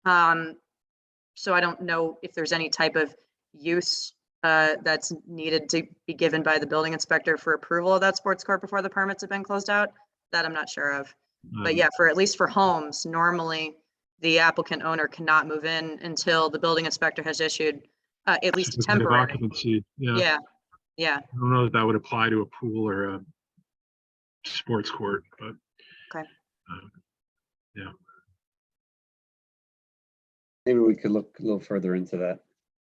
So I don't know if there's any type of use that's needed to be given by the building inspector for approval of that sports court before the permits have been closed out. That I'm not sure of. But yeah, at least for homes, normally the applicant owner cannot move in until the building inspector has issued at least a certificate of temporary. occupancy. Yeah. Yeah, yeah, I don't know if that would apply to a pool or a sports court, but. Okay. Yeah. Maybe we could look a little further into that.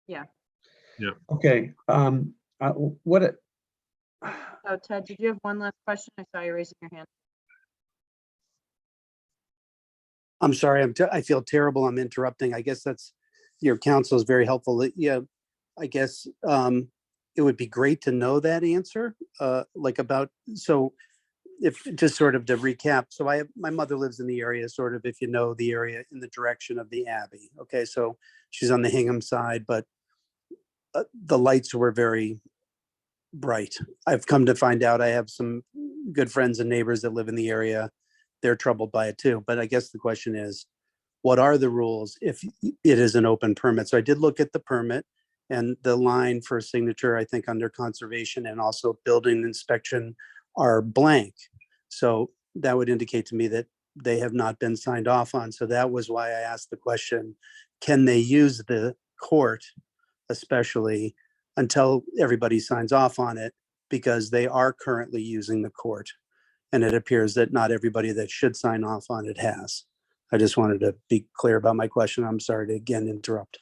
yeah. Yeah. Okay, what, Oh, Ted, did you have one last question? I saw you raising your hand. I'm sorry, I feel terrible. I'm interrupting. I guess that's, your counsel is very helpful. Yeah, I guess it would be great to know that answer, like about, so if, just sort of to recap, so my mother lives in the area, sort of, if you know the area in the direction of the Abbey. Okay, so she's on the Hingham side, but the lights were very bright. I've come to find out I have some good friends and neighbors that live in the area. They're troubled by it too. But I guess the question is, what are the rules if it is an open permit? So I did look at the permit, and the line for signature, I think under conservation and also building inspection are blank. So that would indicate to me that they have not been signed off on. So that was why I asked the question, can they use the court, especially until everybody signs off on it, because they are currently using the court. And it appears that not everybody that should sign off on it has. I just wanted to be clear about my question. I'm sorry to again interrupt.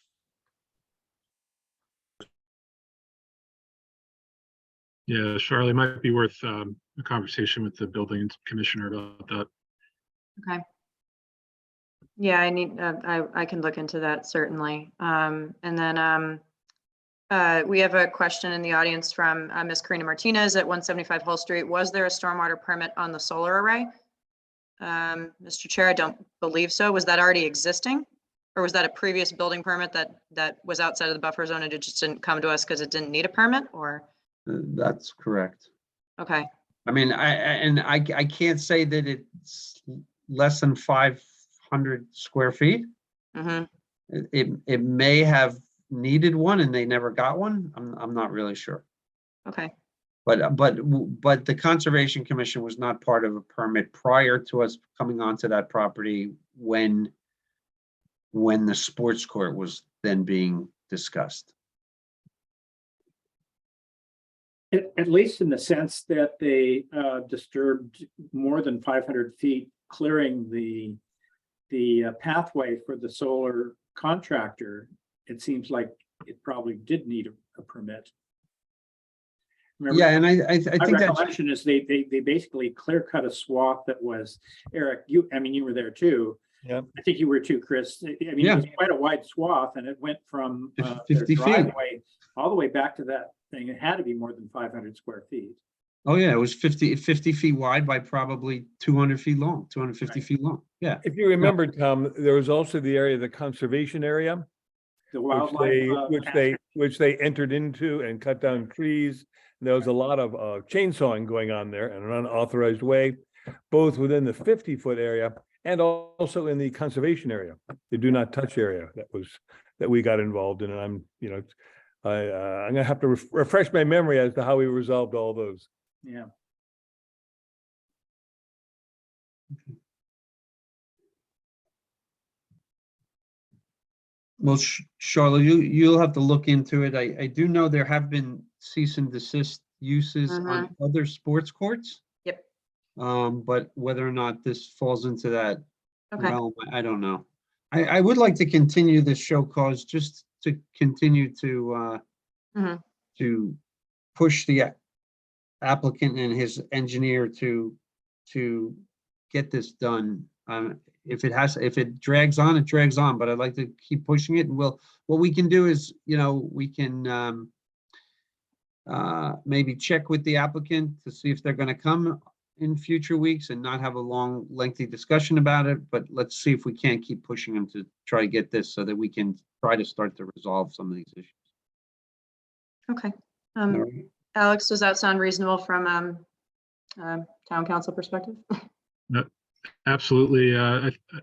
Yeah, Charlie, it might be worth a conversation with the building commissioner about that. Okay. Yeah, I can look into that certainly. And then we have a question in the audience from Ms. Karina Martinez at 175 Hull Street. Was there a stormwater permit on the solar array? Mr. Chair, I don't believe so. Was that already existing? Or was that a previous building permit that was outside of the buffer zone and it just didn't come to us because it didn't need a permit, or? that's correct. Okay, I mean, I can't say that it's less than 500 square feet. mm-hmm. It may have needed one and they never got one. I'm not really sure. Okay, But the Conservation Commission was not part of a permit prior to us coming onto that property when the sports court was then being discussed. At least in the sense that they disturbed more than 500 feet, clearing the pathway for the solar contractor. It seems like it probably did need a permit. Remember, Yeah, and I my think that's, recollection is they basically clear cut a swath that was, Eric, you were there too. Yeah. I think you were too, Chris. I mean, Yeah. it was quite a wide swath, and it went from their 50 feet. driveway all the way back to that thing. It had to be more than 500 square feet. oh yeah, it was 50 feet wide by probably 200 feet long, 250 Right. feet long. Yeah. If you remember, Tom, there was also the area, the conservation area, The which wildlife. they entered into and cut down trees. There was a lot of chainsawing going on there in an unauthorized way, both within the 50-foot area and also in the conservation area, the do not touch area that we got involved in. And I'm gonna have to refresh my memory as to how we resolved all those. Yeah. Well, Charlotte, you'll have to look into it. I do know there have been cease and desist uses on other sports courts. Yep. But whether or not this falls into that okay, realm, I don't know. I would like to continue this show cause just to continue to to push the applicant and his engineer to get this done. If it drags on, it drags on, but I'd like to keep pushing it. And what we can do is, we can maybe check with the applicant to see if they're going to come in future weeks and not have a long, lengthy discussion about it. But let's see if we can't keep pushing them to try to get this so that we can try to start to resolve some of these issues. Okay. All right. Alex, does that sound reasonable from town council perspective? Absolutely.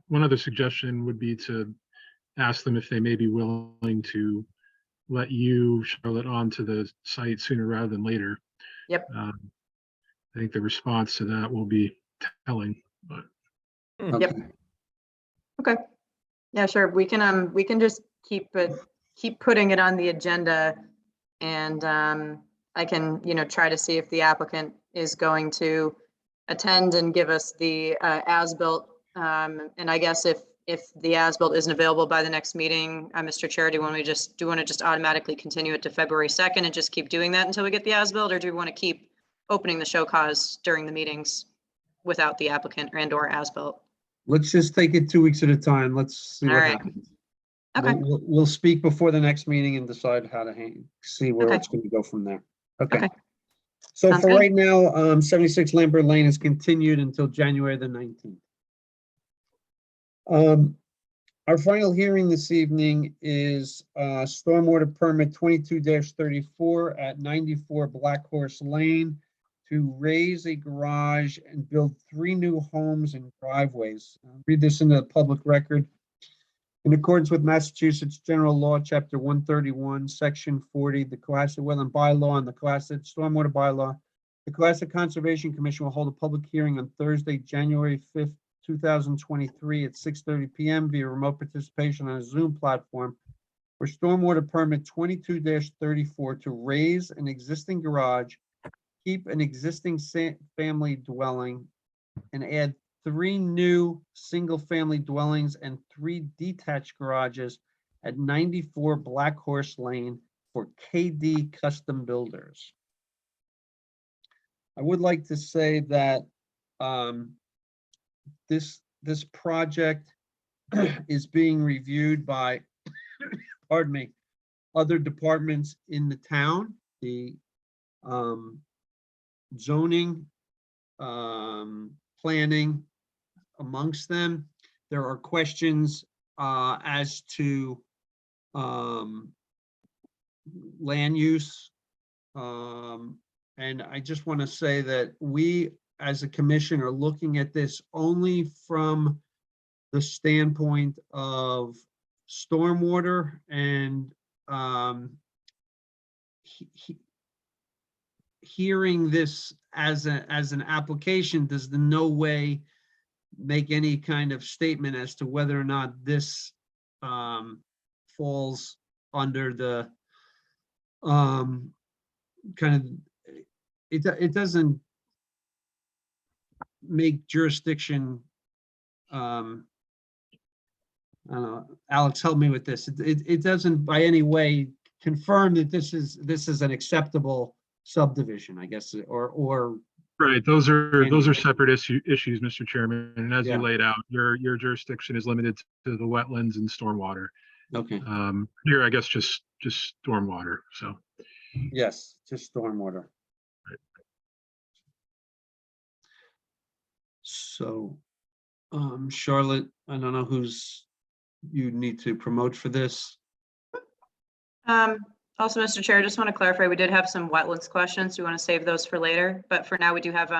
One other suggestion would be to ask them if they may be willing to let you, Charlotte, onto the site sooner rather than later. Yep. I think the response to that will be telling, but Yep. Okay. Yeah, sure. We can just keep putting it on the agenda, and I can, try to see if the applicant is going to attend and give us the as-built. And I guess if the as-built isn't available by the next meeting, Mr. Chair, do you want to just automatically continue it to February 2nd and just keep doing that until we get the as-built, or do we want to keep opening the show cause during the meetings without the applicant and/or as-built? Let's just take it 2 weeks at a time. Let's see All what right. happens. Okay. We'll speak before the next meeting and decide how to see where Okay. it's going to go from there. Okay. Okay. So Sounds for good. right now, 76 Lambert Lane is continued until January the 19th. Our final hearing this evening is stormwater permit 22-34 at 94 Black Horse Lane to raise a garage and build 3 new homes and driveways. I'll read this into the public record. In accordance with Massachusetts General Law, Chapter 131, Section 40, the Cohasset Wetland Bylaw and the Cohasset Stormwater Bylaw, the Cohasset Conservation Commission will hold a public hearing on Thursday, January 5th, 2023 at 6:30 p.m. via remote participation on a Zoom platform for stormwater permit 22-34 to raise an existing garage, keep an existing family dwelling, and add 3 new single-family dwellings and 3 detached garages at 94 Black Horse Lane for KD Custom Builders. I would like to say that this project is being reviewed by, pardon me, other departments in the town, the zoning, planning amongst them. There are questions as to land use. And I just want to say that we, as a commission, are looking at this only from the standpoint of stormwater and hearing this as an application does in no way make any kind of statement as to whether or not this falls under the kind of, it doesn't make jurisdiction, I don't know, Alex, help me with this. It doesn't by any way confirm that this is an acceptable subdivision, I guess, or right, those are separate issues, Mr. Chairman. And as Yeah. you laid out, your jurisdiction is limited to the wetlands and stormwater. Okay, Here, I guess just stormwater. So yes, just stormwater. So, Charlotte, I don't know who's you need to promote for this. Also, Mr. Chair, I just want to clarify, we did have some wetlands questions. We want to save those for later, but for now we do have,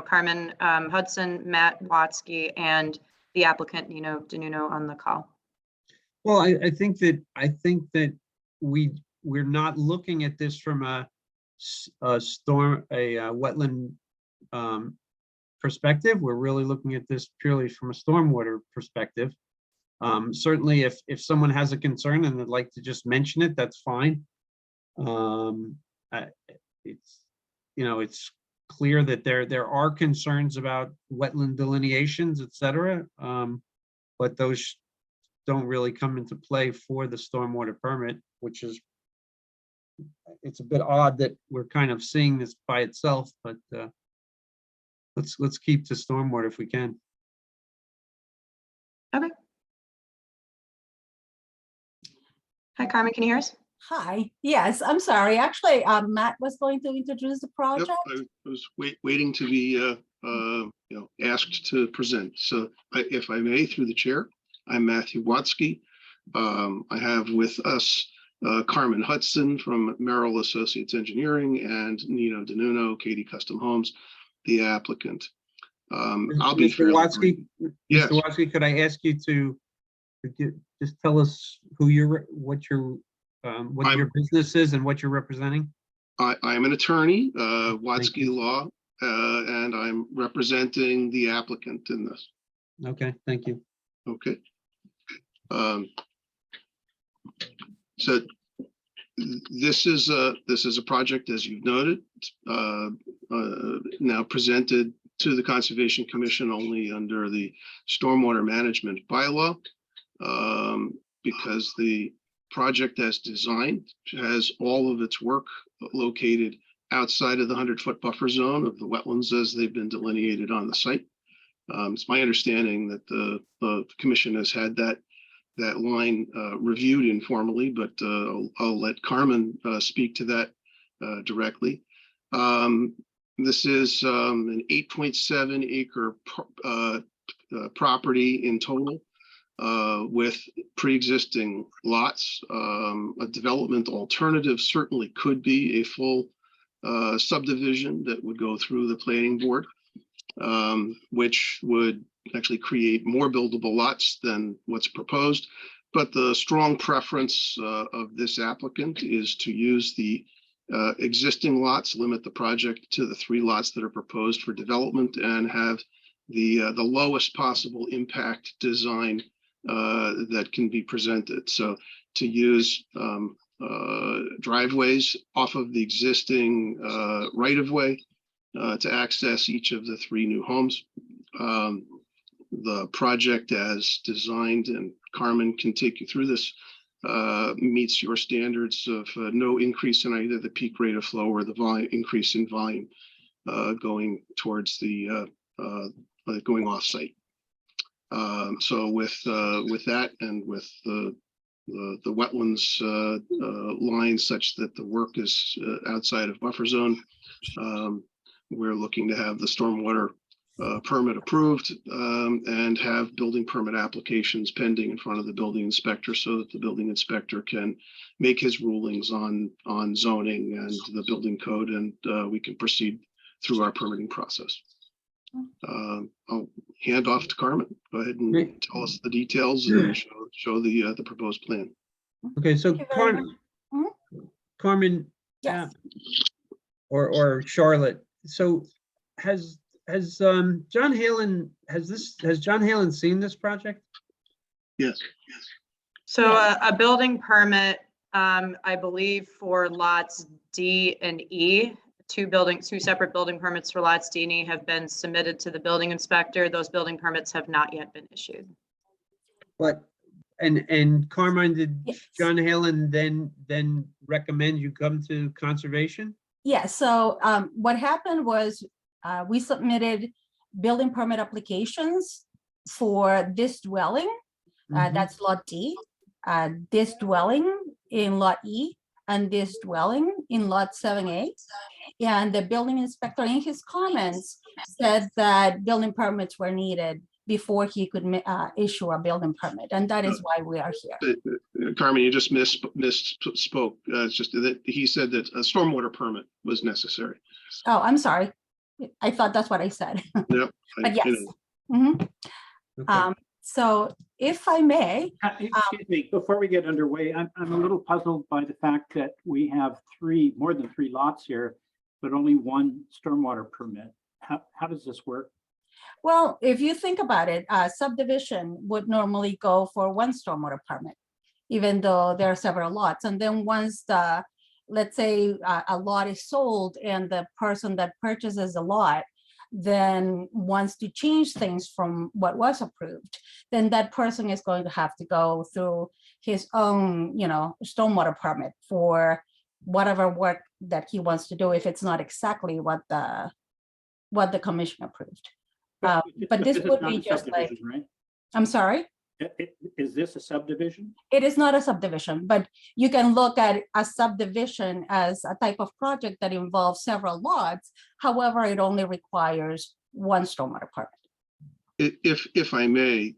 Carmen Hudson, Matt Watsky, and the applicant, Denuno on the call. Well, I think that we're not looking at this from a wetland perspective. We're really looking at this purely from a stormwater perspective. Certainly, if someone has a concern and they'd like to just mention it, that's fine. It's clear that there are concerns about wetland delineations, et cetera, but those don't really come into play for the stormwater permit, which is, it's a bit odd that we're kind of seeing this by itself, but let's keep to stormwater if we can. Okay. Hi, Carmen, can you hear us? Hi, yes, I'm sorry. Actually, Matt was going to introduce the Yep, project. I was waiting to be, asked to present. So if I may, through the chair, I'm Matthew Watsky. I have with us Carmen Hudson from Merrill Associates Engineering, and Nino DeNuno, Katie Custom Homes, the applicant. I'll be Mr. fairly brief. Watsky, Yes. Mr. Watsky, could I ask you to just tell us who what your business is and what you're representing? I'm an attorney, Watsky Law, and I'm representing the applicant in this. Okay, thank you. Okay. So this is a project, as you've noted, now presented to the Conservation Commission only under the Stormwater Management Bylaw, because the project as designed has all of its work located outside of the 100-foot buffer zone of the wetlands as they've been delineated on the site. It's my understanding that the commission has had that line reviewed informally, but I'll let Carmen speak to that directly. This is an 8.7 acre property in total with pre-existing lots. A development alternative certainly could be a full subdivision that would go through the planning board, which would actually create more buildable lots than what's proposed. But the strong preference of this applicant is to use the existing lots, limit the project to the 3 lots that are proposed for development, and have the lowest possible impact design that can be presented. So to use driveways off of the existing right-of-way to access each of the 3 new homes. The project as designed, and Carmen can take you through this, meets your standards of no increase in either the peak rate of flow or the volume increase in volume going towards the going off site. So with that, and with the wetlands line such that the work is outside of buffer zone, we're looking to have the stormwater permit approved and have building permit applications pending in front of the building inspector, so that the building inspector can make his rulings on zoning and the building code, and we can proceed through our permitting process. I'll hand off to Carmen. Go ahead and Great. tell us the details and show the proposed plan. Okay, so Thank you very Carmen, Yes. or Charlotte, so has John Halen, has John Halen seen this project? Yes. So Yes. a building permit, I believe for lots D and E, two separate building permits for lots D and E have been submitted to the building inspector. Those building permits have not yet been issued. But, and Carmine, did Yes. John Halen then recommend you come to conservation? Yeah, so what happened was we submitted building permit applications for this dwelling, that's lot D, this dwelling in lot E, and this dwelling in lot 7A. And the building inspector in his comments said that building permits were needed before he could issue a building permit, and that is why we are here. Carmen, you just misspoke. It's just that he said that a stormwater permit was necessary. Oh, I'm sorry. I thought that's what I said. Yep. But yes. Mhm. Okay. So if I may, Excuse me, before we get underway, I'm a little puzzled by the fact that we have more than three lots here, but only one stormwater permit. How does this work? well, if you think about it, subdivision would normally go for one stormwater permit, even though there are several lots. And then once let's say a lot is sold and the person that purchases the lot then wants to change things from what was approved, then that person is going to have to go through his own, stormwater permit for whatever work that he wants to do, if it's not exactly what the commission approved. But this is would not be a just like, subdivision, right? I'm sorry? Is this a subdivision? It is not a subdivision, but you can look at a subdivision as a type of project that involves several lots. However, it only requires one stormwater permit. If I may,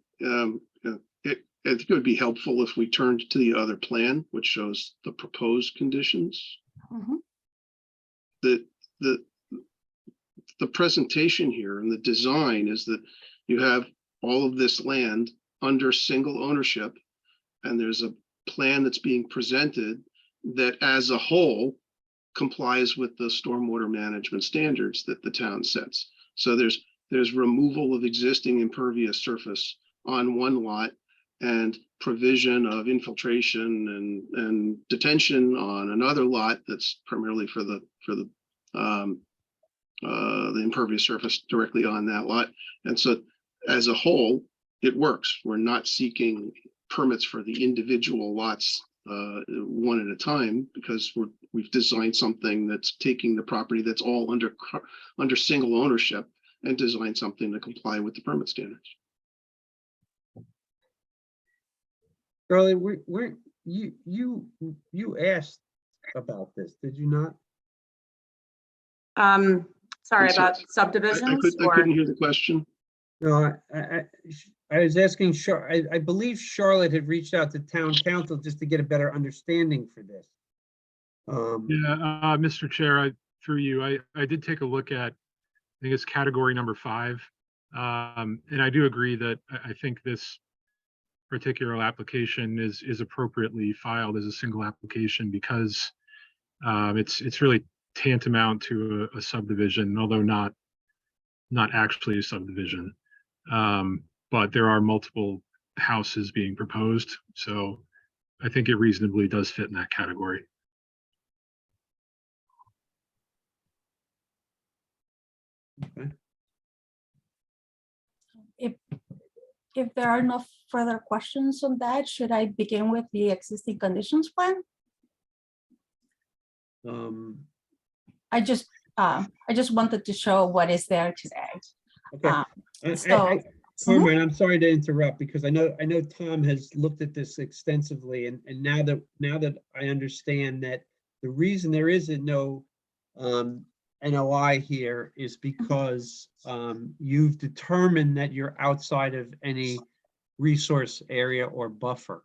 I think it would be helpful if we turned to the other plan, which shows the proposed conditions. Mhm. The presentation here and the design is that you have all of this land under single ownership, and there's a plan that's being presented that as a whole complies with the stormwater management standards that the town sets. So there's removal of existing impervious surface on one lot and provision of infiltration and detention on another lot that's primarily for the impervious surface directly on that lot. And so as a whole, it works. We're not seeking permits for the individual lots one at a time, because we've designed something that's taking the property that's all under single ownership and designed something to comply with the permit standards. Charlie, you asked about this, did you not? Sorry I'm sorry. about subdivisions I or, couldn't hear the question. No, I was asking, I believe Charlotte had reached out to town council just to get a better understanding for this. Yeah, Mr. Chair, through you, I did take a look at, I think it's category number 5. And I do agree that I think this particular application is appropriately filed as a single application, because it's really tantamount to a subdivision, although not actually a subdivision. But there are multiple houses being proposed, so I think it reasonably does fit in that category. Okay. If there are no further questions on that, should I begin with the existing conditions plan? I just wanted to show what is there today. Okay. So- Carmine, I'm sorry to interrupt, because I know Tom has looked at this extensively, and now that I understand that the reason there is no NOI here is because you've determined that you're outside of any resource area or buffer.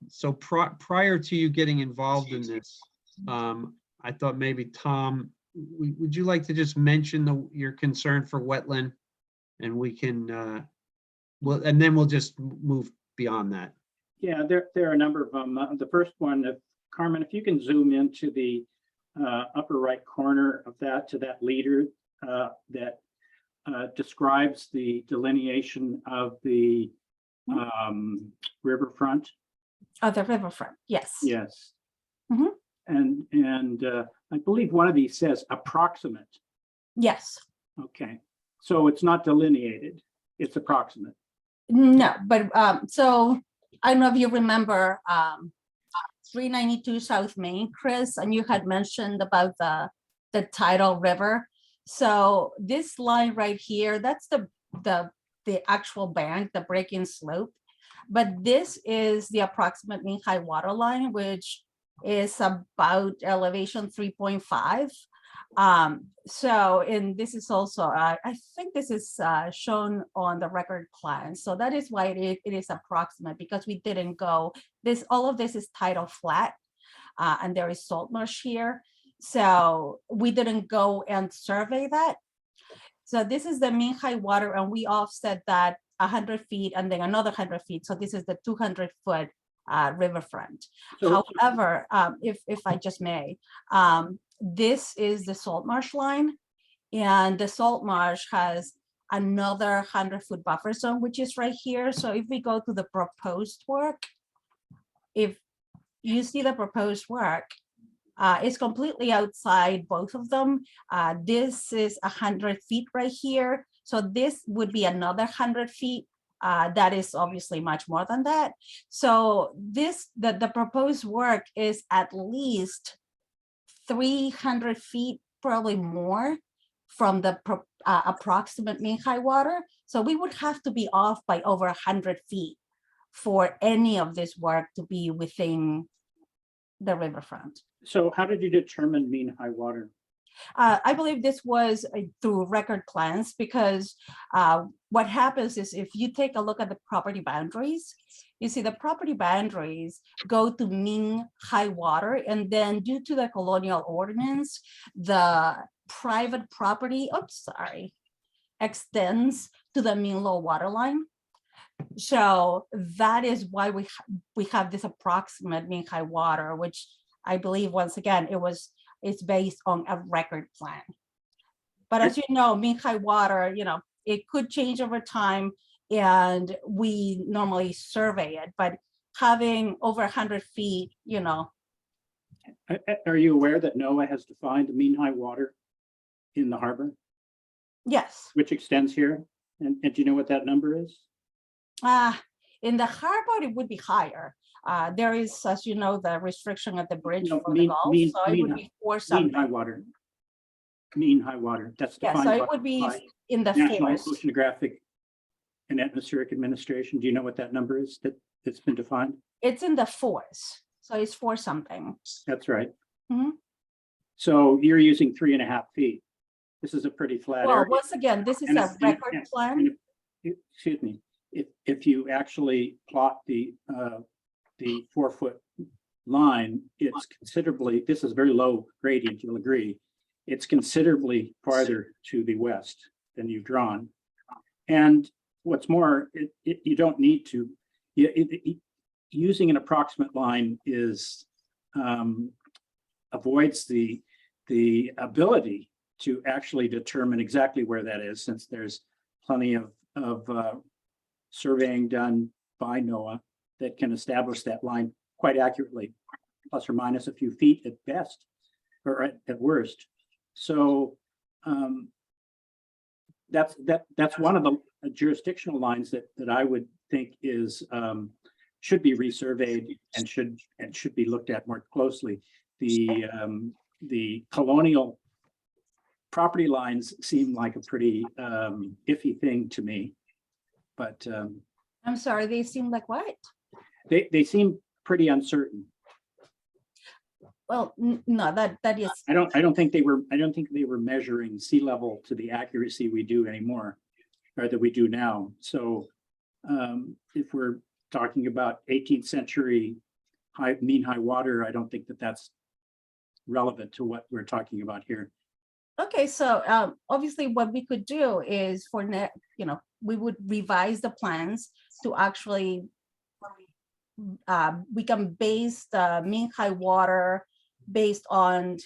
So prior to you getting involved in this, I thought maybe Tom, would you like to just mention your concern for wetland? And we can, and then we'll just move beyond that. Yeah, there are a number of them. The first one, Carmen, if you can zoom into the upper right corner of that, to that leader that describes the delineation of the riverfront. Oh, the riverfront, yes. Yes. Mhm. And I believe one of these says approximate. Yes. Okay, so it's not delineated, it's approximate. No, but so I don't know if you remember 392 South Main, Chris, and you had mentioned about the tidal river. So this line right here, that's the actual bank, the breaking slope. But this is the approximate mean high water line, which is about elevation 3.5. So, and this is also, I think this is shown on the record plan. So that is why it is approximate, because we didn't go, all of this is tidal flat, and there is salt marsh here. So we didn't go and survey that. So this is the mean high water, and we offset that 100 feet and then another 100 feet. So this is the 200-foot riverfront. So- However, if I just may, this is the salt marsh line, and the salt marsh has another 100-foot buffer zone, which is right here. So if we go to the proposed work, if you see the proposed work, it's completely outside both of them. This is 100 feet right here. So this would be another 100 feet. That is obviously much more than that. So the proposed work is at least 300 feet, probably more, from the approximate mean high water. So we would have to be off by over 100 feet for any of this work to be within the riverfront. So how did you determine mean high water? I believe this was through record plans because what happens is if you take a look at the property boundaries, you see the property boundaries go to mean high water, and then due to the colonial ordinance, the private property, extends to the mean low water line. So that is why we have this approximate mean high water, which I believe, once again, it's based on a record plan. But as you know, mean high water, it could change over time, and we normally survey it, but having over 100 feet, Are you aware that NOAA has defined the mean high water in the harbor, yes. which extends here? And do you know what that number is? In the harbor, it would be higher. There is, as you know, the restriction at the bridge No, for the Gulf, so it would be 4 Mean something. high water. Mean high water. That's Yeah, defined so it by would be in the National 4s. Oceanographic and Atmospheric Administration. Do you know what that number is that's been defined? It's in the 4s, so it's 4 something. That's right. Mhm. So you're using 3.5 feet. This is a pretty flat Well, area. once again, this is And a if- and- record and- plan. and excuse me, if you actually plot the 4-foot line, it's considerably, this is very low gradient, you'll agree. It's considerably farther to the west than you've drawn. And what's more, you don't need to, using an approximate line avoids the ability to actually determine exactly where that is, since there's plenty of surveying done by NOAA that can establish that line quite accurately, plus or minus a few feet at best, or at worst. So that's one of the jurisdictional lines that I would think should be resurveyed and should be looked at more closely. The colonial property lines seem like a pretty iffy thing to me, but I'm sorry, they seem like what? they seem pretty uncertain. Well, no, that is, I don't think they were measuring sea level to the accuracy we do anymore, or that we do now. So if we're talking about 18th century mean high water, I don't think that's relevant to what we're talking about here. okay, so obviously what we could do is we would revise the plans to actually, we can base the mean high water based on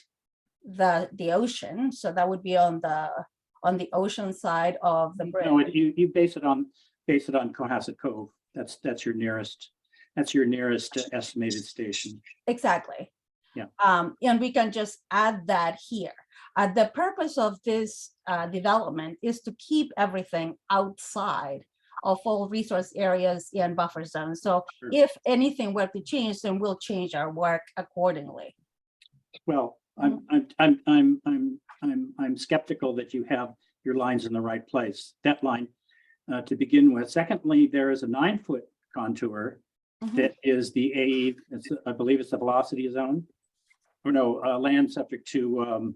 the ocean. So that would be on the ocean side of the bridge. No, you base it on Cohasset Cove. That's your nearest estimated station. Exactly. Yeah. And we can just add that here. The purpose of this development is to keep everything outside of all resource areas and buffer zones. So Sure. if anything were to change, then we'll change our work accordingly. Well, I'm skeptical that you have your lines in the right place. That line to begin with. Secondly, there is a 9-foot contour Mhm. that is the I believe it's the velocity zone, or no, land subject to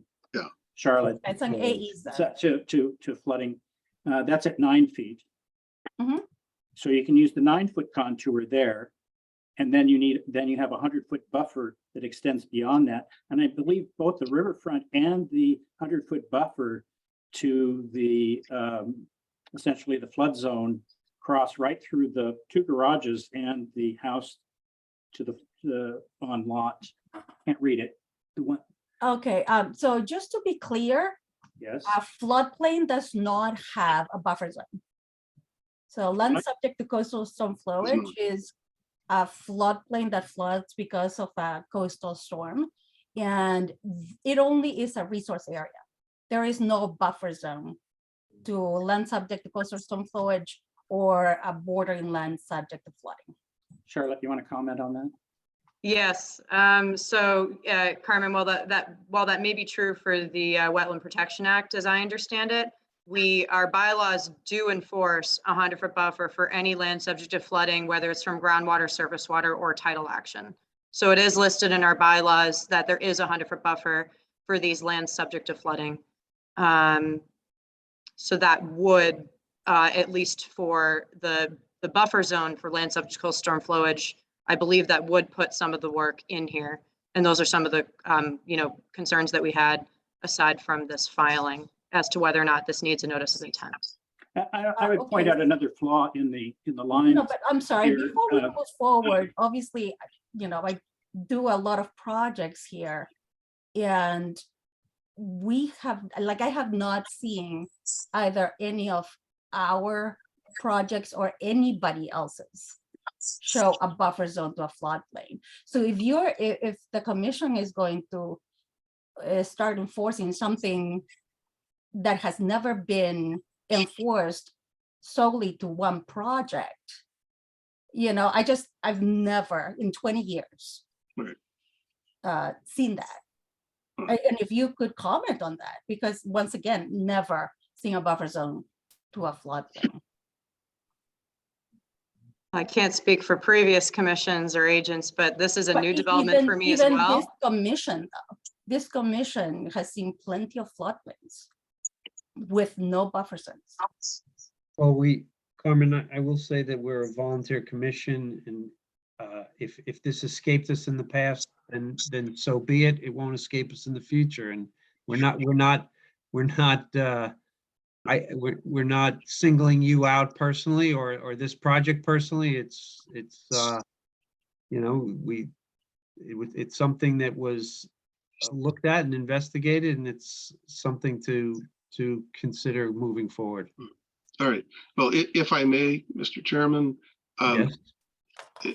Charlotte. It's an AE zone. To flooding. That's at 9 feet. Mhm. So you can use the 9-foot contour there. And then you have a 100-foot buffer that extends beyond that. And I believe both the riverfront and the 100-foot buffer to the essentially the flood zone cross right through the 2 garages and the house to the on lot. Can't read it. The one, Okay, so just to be clear, yes. a floodplain does not have a buffer zone. So land subject to coastal storm flowage is a floodplain that floods because of a coastal storm. And it only is a resource area. There is no buffer zone to land subject to coastal storm flowage or a bordering land subject to flooding. Charlotte, you want to comment on that? Yes, so Carmen, while that may be true for the Wetland Protection Act, as I understand it, our bylaws do enforce a 100-foot buffer for any land subject to flooding, whether it's from groundwater, surface water, or tidal action. So it is listed in our bylaws that there is a 100-foot buffer. for these lands subject to flooding. So that would, at least for the buffer zone for land subject to coastal storm flowage, I believe that would put some of the work in here. And those are some of the, concerns that we had aside from this filing as to whether or not this needs a notice of intent. I would point Okay. out another flaw in the line. No, but I'm sorry, here, before we uh, move forward, obviously, I do a lot of projects here. And we have, like, I have not seen either any of our projects or anybody else's show a buffer zone to a floodplain. So if the commission is going to start enforcing something that has never been enforced solely to one project, I've never in 20 years Right. seen that. And if you could comment on that, because once again, never seen a buffer zone to a floodplain. I can't speak for previous commissions or agents, but this is a But new development for me as even well. This commission, though, this commission has seen plenty of floodplains with no buffer zones. Well, Carmen, I will say that we're a volunteer commission, and if this escaped us in the past, then so be it. It won't escape us in the future, and we're not singling you out personally or this project personally. It's something that was looked at and investigated, and it's something to consider moving forward. All right. Well, if I may, Mr. Chairman, Yes.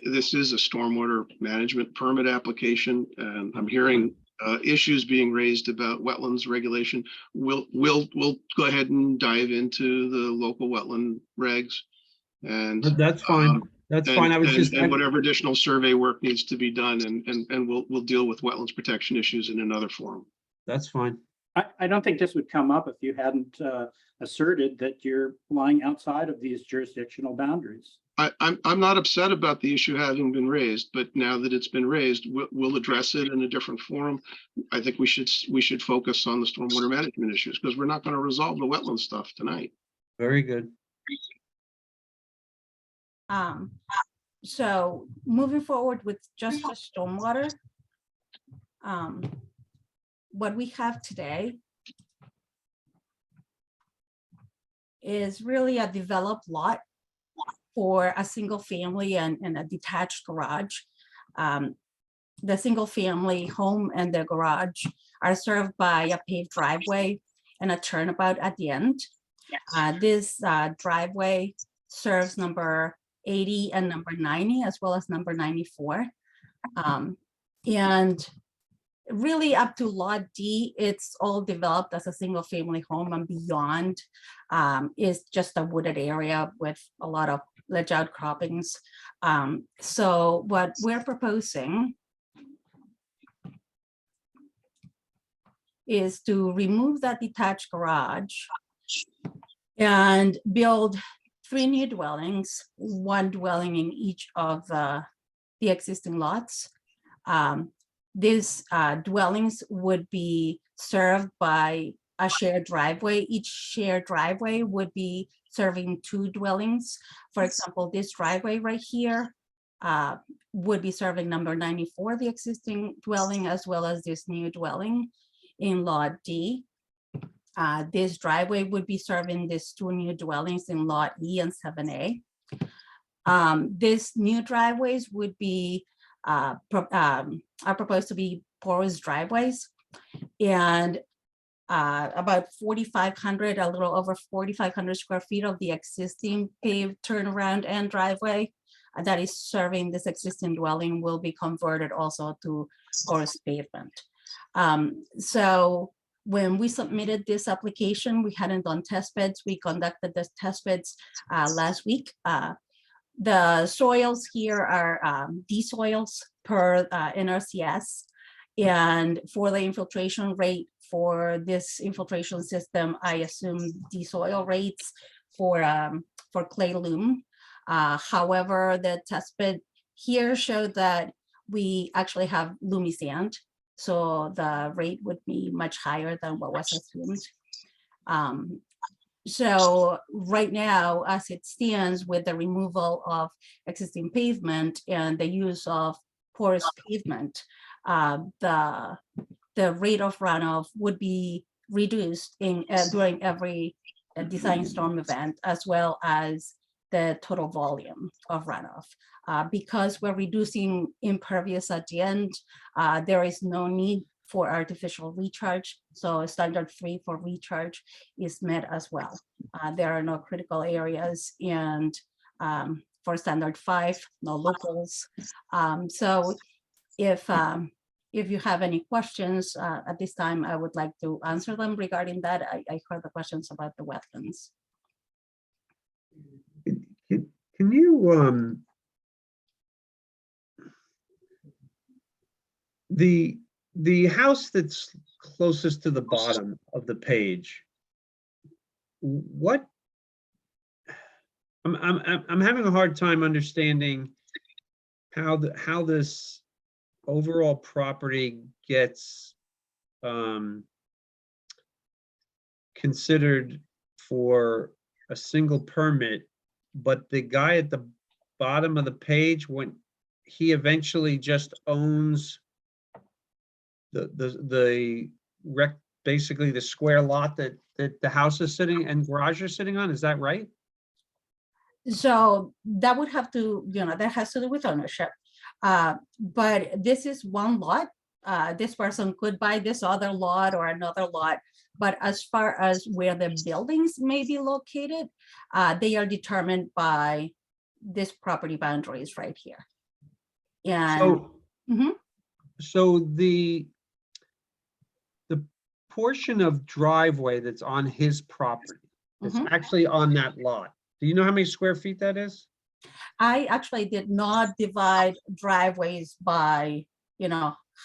this is a stormwater management permit application, and I'm hearing issues being raised about wetlands regulation. We'll go ahead and dive into the local wetland regs, and That's fine. That's fine. I was just. and whatever additional survey work needs to be done, and we'll deal with wetlands protection issues in another forum. That's fine. I don't think this would come up if you hadn't asserted that you're lying outside of these jurisdictional boundaries. I'm not upset about the issue having been raised, but now that it's been raised, we'll address it in a different forum. I think we should focus on the stormwater management issues, because we're not going to resolve the wetland stuff tonight. Very good. So moving forward with just the stormwater, what we have today is really a developed lot for a single family and a detached garage. The single family home and the garage are served by a paved driveway and a turnabout at the end. This driveway serves number 80 and number 90, as well as number 94. And really up to Lot D, it's all developed as a single family home, and beyond is just a wooded area with a lot of ledge outcroppings. So what we're proposing is to remove that detached garage and build 3 new dwellings, 1 dwelling in each of the existing lots. These dwellings would be served by a shared driveway. Each shared driveway would be serving 2 dwellings. For example, this driveway right here would be serving number 94, the existing dwelling, as well as this new dwelling in Lot D. This driveway would be serving these 2 new dwellings in Lot E and 7A. These new driveways would be are proposed to be porous driveways, and about 4,500, a little over 4,500 square feet of the existing paved turnaround and driveway that is serving this existing dwelling will be converted also to porous pavement. So when we submitted this application, we hadn't done test beds. We conducted the test beds last week. The soils here are D soils per NRCS. And for the infiltration rate for this infiltration system, I assume D soil rates for clay loam. However, the test bed here showed that we actually have loomy sand. So the rate would be much higher than what was assumed. So right now, as it stands, with the removal of existing pavement and the use of porous pavement, the rate of runoff would be reduced during every design storm event, as well as the total volume of runoff. Because we're reducing impervious at the end, there is no need for artificial recharge. So standard 3 for recharge is met as well. There are no critical areas, and for standard 5, no locals. So if you have any questions at this time, I would like to answer them regarding that. I heard the questions about the wetlands. Can you, the house that's closest to the bottom of the page, what, I'm having a hard time understanding how this overall property gets considered for a single permit, but the guy at the bottom of the page, when he eventually just owns basically the square lot that the house is sitting and garage is sitting on, is that right? So that would have to, that has to do with ownership. But this is one lot. This person could buy this other lot or another lot. But as far as where the buildings may be located, they are determined by this property boundaries right here. And so the portion of driveway that's on his property, it's actually on that lot. Do you know how many square feet that is? I actually did not divide driveways by,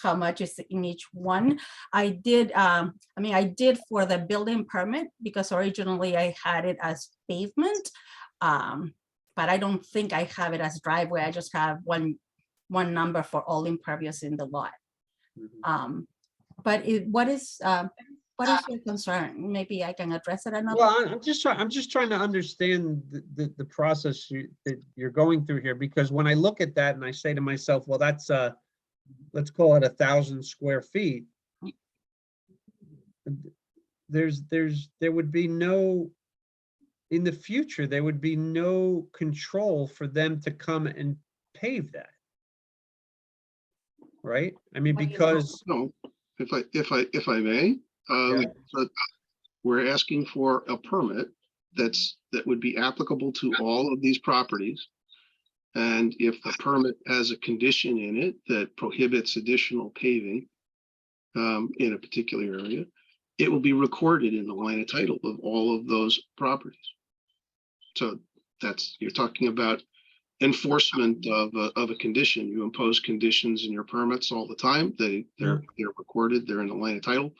how much is in each one. I did, I did for the building permit, because originally I had it as pavement. But I don't think I have it as driveway. I just have one number for all impervious in the lot. But what is your concern? Maybe I can address it another. Well, I'm just trying to understand the process that you're going through here, because when I look at that and I say to myself, well, that's let's call it 1,000 square feet. There would be no, in the future, there would be no control for them to come and pave that. Right? I mean, because. No, if I may, but we're asking for a permit that would be applicable to all of these properties. And if the permit has a condition in it that prohibits additional paving in a particular area, it will be recorded in the line of title of all of those properties. So you're talking about enforcement of a condition. You impose conditions in your permits all the time. They're recorded. They're in the line of title.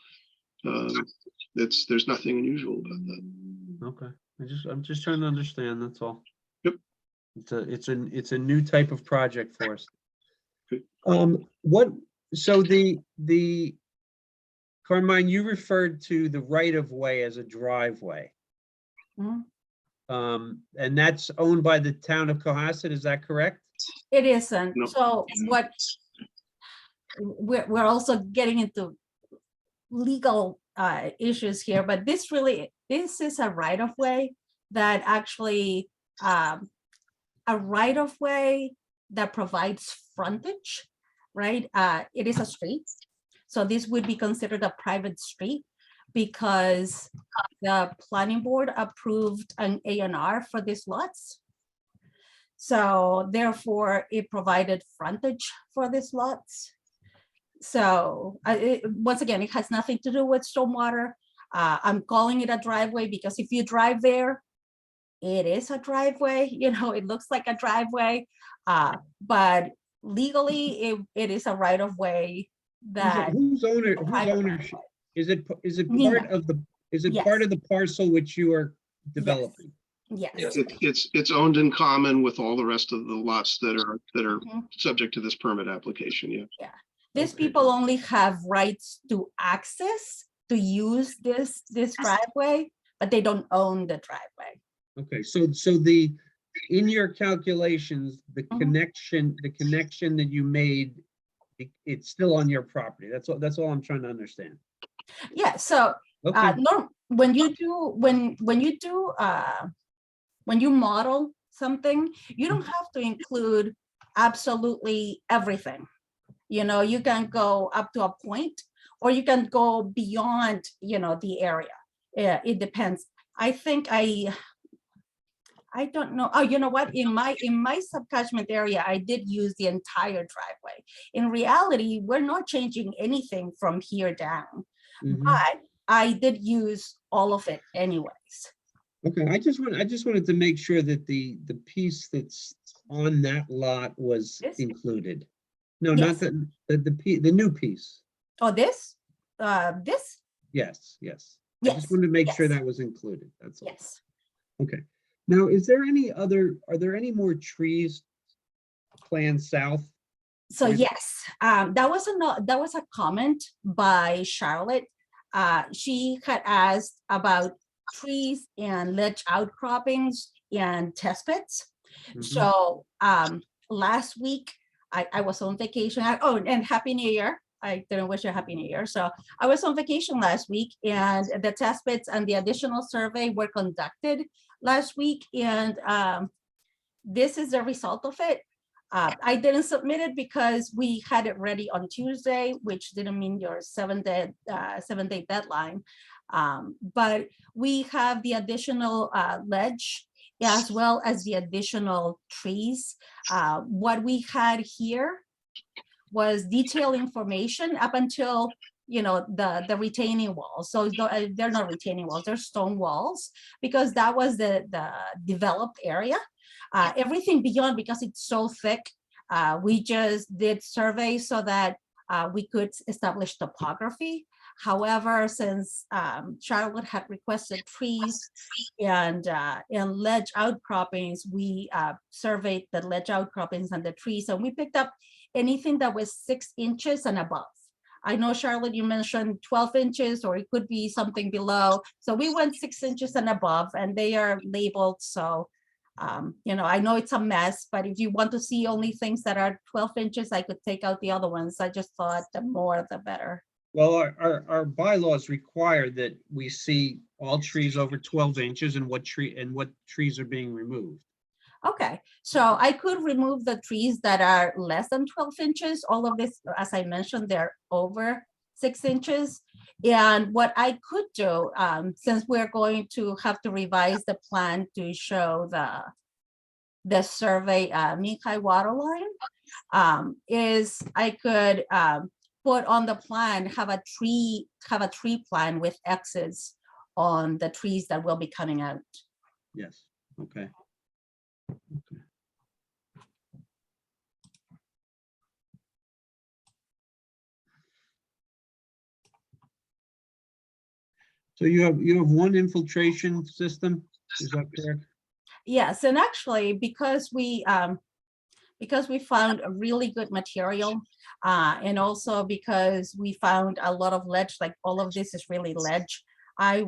There's nothing unusual about that. Okay, I'm just trying to understand. That's all. Yep. It's a new type of project for us. Good. So the Carmine, you referred to the right of way as a driveway. And that's owned by the town of Cohasset, is that correct? It isn't. No. So what we're also getting into legal issues here, but this is a right of way that actually a right of way that provides frontage, right? It is a street. So this would be considered a private street because the planning board approved an A&R for these lots. So therefore it provided frontage for these lots. So once again, it has nothing to do with stormwater. I'm calling it a driveway because if you drive there, it is a driveway, it looks like a driveway, but legally it is a right of way that. Whose ownership? Is it Nina. part of the, Yes. part of the parcel which you are developing? Yes. It's owned in common with all the rest of the lots that are Mhm. subject to this permit application. Yeah. These Okay. people only have rights to access, to use this driveway, but they don't own the driveway. Okay, so in your calculations, the Mhm. connection that you made, it's still on your property. That's all I'm trying to understand. Yeah, so Okay, no, when you model something, you don't have to include absolutely everything. You know, you can go up to a point, or you can go beyond, the area. Yeah, it depends. I think I don't know. Oh, you know what? In my subcatchment area, I did use the entire driveway. In reality, we're not changing anything from here down, mhm. but I did use all of it anyways. Okay, I just wanted to make sure that the piece that's on that lot was This? included. No, not Yes. the new piece. Oh, this? This? Yes, yes. I Yes. just wanted to make sure yes, that was included. That's all. Yes. Okay. Now, are there any more trees planned south? So Yes. yes, that was a comment by Charlotte. She had asked about trees and ledge outcroppings and test pits. Mhm. So last week I was on vacation. Oh, and Happy New Year. I didn't wish you a Happy New Year. So I was on vacation last week, and the test pits and the additional survey were conducted last week. And this is the result of it. I didn't submit it because we had it ready on Tuesday, which didn't mean your 7-day deadline. But we have the additional ledge, as well as the additional trees. What we had here was detailed information up until the retaining walls. So they're not retaining walls, they're stone walls, because that was the developed area. Everything beyond, because it's so thick, we just did surveys so that we could establish topography. However, since Charlotte had requested trees and ledge outcroppings, we surveyed the ledge outcroppings and the trees, and we picked up anything that was 6 inches and above. I know, Charlotte, you mentioned 12 inches, or it could be something below. So we went 6 inches and above, and they are labeled. So, I know it's a mess, but if you want to see only things that are 12 inches, I could take out the other ones. I just thought the more, the better. Well, our bylaws require that we see all trees over 12 inches and what trees are being removed. Okay, so I could remove the trees that are less than 12 inches. All of this, as I mentioned, they're over 6 inches. And what I could do, since we're going to have to revise the plan to show the survey Mikai water line, is I could put on the plan, have a tree plan with X's on the trees that will be coming out. Yes, okay. Okay. So you have one infiltration system, is that correct? Yes, and actually, because we found a really good material, and also because we found a lot of ledge, like all of this is really ledge. I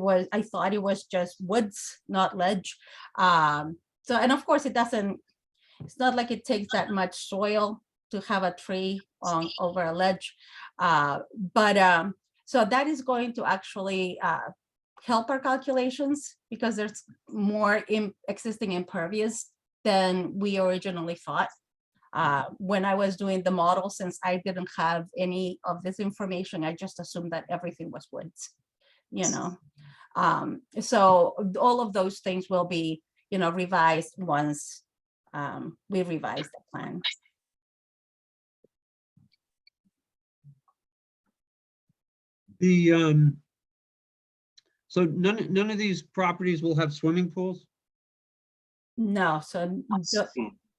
thought it was just woods, not ledge. So, and of course, it's not like it takes that much soil to have a tree over a ledge. So that is going to actually help our calculations, because there's more existing impervious than we originally thought. When I was doing the model, since I didn't have any of this information, I just assumed that everything was woods, So all of those things will be, revised once we revise the plan. So none of these properties will have swimming pools? No, so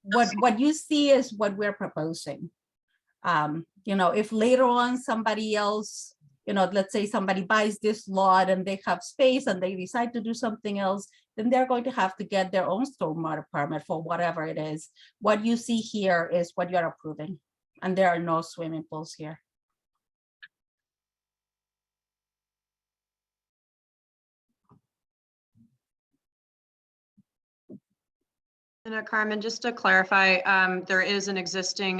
what you see is what we're proposing. If later on somebody else, let's say somebody buys this lot and they have space and they decide to do something else, then they're going to have to get their own stormwater permit for whatever it is. What you see here is what you're approving, and there are no swimming pools here. And Carmen, just to clarify, there is an existing,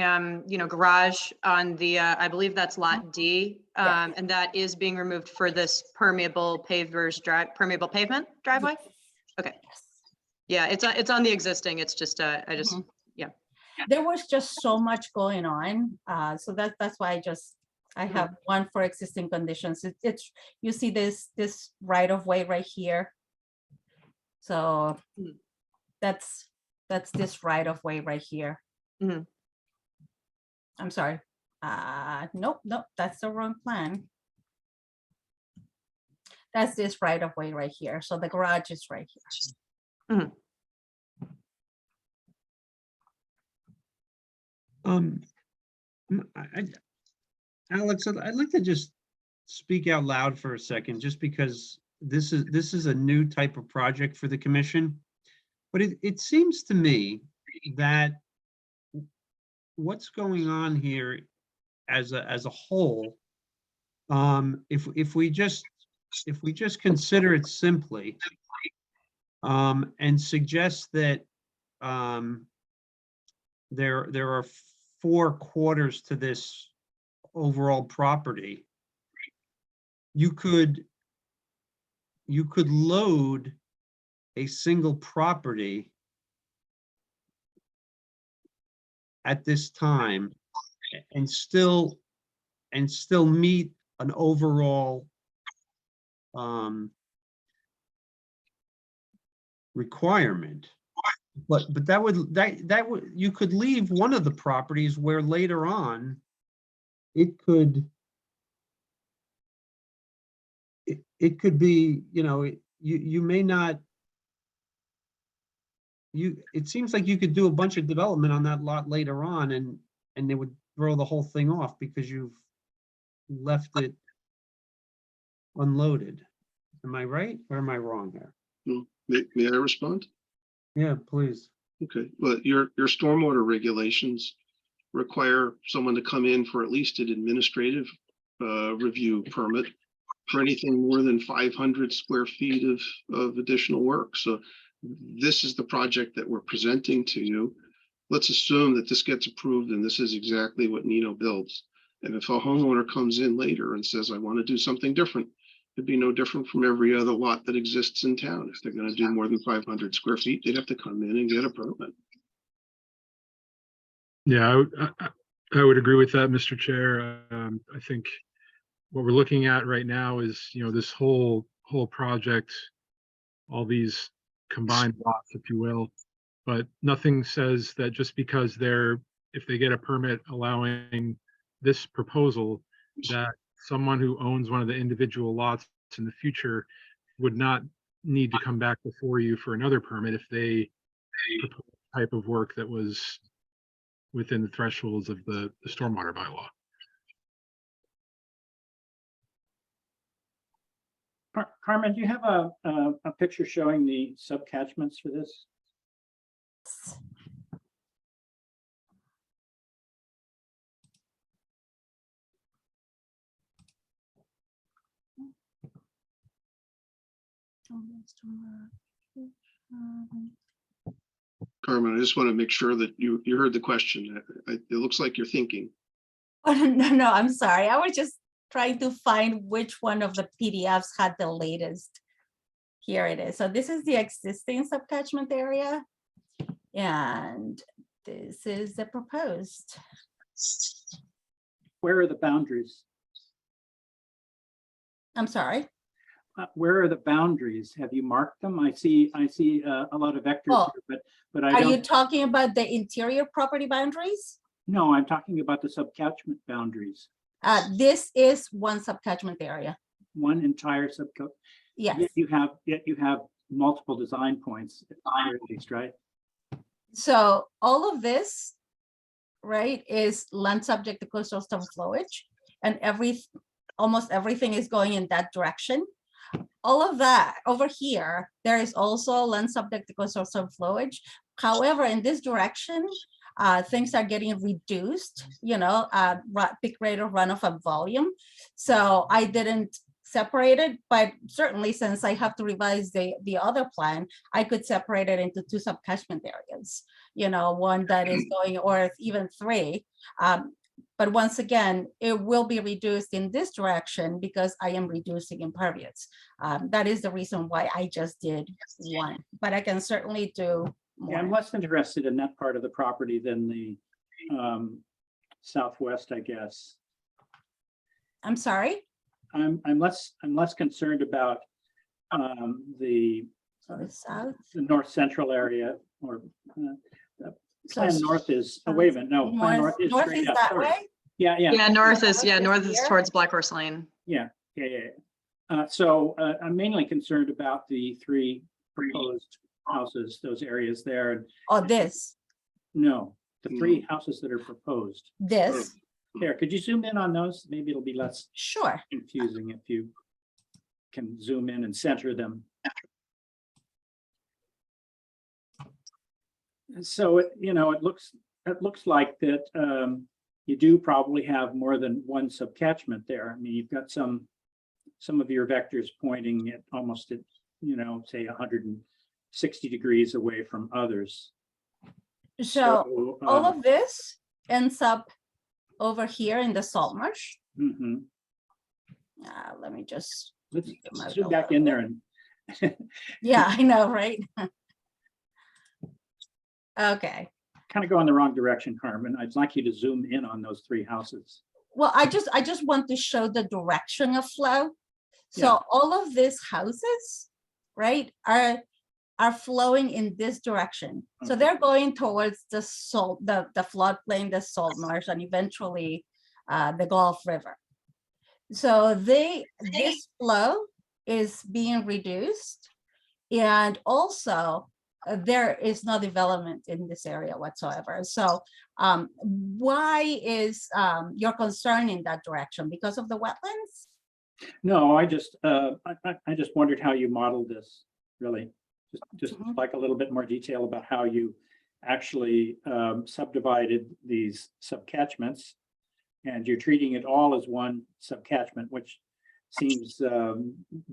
garage on the, I believe that's lot D. Yeah. And that is being removed for this permeable pavement driveway? Okay. Yes. Yeah, it's on the existing. It's just, Mhm. There was just so much going on. So that's why I have one for existing conditions. It's, you see this right of way right here. So Mm. that's this right of way right here. Mhm. I'm sorry. Nope, that's the wrong plan. That's this right of way right here. So the garage is right here. Alex, I'd like to just speak out loud for a second, just because this is a new type of project for the commission. But it seems to me that what's going on here as a whole, if we just consider it simply, and suggest that there are 4 quarters to this overall property, you could load a single property at this time and still meet an overall requirement. But that would you could leave one of the properties where later on it could be, you may not, it seems like you could do a bunch of development on that lot later on and they would throw the whole thing off because you've left it unloaded. Am I right or am I wrong here? May I respond? Yeah, please. Okay, well, your stormwater regulations require someone to come in for at least an administrative review permit for anything more than 500 square feet of additional work. So this is the project that we're presenting to you. Let's assume that this gets approved and this is exactly what Nino builds. And if a homeowner comes in later and says, I want to do something different, it'd be no different from every other lot that exists in town. If they're going to do more than 500 square feet, they'd have to come in and get a permit. Yeah, I would agree with that, Mr. Chair. I think what we're looking at right now is, this whole project, all these combined lots, if you will, but nothing says that just because if they get a permit allowing this proposal, that someone who owns one of the individual lots in the future would not need to come back before you for another permit if they propose a type of work that was within the thresholds of the stormwater bylaw. Carmen, do you have a picture showing the subcatchments for this? Carmen, I just want to make sure that you heard the question. It looks like you're thinking. Oh, no, I'm sorry. I was just trying to find which one of the PDFs had the latest. Here it is. So this is the existing subcatchment area. And this is the proposed. Where are the boundaries? I'm sorry. Where are the boundaries? Have you marked them? I see a lot of vectors Oh, here, but I Are don't. you talking about the interior property boundaries? No, I'm talking about the subcatchment boundaries. This is one subcatchment area. One entire subcat. Yes. Yet you have multiple design points at least, right? So all of this, right, is land subject to coastal storm flowage, and almost everything is going in that direction. All of that over here, there is also land subject to coastal storm flowage. However, in this direction, things are getting reduced, peak rate of runoff and volume. So I didn't separated, but certainly since I have to revise the other plan, I could separate it into 2 subcatchment areas, one that is going, or even 3. But once again, it will be reduced in this direction because I am reducing impervious. That is the reason why I just did 1, but I can certainly do Yeah, I'm more. less interested in that part of the property than the southwest, I guess. I'm sorry? I'm less concerned about the So the south. north central area, or So Plan North is, oh, wait a minute, no, Plan North is North straight is up. that Sorry. way? Yeah, yeah, Yeah, north is Here? towards Black Horse Lane. yeah. So I'm mainly concerned about the 3 proposed houses, those areas there. Oh, this, No, the 3 houses that are proposed. this, There, could you zoom in on those? Maybe it'll be less sure. confusing if you can zoom in and center them. And so it looks like that you do probably have more than 1 subcatchment there. I mean, you've got some of your vectors pointing at almost at, say 160 degrees away from others. So all of this ends up over here in the salt marsh. Mhm. Let me just, Let's my zoom back in there and yeah, I know, right? Okay. kind of go in the wrong direction, Carmen. I'd like you to zoom in on those 3 houses. Well, I just want to show the direction of flow. So Yeah. all of these houses, right, are flowing in this direction. So Okay. they're going towards the salt, the floodplain, the salt marsh, and eventually the Gulf River. So this flow is being reduced, and also there is no development in this area whatsoever. So why is your concern in that direction? Because of the wetlands? No, I just wondered how you modeled this, really. Just Mhm. like a little bit more detail about how you actually subdivided these subcatchments. And you're treating it all as 1 subcatchment, which seems,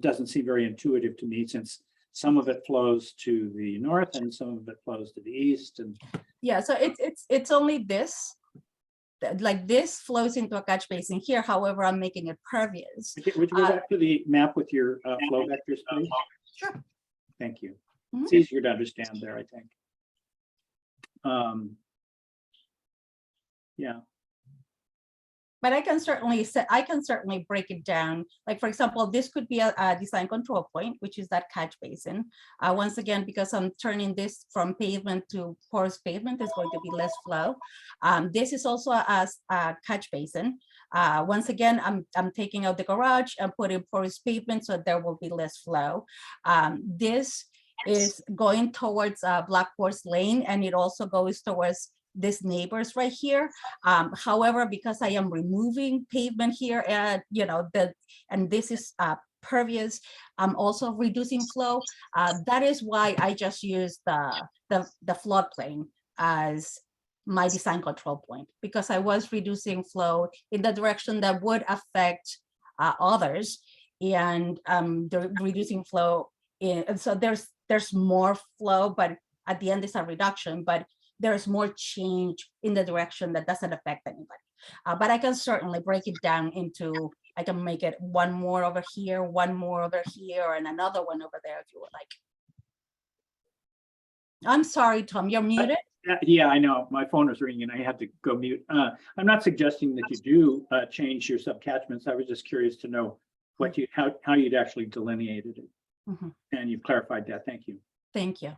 doesn't seem very intuitive to me, since some of it flows to the north and some of it flows to the east. And Yeah, so it's only this. Like this flows into a catch basin here. However, I'm making it pervious. would you go back to the map with your flow vectors, please? Sure. Thank you. Mhm. It's easier to understand there, I think. Yeah. But I can certainly break it down. Like, for example, this could be a design control point, which is that catch basin. Once again, because I'm turning this from pavement to porous pavement, there's going to be less flow. This is also a catch basin. Once again, I'm taking out the garage and putting porous pavement, so there will be less flow. This is going towards Black Horse Lane, and it also goes towards this neighbors right here. However, because I am removing pavement here, and and this is pervious, I'm also reducing flow. That is why I just use the floodplain as my design control point, because I was reducing flow in the direction that would affect others, and the reducing flow and so there's more flow, but at the end it's a reduction, but there's more change in the direction that doesn't affect anybody. But I can certainly break it down into, I can make it 1 more over here, 1 more over here, and another one over there if you would like. I'm sorry, Tom, you're muted. Yeah, I know. My phone was ringing and I had to go mute. I'm not suggesting that you do change your subcatchments. I was just curious to know what how you'd actually delineated it. Mhm. And you've clarified that. Thank you. Thank you.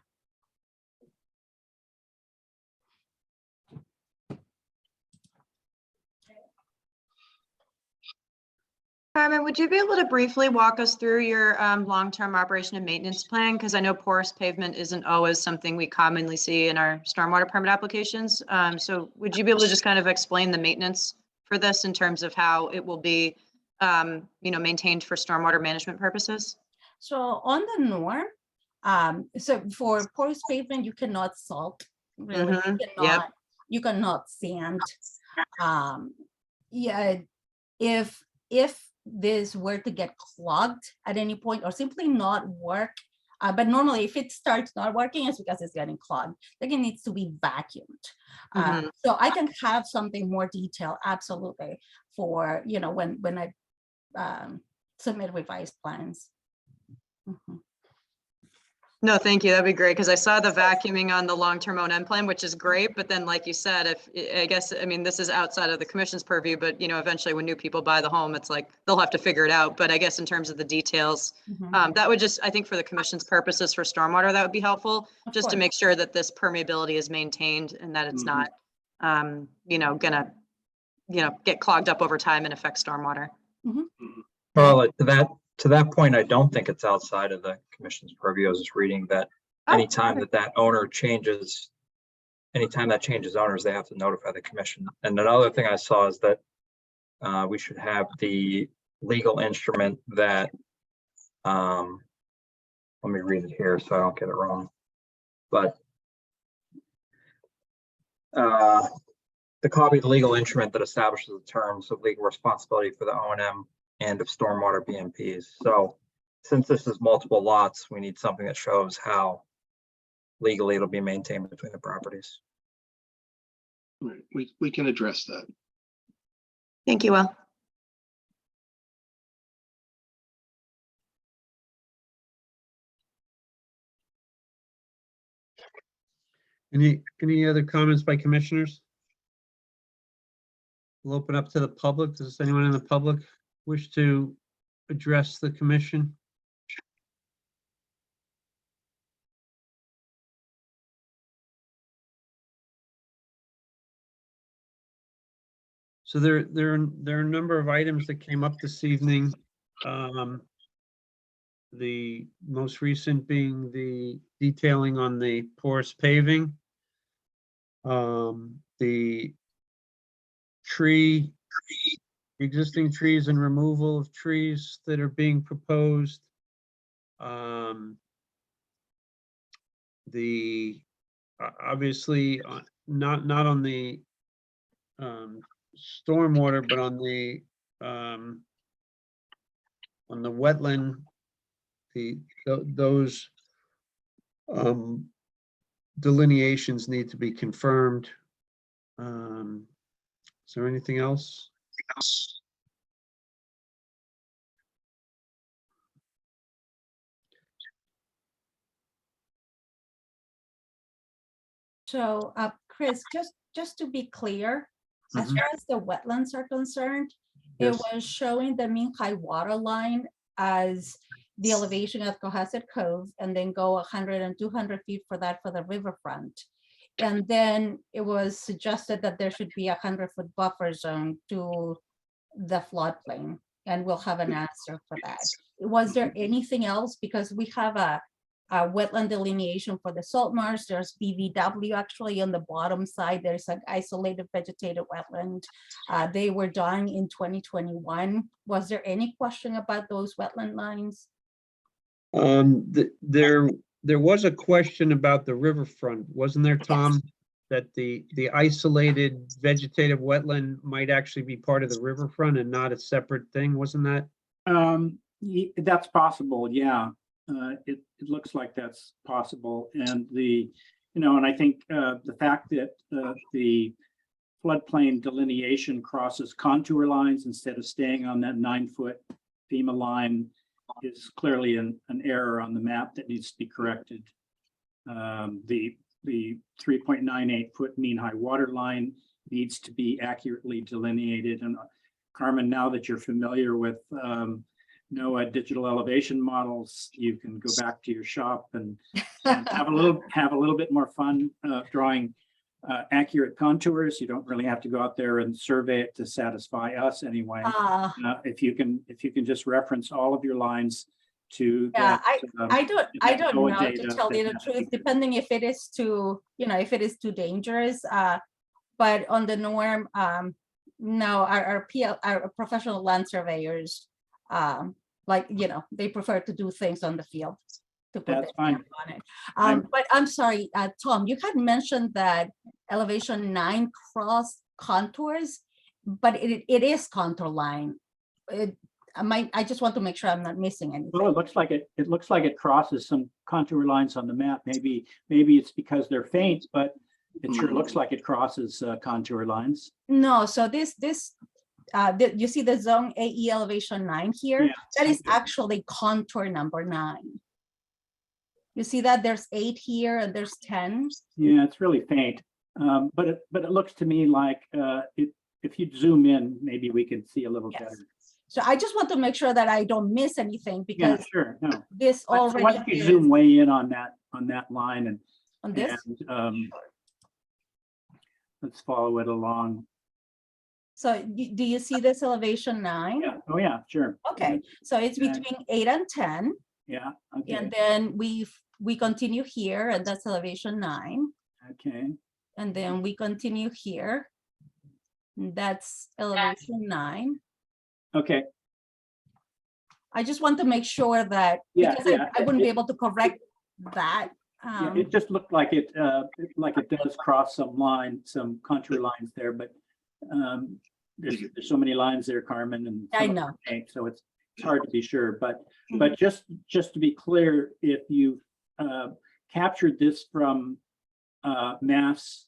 Carmen, would you be able to briefly walk us through your long-term operation and maintenance plan? Because I know porous pavement isn't always something we commonly see in our stormwater permit applications. So would you be able to just kind of explain the maintenance for this in terms of how it will be, maintained for stormwater management purposes? So on the norm, so for porous pavement, you cannot salt, really. Mhm, You cannot sand. Yeah, if this were to get clogged at any point or simply not work. But normally if it starts not working, it's because it's getting clogged. Like it needs to be vacuumed. So I can have something more detailed, absolutely, for, you know, when I submit revised plans. Mhm. No, thank you. That'd be great, because I saw the vacuuming on the long-term O&M plan, which is great, but then like you said, I guess, I mean, this is outside of the commission's purview, but you know, eventually when new people buy the home, it's like, they'll have to figure it out. But I guess in terms of the details, Mhm. that would just, I think for the commission's purposes for stormwater, that would be helpful, Of just to course. make sure that this permeability is maintained and that it's Mhm. not, you know, gonna, you know, get clogged up over time and affect stormwater. Well, to that point, I don't think it's outside of the commission's purview. I was just reading that Oh, anytime that owner changes, anytime that changes owners, they have to notify the commission. And another thing I saw is that we should have the legal instrument that, let me read it here so I don't get it wrong. But the copy of the legal instrument that establishes the terms of legal responsibility for the O&M and of stormwater BMPs. So since this is multiple lots, we need something that shows how legally it'll be maintained between the properties. Right, we can address that. Thank you, Will. Any other comments by commissioners? We'll open up to the public. Does anyone in the public wish to address the commission? So there are a number of items that came up this evening. The most recent being the detailing on the porous paving. The existing trees and removal of trees that are being proposed. The obviously not on the stormwater, but on the wetland, those delineations need to be confirmed. Is there anything else? So, Chris, just to be clear, as far as the wetlands are concerned, it Yes. was showing the mean high water line as the elevation at Cohasset Cove, and then go 100 and 200 feet for that for the riverfront. And then it was suggested that there should be 100-foot buffer zone to the floodplain, and we'll have an answer for that. Was there anything else? Because we have a wetland delineation for the salt marsh. There's BVW actually on the bottom side. There's an isolated vegetated wetland. They were done in 2021. Was there any question about those wetland lines? There was a question about the riverfront, wasn't there, Tom? That the isolated vegetative wetland might actually be part of the riverfront and not a separate thing, wasn't that? That's possible, yeah. It looks like that's possible. And and I think the fact that the floodplain delineation crosses contour lines instead of staying on that 9-foot FEMA line is clearly an error on the map that needs to be corrected. The 3.98 foot mean high water line needs to be accurately delineated. And Carmen, now that you're familiar with NOAA digital elevation models, you can go back to your shop and have a little bit more fun drawing accurate contours. You don't really have to go out there and survey it to satisfy us anyway. If you can just reference all of your lines to Yeah, that, I don't NOAA know, to data, tell you the then truth, depending if it is too, if it is too dangerous. But on the norm, no, our professional land surveyors, they prefer to do things on the field. To put That's their fine. stamp on it. But I'm sorry, Tom, you had mentioned that elevation 9 cross contours, but it is contour line. I just want to make sure I'm not missing anything. Well, it looks like it crosses some contour lines on the map. Maybe it's because they're faint, but it sure looks like it crosses contour lines. No, so you see the zone AE elevation 9 here? Yeah. That is actually contour number 9. You see that there's 8 here and there's 10. Yeah, it's really faint. But it looks to me like if you zoom in, maybe we can see a little Yes. better. So I just want to make sure that I don't miss anything Yeah, because sure. No. this Why already don't you is zoom way in on that line and on this. let's follow it along. So do you see this elevation 9? Yeah. Oh, yeah, sure. Okay, so it's Yeah. between 8 and 10. Yeah. Okay. And then we continue here and that's elevation 9. Okay. And then we continue here. and that's elevation 9. Okay. I just want to make sure that, Yeah, because yeah. I wouldn't be able to correct that. Yeah, it just looked like it does cross some contour lines there, but there's so many lines there, Carmen, and I some of know. them ain't, so it's hard to be sure. But just to be clear, if you captured this from Mass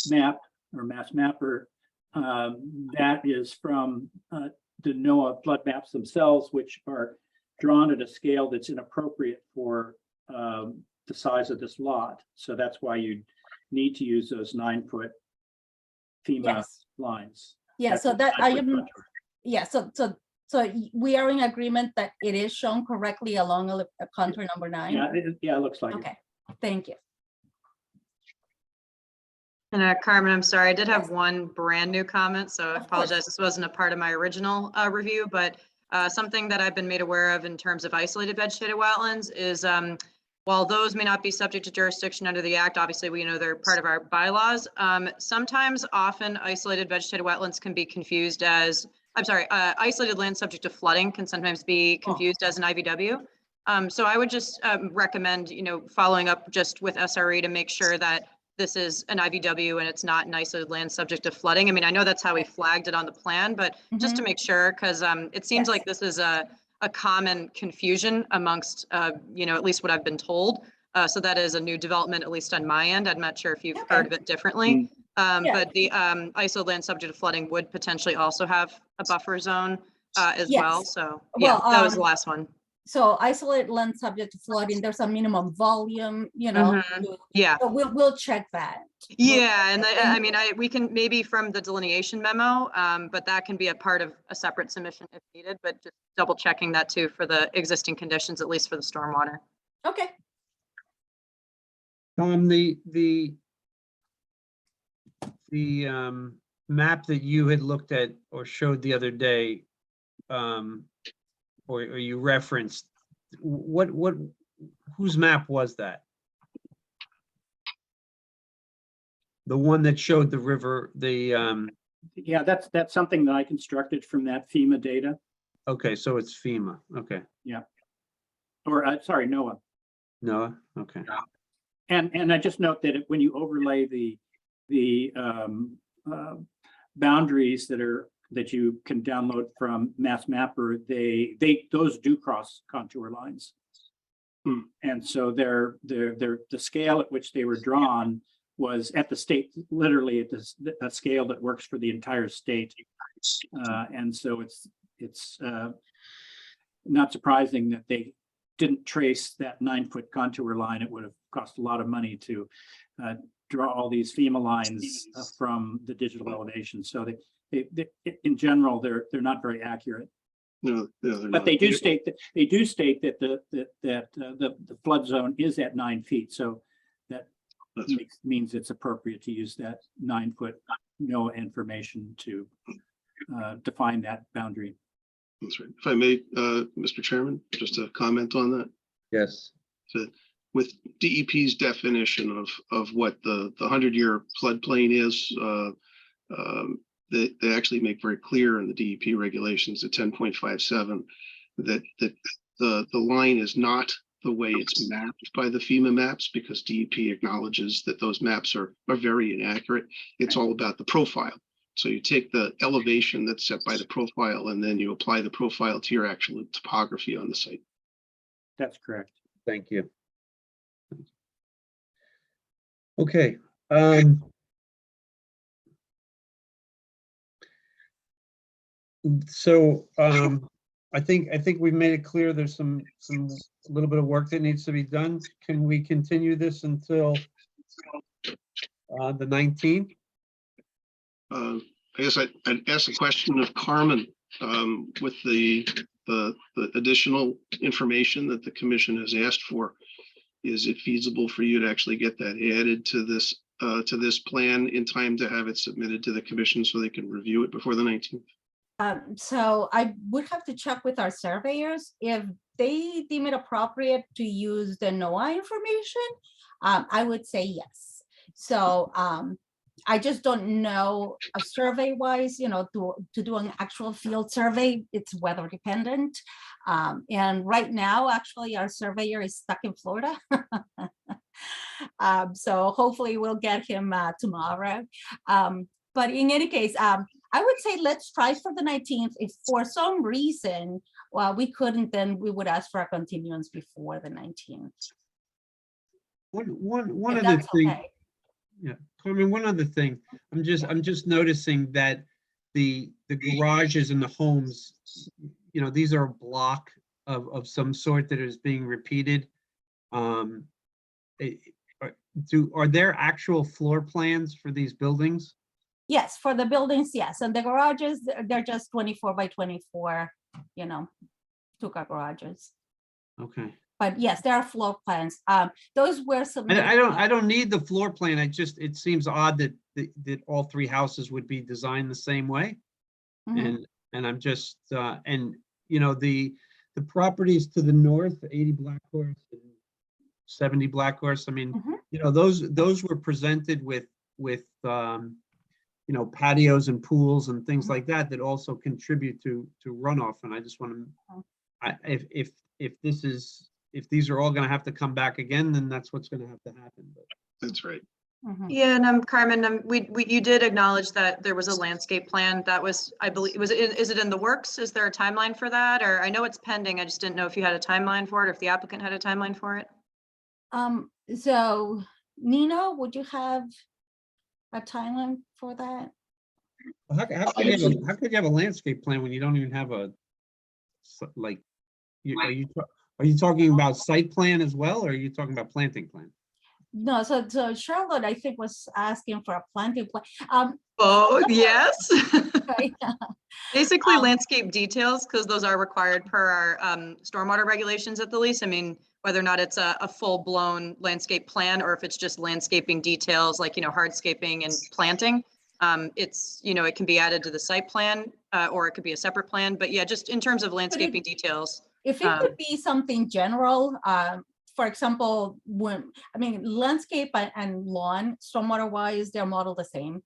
Map or Mass Mapper, that is from the NOAA flood maps themselves, which are drawn at a scale that's inappropriate for the size of this lot. So that's why you need to use those 9-foot FEMA Yes. lines. Yeah, That's so a that I 9-foot am, contour. yeah, so we are in agreement that it is shown correctly along a contour number 9. Yeah, it looks like it. Okay, thank you. And Carmen, I'm sorry, I did have one brand new comment, so I apologize. This wasn't a part of my original review, but something that I've been made aware of in terms of isolated vegetated wetlands is while those may not be subject to jurisdiction under the act, obviously we know they're part of our bylaws. Sometimes, often isolated vegetated wetlands can be confused as, isolated land subject to flooding can sometimes be confused as an IVW. So I would just recommend, following up just with SRE to make sure that this is an IVW and it's not an isolated land subject to flooding. I mean, I know that's how we flagged it on the plan, but just to make sure, because it seems like this is a common confusion amongst, at least what I've been told. So that is a new development, at least on my end. I'm not sure if you've heard of it differently. But the isolated land subject to flooding would potentially also have a buffer zone as well. Yes. So yeah, Well, that was the last one. So isolated land subject to flooding, there's a minimum volume, Yeah. So we'll check that. Yeah, and I mean, we can maybe from the delineation memo, but that can be a part of a separate submission if needed, but just double checking that too for the existing conditions, at least for the stormwater. Okay. The map that you had looked at or showed the other day, or you referenced, whose map was that? The one that showed the river, Yeah, that's something that I constructed from that FEMA data, okay, so it's FEMA, okay. or sorry, NOAA. Noah, okay. And I just note that when you overlay the boundaries that you can download from Mass Mapper, those do cross contour lines. And so the scale at which they were drawn was at the state, literally at a scale that works for the entire state. And so it's not surprising that they didn't trace that 9-foot contour line. It would have cost a lot of money to draw all these FEMA lines from the digital elevation. So they in general, they're not very accurate. No, they're But not. they do state that the flood zone is at 9 feet. So that means it's appropriate to use that 9-foot NOAA information to define that boundary. That's right. If I may, Mr. Chairman, just a comment on that. Yes. So with DEP's definition of what the 100-year floodplain is, they actually make very clear in the DEP regulations at 10.57 that the line is not the way it's mapped by the FEMA maps, because DEP acknowledges that those maps are very inaccurate. It's all about the profile. So you take the elevation that's set by the profile and then you apply the profile to your actual topography on the site. That's correct. Thank you. Okay. So I think we've made it clear there's some a little bit of work that needs to be done. Can we continue this until the 19th? I guess I'd ask a question of Carmen, with the additional information that the commission has asked for. Is it feasible for you to actually get that added to this plan in time to have it submitted to the commission so they can review it before the 19th? So I would have to check with our surveyors if they deem it appropriate to use the NOAA information. I would say yes. So I just don't know survey wise, to do an actual field survey, it's weather dependent. And right now, actually, our surveyor is stuck in Florida. So hopefully we'll get him tomorrow. But in any case, I would say let's try for the 19th. If for some reason, we couldn't, then we would ask for a continuance before the 19th. One If other that's thing. okay. Yeah, Carmen, one other thing. I'm just noticing that the garages and the homes, these are a block of some sort that is being repeated. Are there actual floor plans for these buildings? Yes, for the buildings, yes. And the garages, they're just 24 by 24, two-car garages. Okay. But yes, there are floor plans. Those were submitted. I don't need the floor plan. It seems odd that all three houses would be designed the same way. Mhm. And I'm just, the properties to the north, 80 Black Horse and 70 Black Horse, I mean, Mhm. those were presented with patios and pools and things like that also contribute to runoff. And I just want to, if these are all going to have to come back again, then that's what's going to have to happen. But That's right. Mhm. Yeah, and Carmen, you did acknowledge that there was a landscape plan that was, I believe, is it in the works? Is there a timeline for that? Or I know it's pending. I just didn't know if you had a timeline for it or if the applicant had a timeline for it. So Nino, would you have a timeline for that? how could you have a landscape plan when you don't even have are you talking about site plan as well, or are you talking about planting plan? No, so Charlotte, I think, was asking for a planting plan. Oh, yes. Right. Basically landscape details, because those are required per our stormwater regulations at the lease. I mean, whether or not it's a full-blown landscape plan or if it's just landscaping details like, hardscaping and planting. It can be added to the site plan or it could be a separate plan. But yeah, just in terms of landscaping details. If it could be something general, for example, landscape and lawn, stormwater wise, they're modeled the same.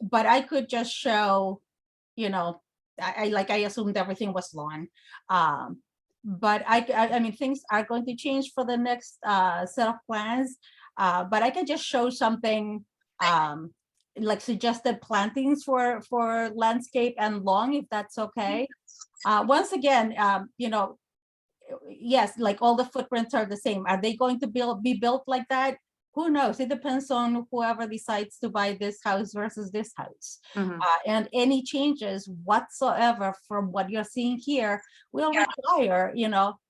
But I could just show, I assumed everything was lawn. But I mean, things are going to change for the next set of plans. But I can just show something like suggested plantings for landscape and lawn, if that's okay. Once again, yes, like all the footprints are the same. Are they going to be built like that? Who knows? It depends on whoever decides to buy this house versus this house. And any changes whatsoever from what you're seeing here will require,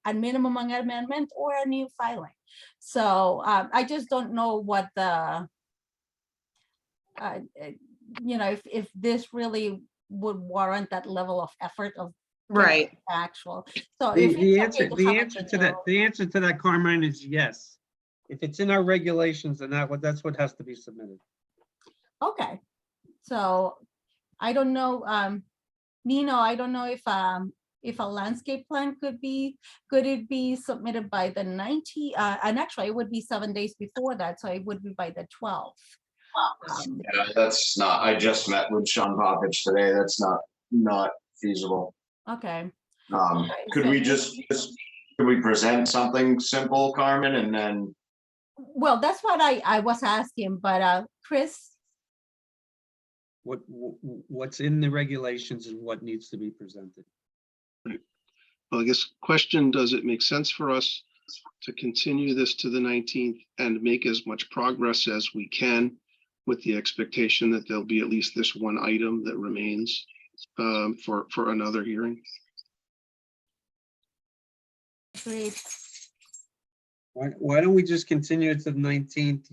a minimum amendment or a new filing. So I just don't know what the, if this really would warrant that level of effort of Right. actual. So The answer to that, Carmine, is yes. If it's in our regulations, then that's what has to be submitted. Okay, so I don't know, Nino, I don't know if a landscape plan could it be submitted by the 90th, and actually it would be 7 days before that, so it would be by the 12th. Yeah, that's not, I just met with Sean Popovich today. That's not feasible. Okay. Could we present something simple, Carmen, and then? Well, that's what I was asking, but Chris? what's in the regulations and what needs to be presented. Well, I guess question, does it make sense for us to continue this to the 19th and make as much progress as we can with the expectation that there'll be at least this one item that remains for another hearing? Agreed. Why don't we just continue it to the 19th?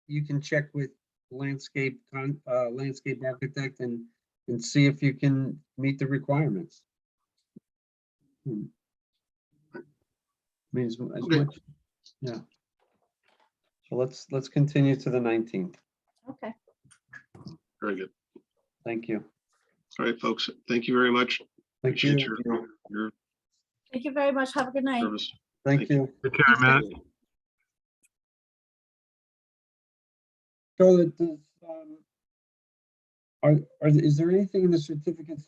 You can check with landscape architect and see if you can meet the requirements. I mean, as Okay. much, yeah. So let's continue to the 19th. Okay. Very good. Thank you. All right, folks. Thank you very much. Thank you. Appreciate your Thank you very much. Have a good night. service. Thank you. Take care, Matt. Charlotte, is there anything in the certificate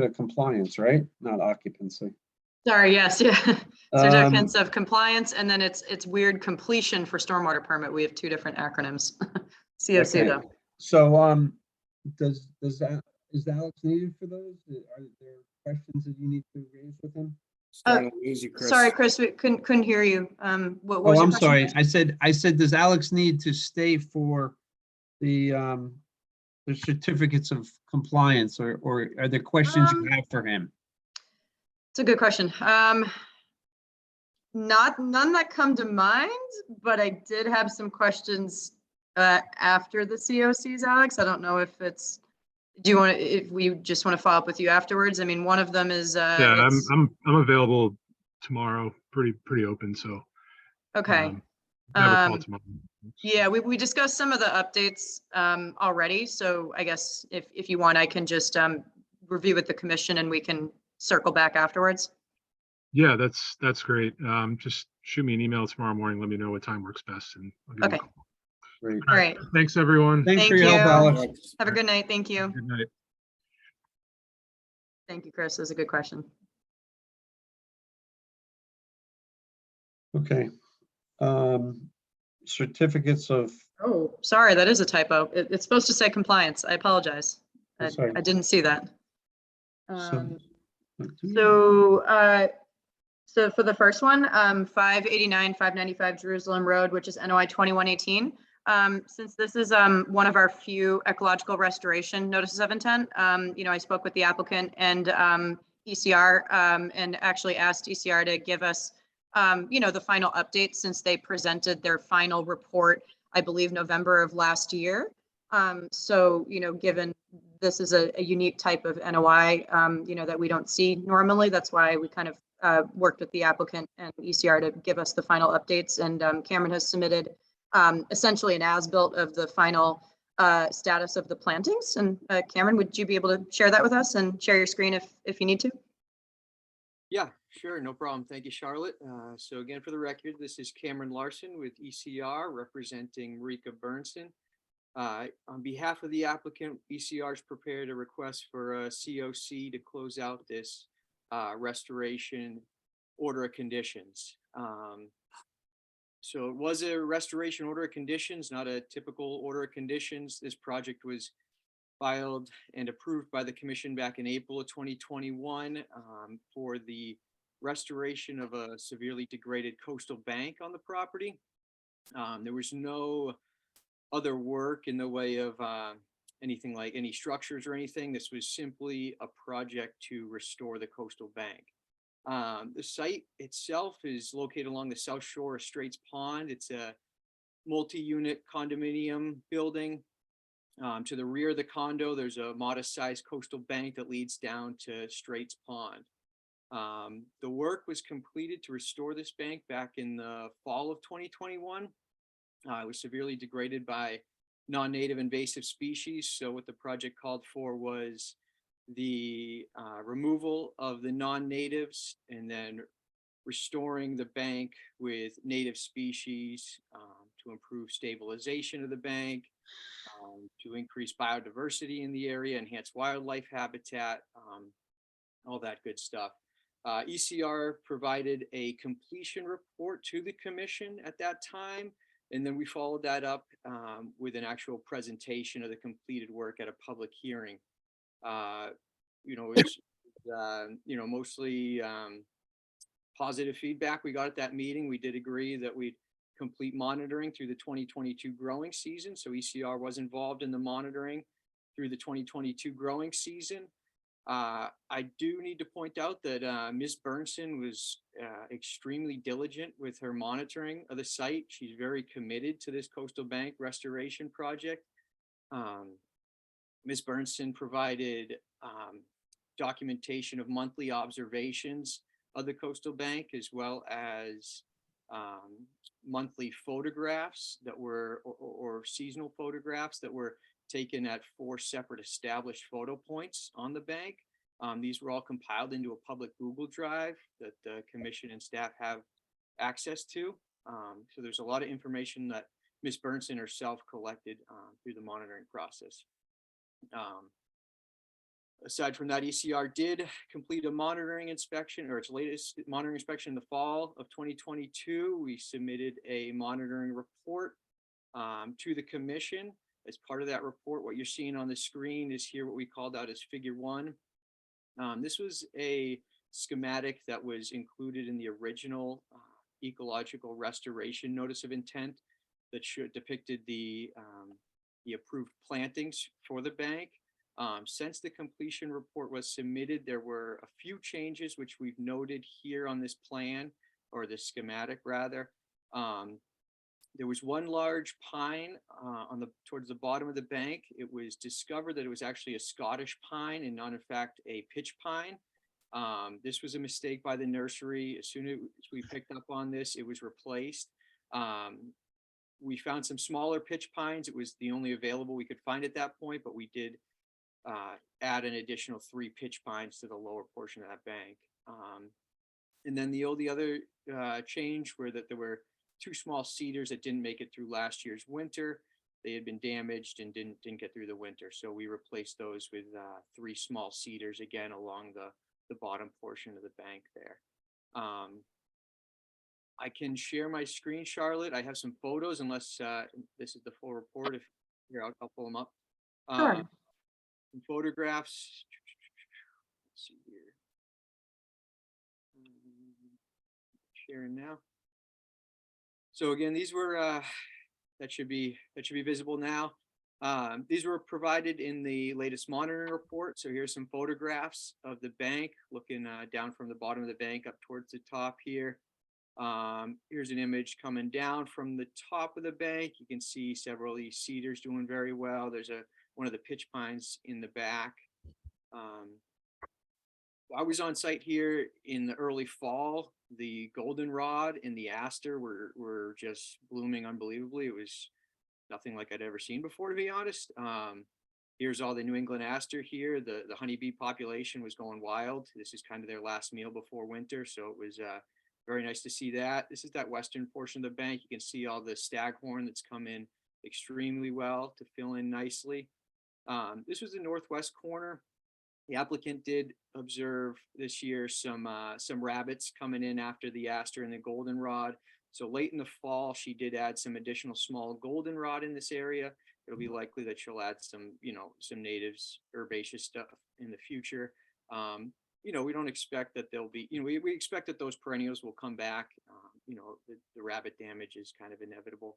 of compliance, right? Not occupancy. Sorry, yes, yeah. Certificates of compliance, and then it's weird completion for stormwater permit. We have two different acronyms. COC Okay. though. So, is Alex needed for those? Are there questions that you need to raise with him? Sorry, Chris, we couldn't hear you. What was Oh, your I'm question? sorry. I said, does Alex need to stay for the certificates of compliance, or are there questions you have for him? It's a good question. None that come to mind, but I did have some questions after the COCs, Alex. I don't know if if we just want to follow up with you afterwards. I mean, one of them is Yeah, I'm available tomorrow, pretty open, so. okay. Have a call tomorrow. Yeah, we discussed some of the updates already. So I guess if you want, I can just review with the commission and we can circle back afterwards. Yeah, that's great. Just shoot me an email tomorrow morning. Let me know what time works best, and I'll give you a Okay. call. Great. All right. Thanks, everyone. Thanks for Thank your help, you. Alex. Have a good night. Thank you. Good night. Thank you, Chris. That was a good question. Okay. Certificates of, Oh, sorry, that is a typo. It's supposed to say compliance. I apologize. That's all right. I didn't see that. So- So for the first one, 589, 595 Jerusalem Road, which is NOI 2118. Since this is one of our few ecological restoration notices of intent, I spoke with the applicant and ECR and actually asked ECR to give us, the final update since they presented their final report, I believe November of last year. So, given this is a unique type of NOI, that we don't see normally, that's why we kind of worked with the applicant and ECR to give us the final updates. And Cameron has submitted essentially an as-built of the final status of the plantings. And Cameron, would you be able to share that with us and share your screen if you need to? Yeah, sure, no problem. Thank you, Charlotte. So again, for the record, this is Cameron Larson with ECR representing Marika Bernson. On behalf of the applicant, ECR has prepared a request for a COC to close out this restoration order of conditions. So it was a restoration order of conditions, not a typical order of conditions. This project was filed and approved by the commission back in April of 2021 for the restoration of a severely degraded coastal bank on the property. There was no other work in the way of anything like any structures or anything. This was simply a project to restore the coastal bank. The site itself is located along the south shore of Straits Pond. It's a multi-unit condominium building. To the rear of the condo, there's a modest-sized coastal bank that leads down to Straits Pond. The work was completed to restore this bank back in the fall of 2021. It was severely degraded by non-native invasive species. So what the project called for was the removal of the non-natives and then restoring the bank with native species to improve stabilization of the bank, to increase biodiversity in the area, enhance wildlife habitat, all that good stuff. ECR provided a completion report to the commission at that time. And then we followed that up with an actual presentation of the completed work at a public hearing. It's mostly positive feedback we got at that meeting. We did agree that we'd complete monitoring through the 2022 growing season. So ECR was involved in the monitoring through the 2022 growing season. I do need to point out that Ms. Bernson was extremely diligent with her monitoring of the site. She's very committed to this coastal bank restoration project. Ms. Bernson provided documentation of monthly observations of the coastal bank, as well as monthly photographs that were, or seasonal photographs that were taken at 4 separate established photo points on the bank. These were all compiled into a public Google Drive that the commission and staff have access to. So there's a lot of information that Ms. Bernson herself collected through the monitoring process. Aside from that, ECR did complete a monitoring inspection, or its latest monitoring inspection in the fall of 2022. We submitted a monitoring report to the commission. As part of that report, what you're seeing on the screen is here what we called out as Figure 1. This was a schematic that was included in the original ecological restoration notice of intent that depicted the approved plantings for the bank. Since the completion report was submitted, there were a few changes which we've noted here on this plan, or the schematic rather. There was one large pine towards the bottom of the bank. It was discovered that it was actually a Scottish pine and not in fact a pitch pine. This was a mistake by the nursery. As soon as we picked up on this, it was replaced. We found some smaller pitch pines. It was the only available we could find at that point, but we did add an additional 3 pitch pines to the lower portion of that bank. And then the other change were that there were 2 small cedars that didn't make it through last year's winter. They had been damaged and didn't get through the winter. So we replaced those with 3 small cedars, again, along the bottom portion of the bank there. I can share my screen, Charlotte. I have some photos, unless this is the full report. If here, I'll pull them up. Sure. Some photographs. Let's see here. Sharing now. So again, these were that should be visible now. These were provided in the latest monitoring report. So here's some photographs of the bank, looking down from the bottom of the bank up towards the top here. Here's an image coming down from the top of the bank. You can see several of these cedars doing very well. There's one of the pitch pines in the back. I was on site here in the early fall. The goldenrod and the aster were just blooming unbelievably. It was nothing like I'd ever seen before, to be honest. Here's all the New England aster here. The honeybee population was going wild. This is kind of their last meal before winter, so it was very nice to see that. This is that western portion of the bank. You can see all the staghorn that's come in extremely well to fill in nicely. This was the northwest corner. The applicant did observe this year some rabbits coming in after the aster and the goldenrod. So late in the fall, she did add some additional small goldenrod in this area. It'll be likely that she'll add some natives, herbaceous stuff in the future. We don't expect that there'll be, we expect that those perennials will come back. The rabbit damage is kind of inevitable.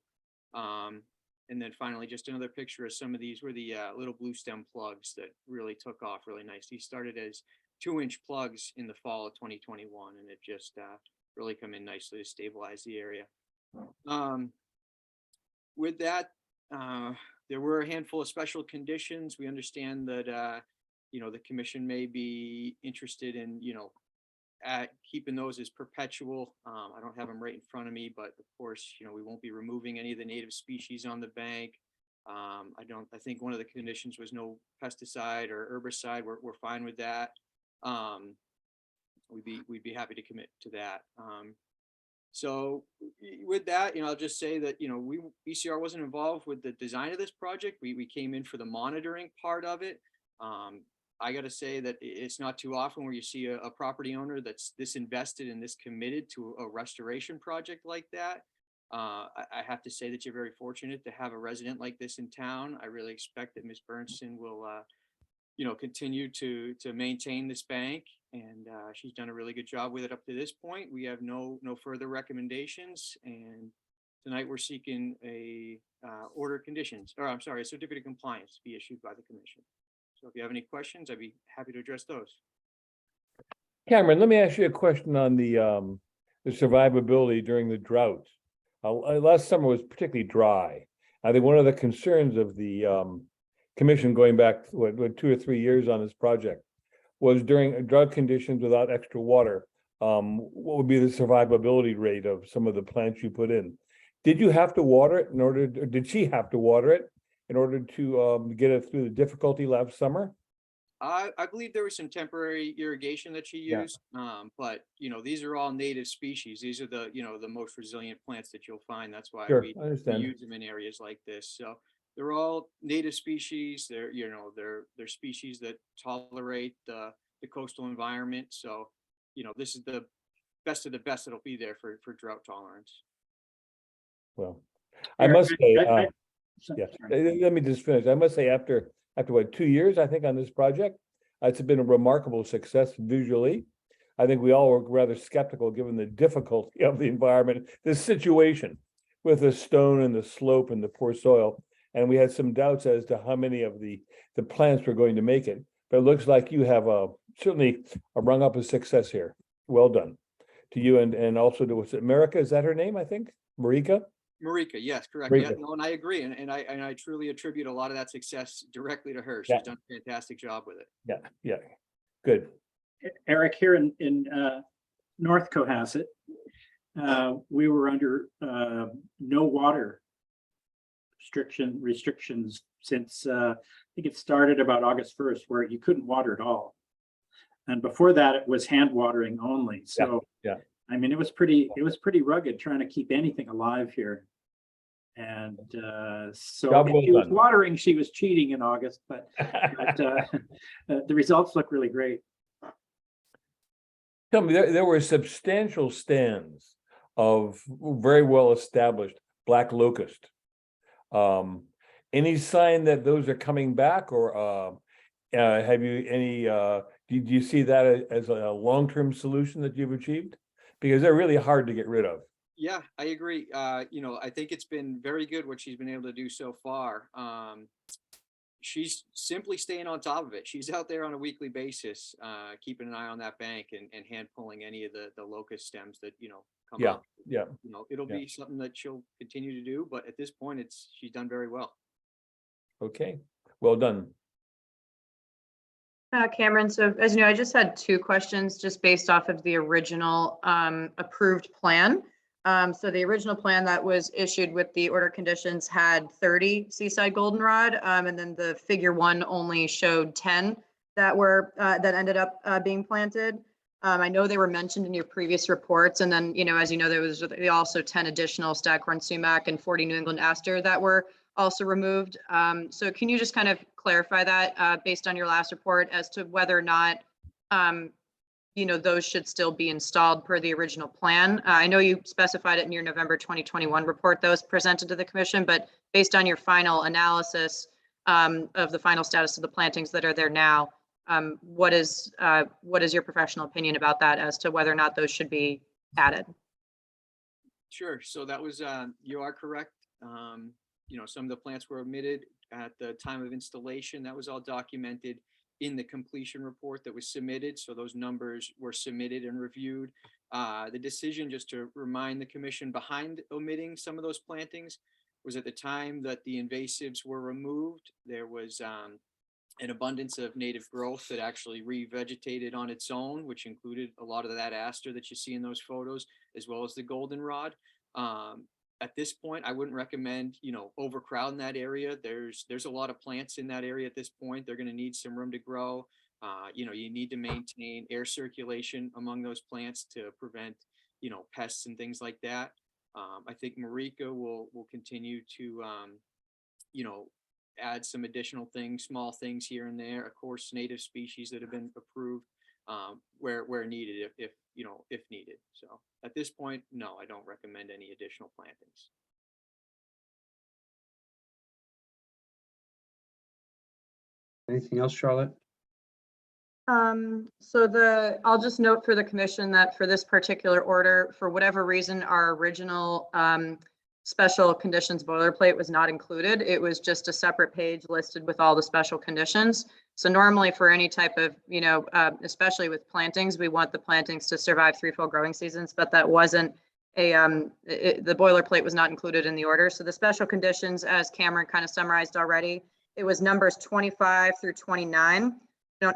And then finally, just another picture of some of these were the little blue stem plugs that really took off really nice. These started as 2-inch plugs in the fall of 2021, and it just really come in nicely to stabilize the area. With that, there were a handful of special conditions. We understand that, the commission may be interested in, keeping those as perpetual. I don't have them right in front of me, but of course, we won't be removing any of the native species on the bank. I think one of the conditions was no pesticide or herbicide. We're fine with that. We'd be happy to commit to that. So with that, I'll just say that, ECR wasn't involved with the design of this project. We came in for the monitoring part of it. I got to say that it's not too often where you see a property owner that's this invested and this committed to a restoration project like that. I have to say that you're very fortunate to have a resident like this in town. I really expect that Ms. Bernstein will, continue to maintain this bank, and she's done a really good job with it up to this point. We have no further recommendations, and tonight we're seeking a a certificate of compliance to be issued by the commission. So if you have any questions, I'd be happy to address those. Cameron, let me ask you a question on the survivability during the drought. Last summer was particularly dry. I think one of the concerns of the commission going back, 2 or 3 years on this project was during drought conditions without extra water, what would be the survivability rate of some of the plants you put in? Did you have to water it or did she have to water it in order to get it through the difficulty last summer? I believe there was some temporary irrigation that she Yeah. used, but these are all native species. These are the most resilient plants that you'll find. That's why Sure, we I understand. use them in areas like this. So they're all native species. They're species that tolerate the coastal environment. So this is the best of the best that'll be there for drought tolerance. Well, I must say, Sorry. let me just finish. I must say, after what, 2 years, I think, on this project, it's been a remarkable success visually. I think we all were rather skeptical given the difficulty of the environment, this situation with the stone and the slope and the poor soil. And we had some doubts as to how many of the plants were going to make it. But it looks like you have certainly rung up a success here. Well done to you and also to, was it Marika? Is that her name, I think? Marika? Marika, yes, correct. Marika. Yeah, no, and I agree. And I truly attribute a lot of that success directly to her. She's Yeah. done a fantastic job with it. Yeah, good. Eric, here in North Cohasset, we were under no water restrictions since I think it started about August 1st, where you couldn't water at all. And before that, it was hand watering only. So yeah. I mean, it was pretty rugged trying to keep anything alive here. And so Job if well she was done. watering, she was cheating in August, but the results look really great. Tell me, there were substantial stands of very well-established black locust. Any sign that those are coming back, or have you any, do you see that as a long-term solution that you've achieved? Because they're really hard to get rid of. Yeah, I agree. I think it's been very good what she's been able to do so far. She's simply staying on top of it. She's out there on a weekly basis, keeping an eye on that bank and hand pulling any of the locust stems that, come Yeah, up. yeah. It'll Yeah. be something that she'll continue to do, but at this point she's done very well. Okay, well done. Cameron, so as you know, I just had 2 questions just based off of the original approved plan. So the original plan that was issued with the order conditions had 30 Seaside goldenrod, and then the figure 1 only showed 10 that that ended up being planted. I know they were mentioned in your previous reports, and then as you know, there was also 10 additional staghorn sumac and 40 New England aster that were also removed. So can you just kind of clarify that based on your last report as to whether or not those should still be installed per the original plan? I know you specified it in your November 2021 report that was presented to the commission, but based on your final analysis of the final status of the plantings that are there now, what is your professional opinion about that as to whether or not those should be added? Sure. So that was, you are correct. Some of the plants were omitted at the time of installation. That was all documented in the completion report that was submitted. So those numbers were submitted and reviewed. The decision, just to remind the commission behind omitting some of those plantings, was at the time that the invasives were removed, there was an abundance of native growth that actually revegetated on its own, which included a lot of that aster that you see in those photos, as well as the goldenrod. At this point, I wouldn't recommend, overcrowding that area. There's a lot of plants in that area at this point. They're going to need some room to grow. You need to maintain air circulation among those plants to prevent, pests and things like that. I think Marika will continue to, add some additional things, small things here and there. Of course, native species that have been approved where needed, if you know, if needed. So at this point, no, I don't recommend any additional plantings. Anything else, Charlotte? So I'll just note for the commission that for this particular order, for whatever reason, our original special conditions boilerplate was not included. It was just a separate page listed with all the special conditions. So normally for any type of, you know, especially with plantings, we want the plantings to survive 3 full growing seasons, but that wasn't the boilerplate was not included in the order. So the special conditions, as Cameron kind of summarized already, it was numbers 25 through 29.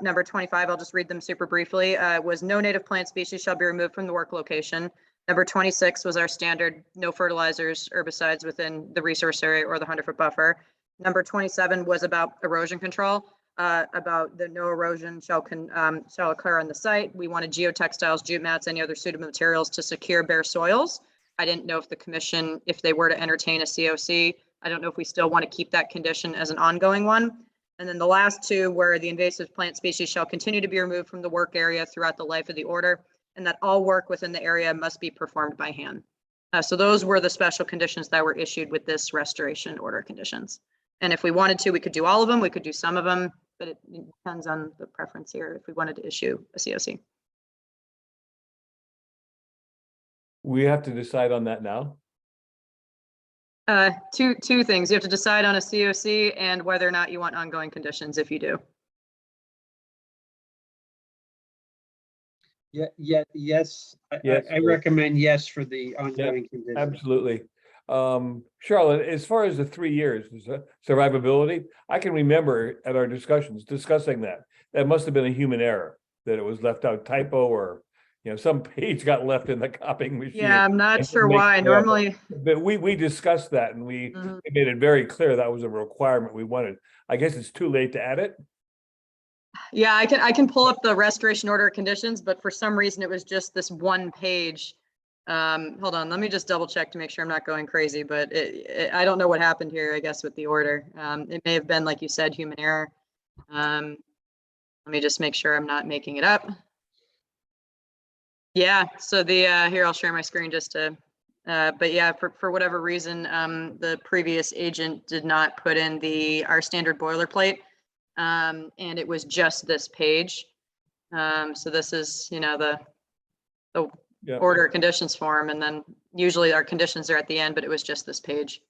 Number 25, I'll just read them super briefly, was no native plant species shall be removed from the work location. Number 26 was our standard, no fertilizers, herbicides within the resource area or the 100-foot buffer. Number 27 was about erosion control, about the no erosion shall occur on the site. We wanted geotextiles, jute mats, any other suitable materials to secure bare soils. I didn't know if the commission, if they were to entertain a COC, I don't know if we still want to keep that condition as an ongoing one. And then the last 2 were the invasive plant species shall continue to be removed from the work area throughout the life of the order, and that all work within the area must be performed by hand. So those were the special conditions that were issued with this restoration order conditions. And if we wanted to, we could do all of them, we could do some of them, but it depends on the preference here if we wanted to issue a COC. We have to decide on that now. Two things. You have to decide on a COC and whether or not you want ongoing conditions if you do. Yes. Yes, I recommend yes for the ongoing conditions. Absolutely. Charlotte, as far as the 3 years, survivability, I can remember at our discussions discussing that. That must have been a human error, that it was left out, typo, or you know, some page got left in the copying machine. Yeah, I'm not sure why. Normally, but we discussed that, and we made it very clear that was a requirement we wanted. I guess it's too late to add it. yeah, I can pull up the restoration order conditions, but for some reason it was just this one page. Hold on, let me just double check to make sure I'm not going crazy, but I don't know what happened here, I guess, with the order. It may have been, like you said, human error. Let me just make sure I'm not making it up. Yeah, so here, I'll share my screen just to, but yeah, for whatever reason, the previous agent did not put in our standard boilerplate, and it was just this page. So this is, you know, the order conditions form, and then usually our conditions are at the end, but it was just this page.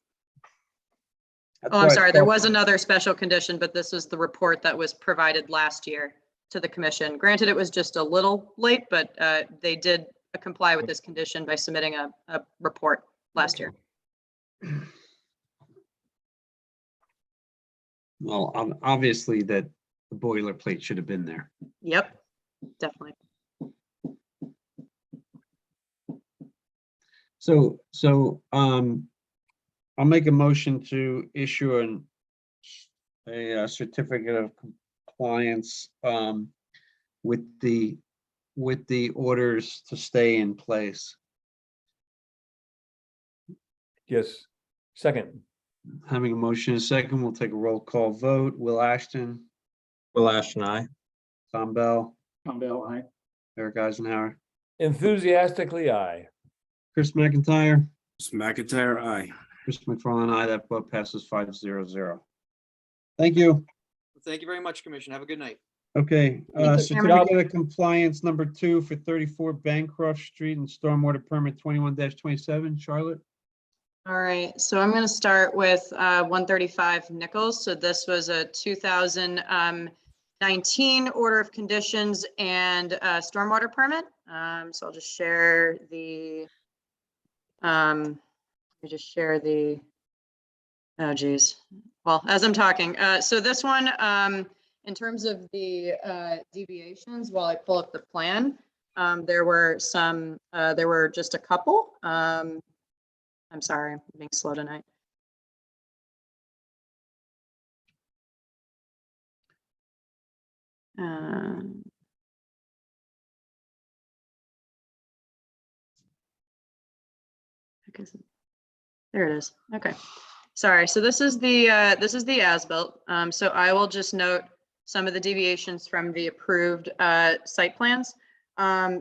Oh, I'm sorry, there was another special condition, but this was the report that was provided last year to the commission. Granted, it was just a little late, but they did comply with this condition by submitting a report last year. Well, obviously that the boilerplate should have been there. Yep, definitely. So I'll make a motion to issue a certificate of compliance with the orders to stay in place. Yes. Second. Having a motion and a second, we'll take a roll call vote. Will Ashton, Will Ashton, aye. Tom Bell, Tom Bell, aye. Eric Eisenhower, Enthusiastically, aye. Chris McIntyre, Chris McIntyre, aye. Chris McFarland, aye. That vote passes 5-0-0. Thank you. Thank you very much, Commission. Have a good night. Okay, certificate of compliance number 2 for 34 Bancroft Street and stormwater permit 21-27, Charlotte. All right, so I'm going to start with 135 Nichols. So this was a 2019 order of conditions and stormwater permit. So I'll just share the, oh geez. Well, as I'm talking, so this one, in terms of the deviations, while I pull up the plan, there were just a couple. I'm sorry, I'm being slow tonight. There it is. Okay. Sorry. So this is the as-built. So I will just note some of the deviations from the approved site plans.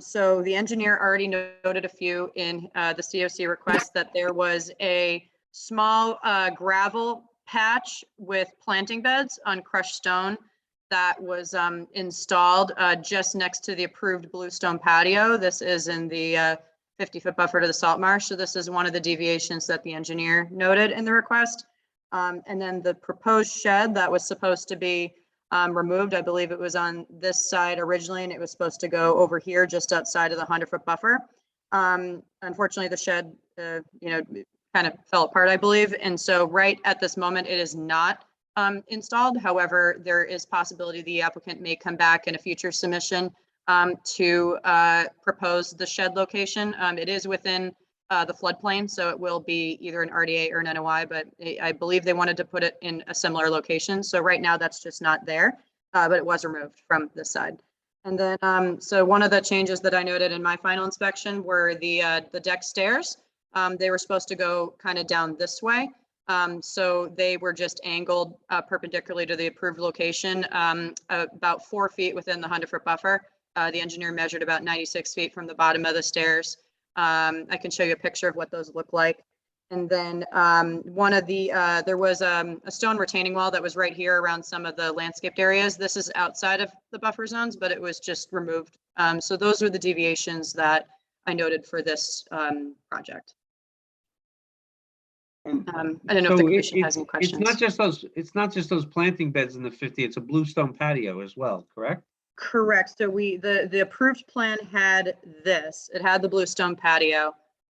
So the engineer already noted a few in the COC request that there was a small gravel patch with planting beds on crushed stone that was installed just next to the approved bluestone patio. This is in the 50-foot buffer to the salt marsh. So this is one of the deviations that the engineer noted in the request. And then the proposed shed that was supposed to be removed, I believe it was on this side originally, and it was supposed to go over here just outside of the 100-foot buffer. Unfortunately, the shed, kind of fell apart, I believe. And so right at this moment, it is not installed. However, there is possibility the applicant may come back in a future submission to propose the shed location. It is within the floodplain, so it will be either an RDA or an NOI, but I believe they wanted to put it in a similar location. So right now that's just not there, but it was removed from this side. And then, so one of the changes that I noted in my final inspection were the deck stairs. They were supposed to go kind of down this way. So they were just angled perpendicularly to the approved location, about 4 feet within the 100-foot buffer. The engineer measured about 96 feet from the bottom of the stairs. I can show you a picture of what those look like. And then one of the, there was a stone retaining wall that was right here around some of the landscaped areas. This is outside of the buffer zones, but it was just removed. So those are the deviations that I noted for this project. I don't know if the commission has any questions. It's not just those planting beds in the 50, it's a bluestone patio as well, correct? Correct. So the approved plan had this. It had the bluestone patio.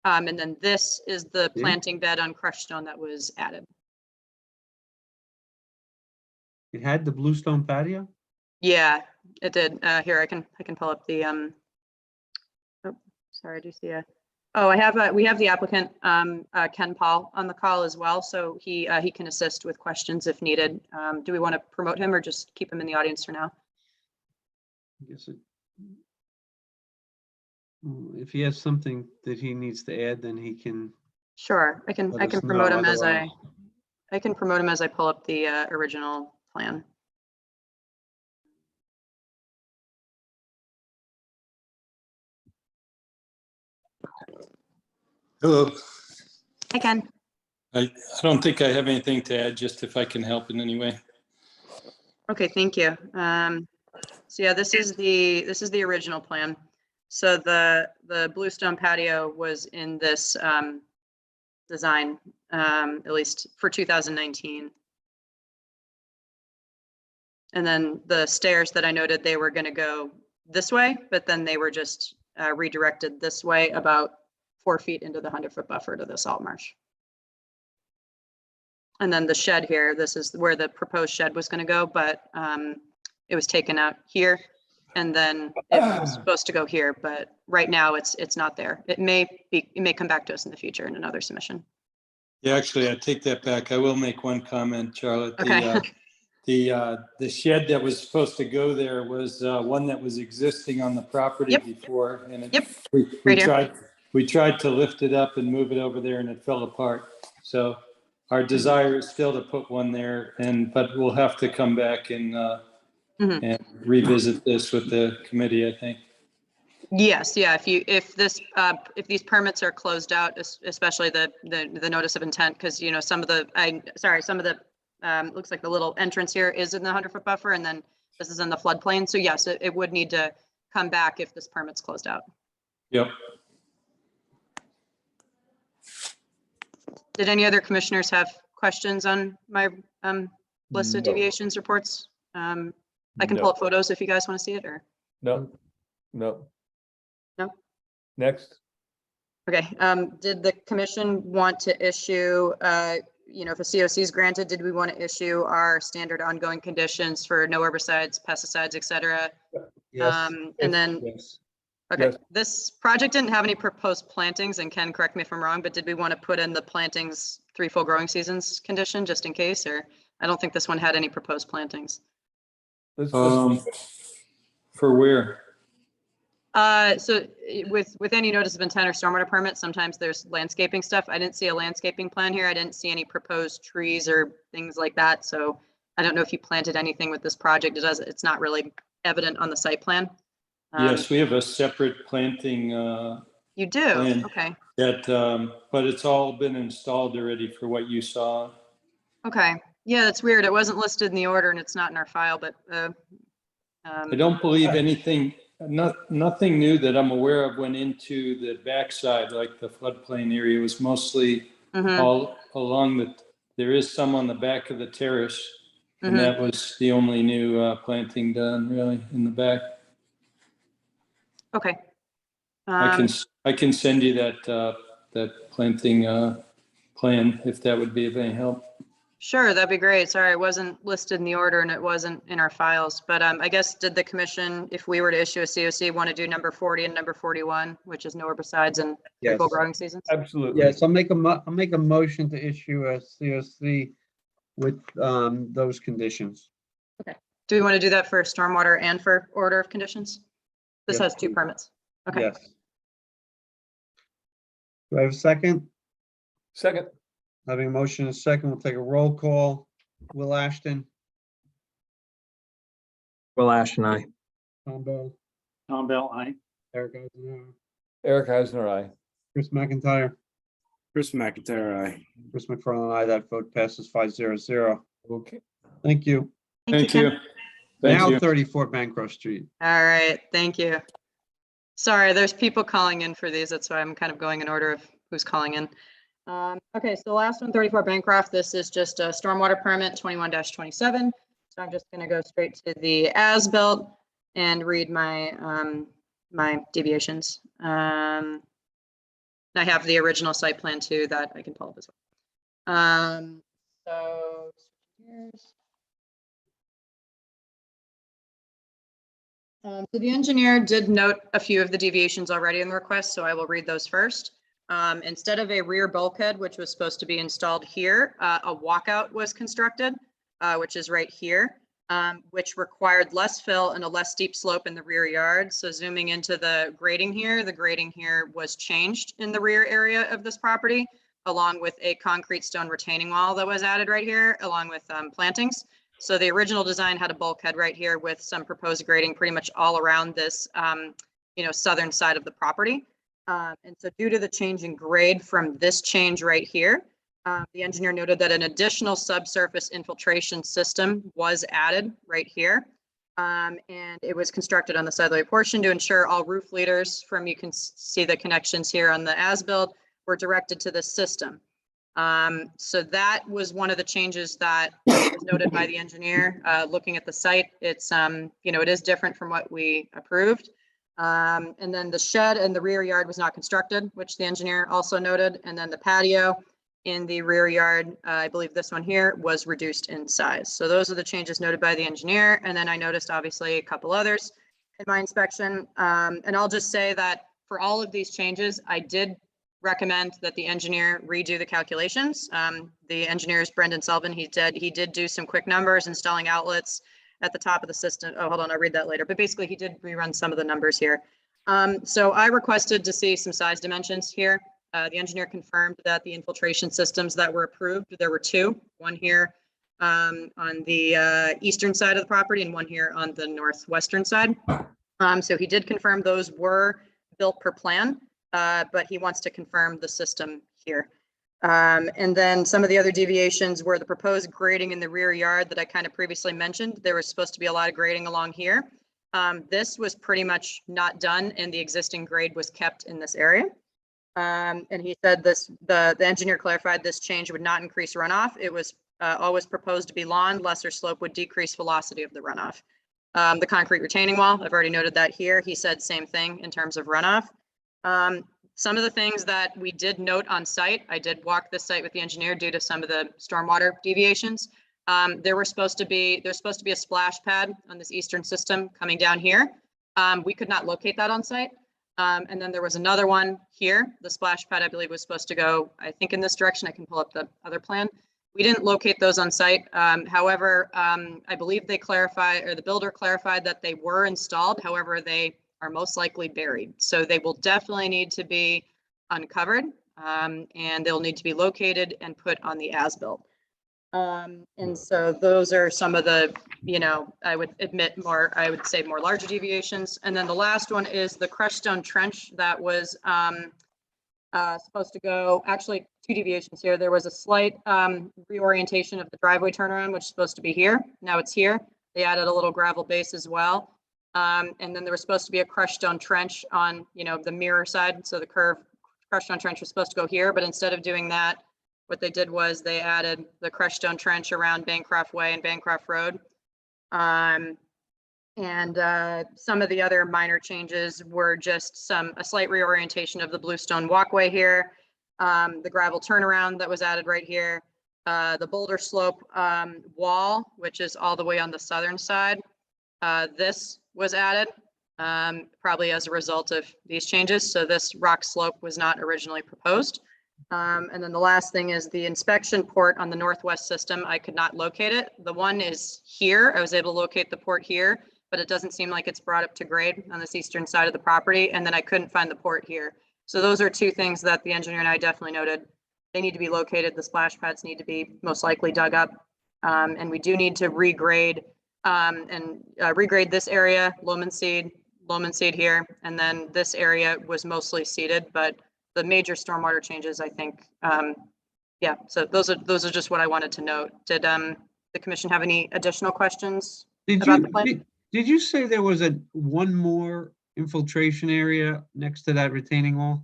And then this is the planting bed on crushed stone that was added. It had the bluestone patio? Yeah, it did. Here, I can pull up the oh, sorry, I do see we have the applicant Ken Paul on the call as well, so he can assist with questions if needed. Do we want to promote him or just keep him in the audience for now? I guess if he has something that he needs to add, then he can. Sure, I can let us promote know, him as otherwise- I can promote him as I pull up the original plan. Hello. Hi, Ken. I don't think I have anything to add, just if I can help in any way. Okay, thank you. So yeah, this is the original plan. So the bluestone patio was in this design, at least for 2019. And then the stairs that I noted, they were going to go this way, but then they were just redirected this way about 4 feet into the 100-foot buffer to the salt marsh. And then the shed here, this is where the proposed shed was going to go, but it was taken out here. And then it was supposed to go here, but right now it's not there. It may come back to us in the future in another submission. Yeah, actually, I take that back. I will make one comment, Charlotte. Okay. The shed that was supposed to go there was one that was existing on the property before, and we tried to lift it up and move it over there, and it fell apart. So our desire is still to put one there, but we'll have to come back and revisit this with the committee, I think. Yes, yeah. If these permits are closed out, especially the notice of intent, because some of the looks like the little entrance here is in the 100-foot buffer, and then this is in the floodplain. So yes, it would need to come back if this permit's closed out. Yep. Did any other commissioners have questions on my list of deviations reports? I can pull up photos if you guys want to see it, or No. Next. Okay. Did the commission want to issue, if a COC is granted, did we want to issue our standard ongoing conditions for no herbicides, pesticides, et cetera? Yes. And then, Yes. okay, Yes. this project didn't have any proposed plantings, and Ken, correct me if I'm wrong, but did we want to put in the plantings 3 full growing seasons condition just in case, or I don't think this one had any proposed plantings. For where? So with any notice of intent or stormwater permit, sometimes there's landscaping stuff. I didn't see a landscaping plan here. I didn't see any proposed trees or things like that. So I don't know if you planted anything with this project. It's not really evident on the site plan. Yes, we have a separate planting You do? plan Okay. that, but it's all been installed already for what you saw. Okay. Yeah, that's weird. It wasn't listed in the order and it's not in our file, but I don't believe anything, nothing new that I'm aware of went into the backside, like the floodplain area. It was mostly mhm, all along there is some on the back of the terrace. And mhm. that was the only new planting done really in the back. Okay. I can send you that planting plan if that would be of any help. Sure, that'd be great. Sorry, it wasn't listed in the order and it wasn't in our files, but I guess did the commission, if we were to issue a COC, want to do number 40 and number 41, which is no herbicides and Yes. full growing seasons? Absolutely. Yes, I'll make a motion to issue a COC with those conditions. Do we want to do that for stormwater and for order of conditions? This Yes, has two please. permits. Okay. Yes. Do I have a second? Second. Having a motion and a second, we'll take a roll call. Will Ashton, Will Ashton, aye. Tom Bell, Tom Bell, aye. Eric Eisenhower, Eric Eisner, aye. Chris McIntyre, Chris McIntyre, aye. Chris McFarland, aye. That vote passes 5-0. Okay. Thank you. Thank Ken. you. Thank Now you. 34 Bancroft Street. All right, thank you. Sorry, there's people calling in for these. That's why I'm kind of going in order of who's calling in. Okay, so the last one, 34 Bancroft, this is just a stormwater permit 21-27. So I'm just gonna go straight to the as-built and read my, my deviations. I have the original site plan too that I can pull up as well. So, here's. So the engineer did note a few of the deviations already in the request, so I will read those first. Instead of a rear bulkhead, which was supposed to be installed here, a walkout was constructed, which is right here, which required less fill and a less steep slope in the rear yard. So zooming into the grading here was changed in the rear area of this property, along with a concrete stone retaining wall that was added right here, along with plantings. So the original design had a bulkhead right here with some proposed grading pretty much all around this, southern side of the property. And so due to the change in grade from this change right here, the engineer noted that an additional subsurface infiltration system was added right here. And it was constructed on the southerly portion to ensure all roof leaders you can see the connections here on the as-built were directed to this system. So that was one of the changes that was noted by the engineer. Looking at the site, it's, it is different from what we approved. And then the shed and the rear yard was not constructed, which the engineer also noted. And then the patio in the rear yard, I believe this one here, was reduced in size. So those are the changes noted by the engineer. And then I noticed obviously a couple others in my inspection. And I'll just say that for all of these changes, I did recommend that the engineer redo the calculations. The engineer is Brendan Sullivan. He did do some quick numbers, installing outlets at the top of the system. Oh, hold on, I'll read that later. But basically he did rerun some of the numbers here. So I requested to see some size dimensions here. The engineer confirmed that the infiltration systems that were approved, there were two, one here on the eastern side of the property and one here on the northwestern side. So he did confirm those were built per plan. But he wants to confirm the system here. And then some of the other deviations were the proposed grading in the rear yard that I kind of previously mentioned. There was supposed to be a lot of grading along here. This was pretty much not done and the existing grade was kept in this area. And he said the engineer clarified this change would not increase runoff. It was always proposed to be lawn, lesser slope would decrease velocity of the runoff. The concrete retaining wall, I've already noted that here. He said same thing in terms of runoff. Some of the things that we did note on site, I did walk this site with the engineer due to some of the stormwater deviations. There's supposed to be a splash pad on this eastern system coming down here. We could not locate that on site. And then there was another one here. The splash pad, I believe, was supposed to go, I think, in this direction. I can pull up the other plan. We didn't locate those on site. However, I believe the builder clarified that they were installed. However, they are most likely buried. So they will definitely need to be uncovered and they'll need to be located and put on the as-built. And so those are some of the, I would say more larger deviations. And then the last one is the crushed stone trench that was supposed to go, actually 2 deviations here. There was a slight reorientation of the driveway turnaround, which is supposed to be here. Now it's here. They added a little gravel base as well. And then there was supposed to be a crushed stone trench on, the mirror side. So the crushed stone trench was supposed to go here, but instead of doing that, what they did was they added the crushed stone trench around Bancroft Way and Bancroft Road. And some of the other minor changes were just a slight reorientation of the bluestone walkway here, the gravel turnaround that was added right here, the boulder slope wall, which is all the way on the southern side. This was added probably as a result of these changes. So this rock slope was not originally proposed. And then the last thing is the inspection port on the northwest system. I could not locate it. The one is here. I was able to locate the port here, but it doesn't seem like it's brought up to grade on this eastern side of the property. And then I couldn't find the port here. So those are 2 things that the engineer and I definitely noted. They need to be located. The splash pads need to be most likely dug up. And we do need to regrade regrade this area, Loman seed here. And then this area was mostly seeded, but the major stormwater changes, I think, yeah, so those are just what I wanted to note. Did the commission have any additional questions about the plan? Did you say there was one more infiltration area next to that retaining wall?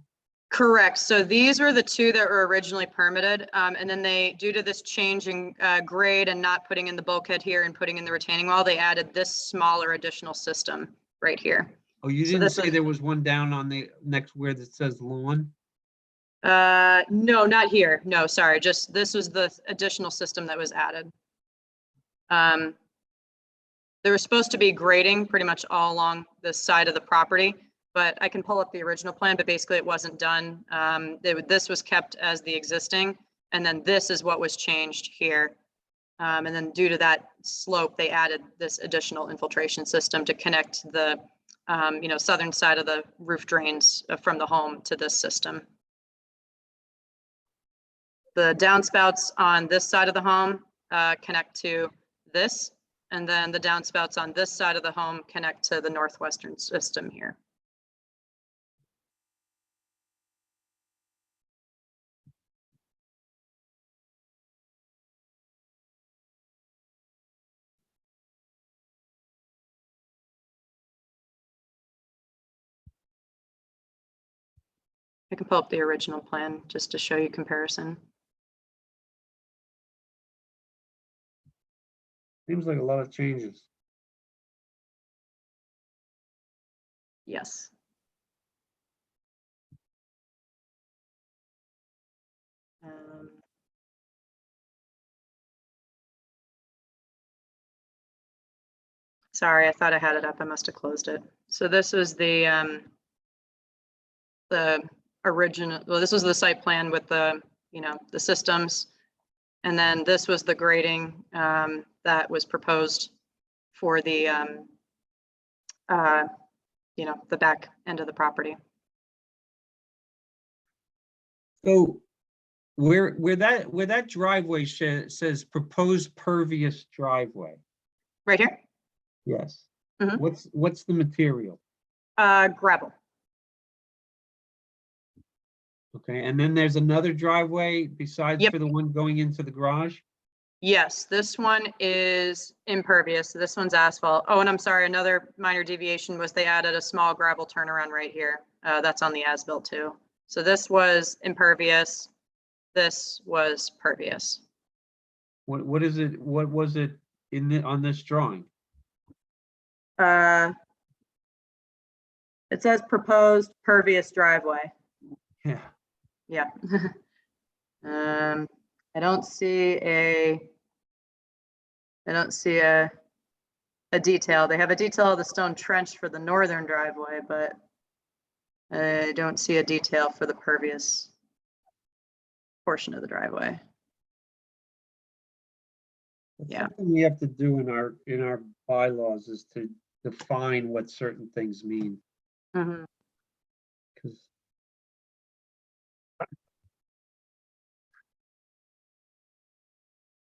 Correct. So these were the 2 that were originally permitted. And then due to this change in grade and not putting in the bulkhead here and putting in the retaining wall, they added this smaller additional system right here. Oh, you didn't say there was one down on the next where it says lawn? No, not here. No, sorry. Just this was the additional system that was added. There was supposed to be grading pretty much all along this side of the property, but I can pull up the original plan, but basically it wasn't done. This was kept as the existing, and then this is what was changed here. And then due to that slope, they added this additional infiltration system to connect the southern side of the roof drains from the home to this system. The downspouts on this side of the home connect to this, and then the downspouts on this side of the home connect to the northwestern system here. I can pull up the original plan just to show you comparison. Seems like a lot of changes. Yes. Sorry, I thought I had it up. I must have closed it. So this was the original, well, this was the site plan with the, the systems. And then this was the grading that was proposed for the, the back end of the property. So where that driveway says proposed pervious driveway. Right here? Yes. Mhm. What's the material? Gravel. Okay, and then there's another driveway besides Yep. for the one going into the garage? Yes, this one is impervious. This one's asphalt. Oh, and I'm sorry, another minor deviation was they added a small gravel turnaround right here. That's on the as-built too. So this was impervious. This was pervious. What is it? What was it on this drawing? It says proposed pervious driveway. Yeah. Yeah. I don't see a detail. They have a detail of the stone trench for the northern driveway, but I don't see a detail for the pervious portion of the driveway. Yeah. Something we have to do in our bylaws is to define what certain things mean. Mhm. Because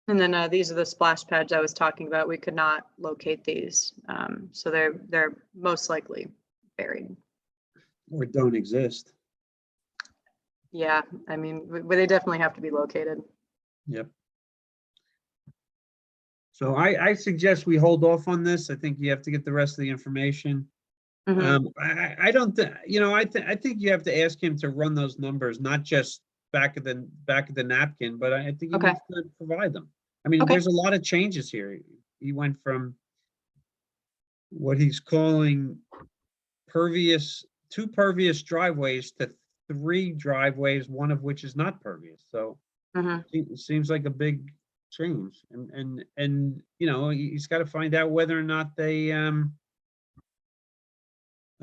And then these are the splash pads I was talking about. We could not locate these. So they're most likely buried. Or don't exist. Yeah, I mean, they definitely have to be located. Yep. So I suggest we hold off on this. I think you have to get the rest of the information. Mhm. I don't, I think you have to ask him to run those numbers, not just back of the napkin, but I think he Okay. needs to provide them. I mean, Okay. there's a lot of changes here. He went from what he's calling two pervious driveways to 3 driveways, one of which is not pervious. So Mhm. it seems like a big change. And you know, he's got to find out whether or not they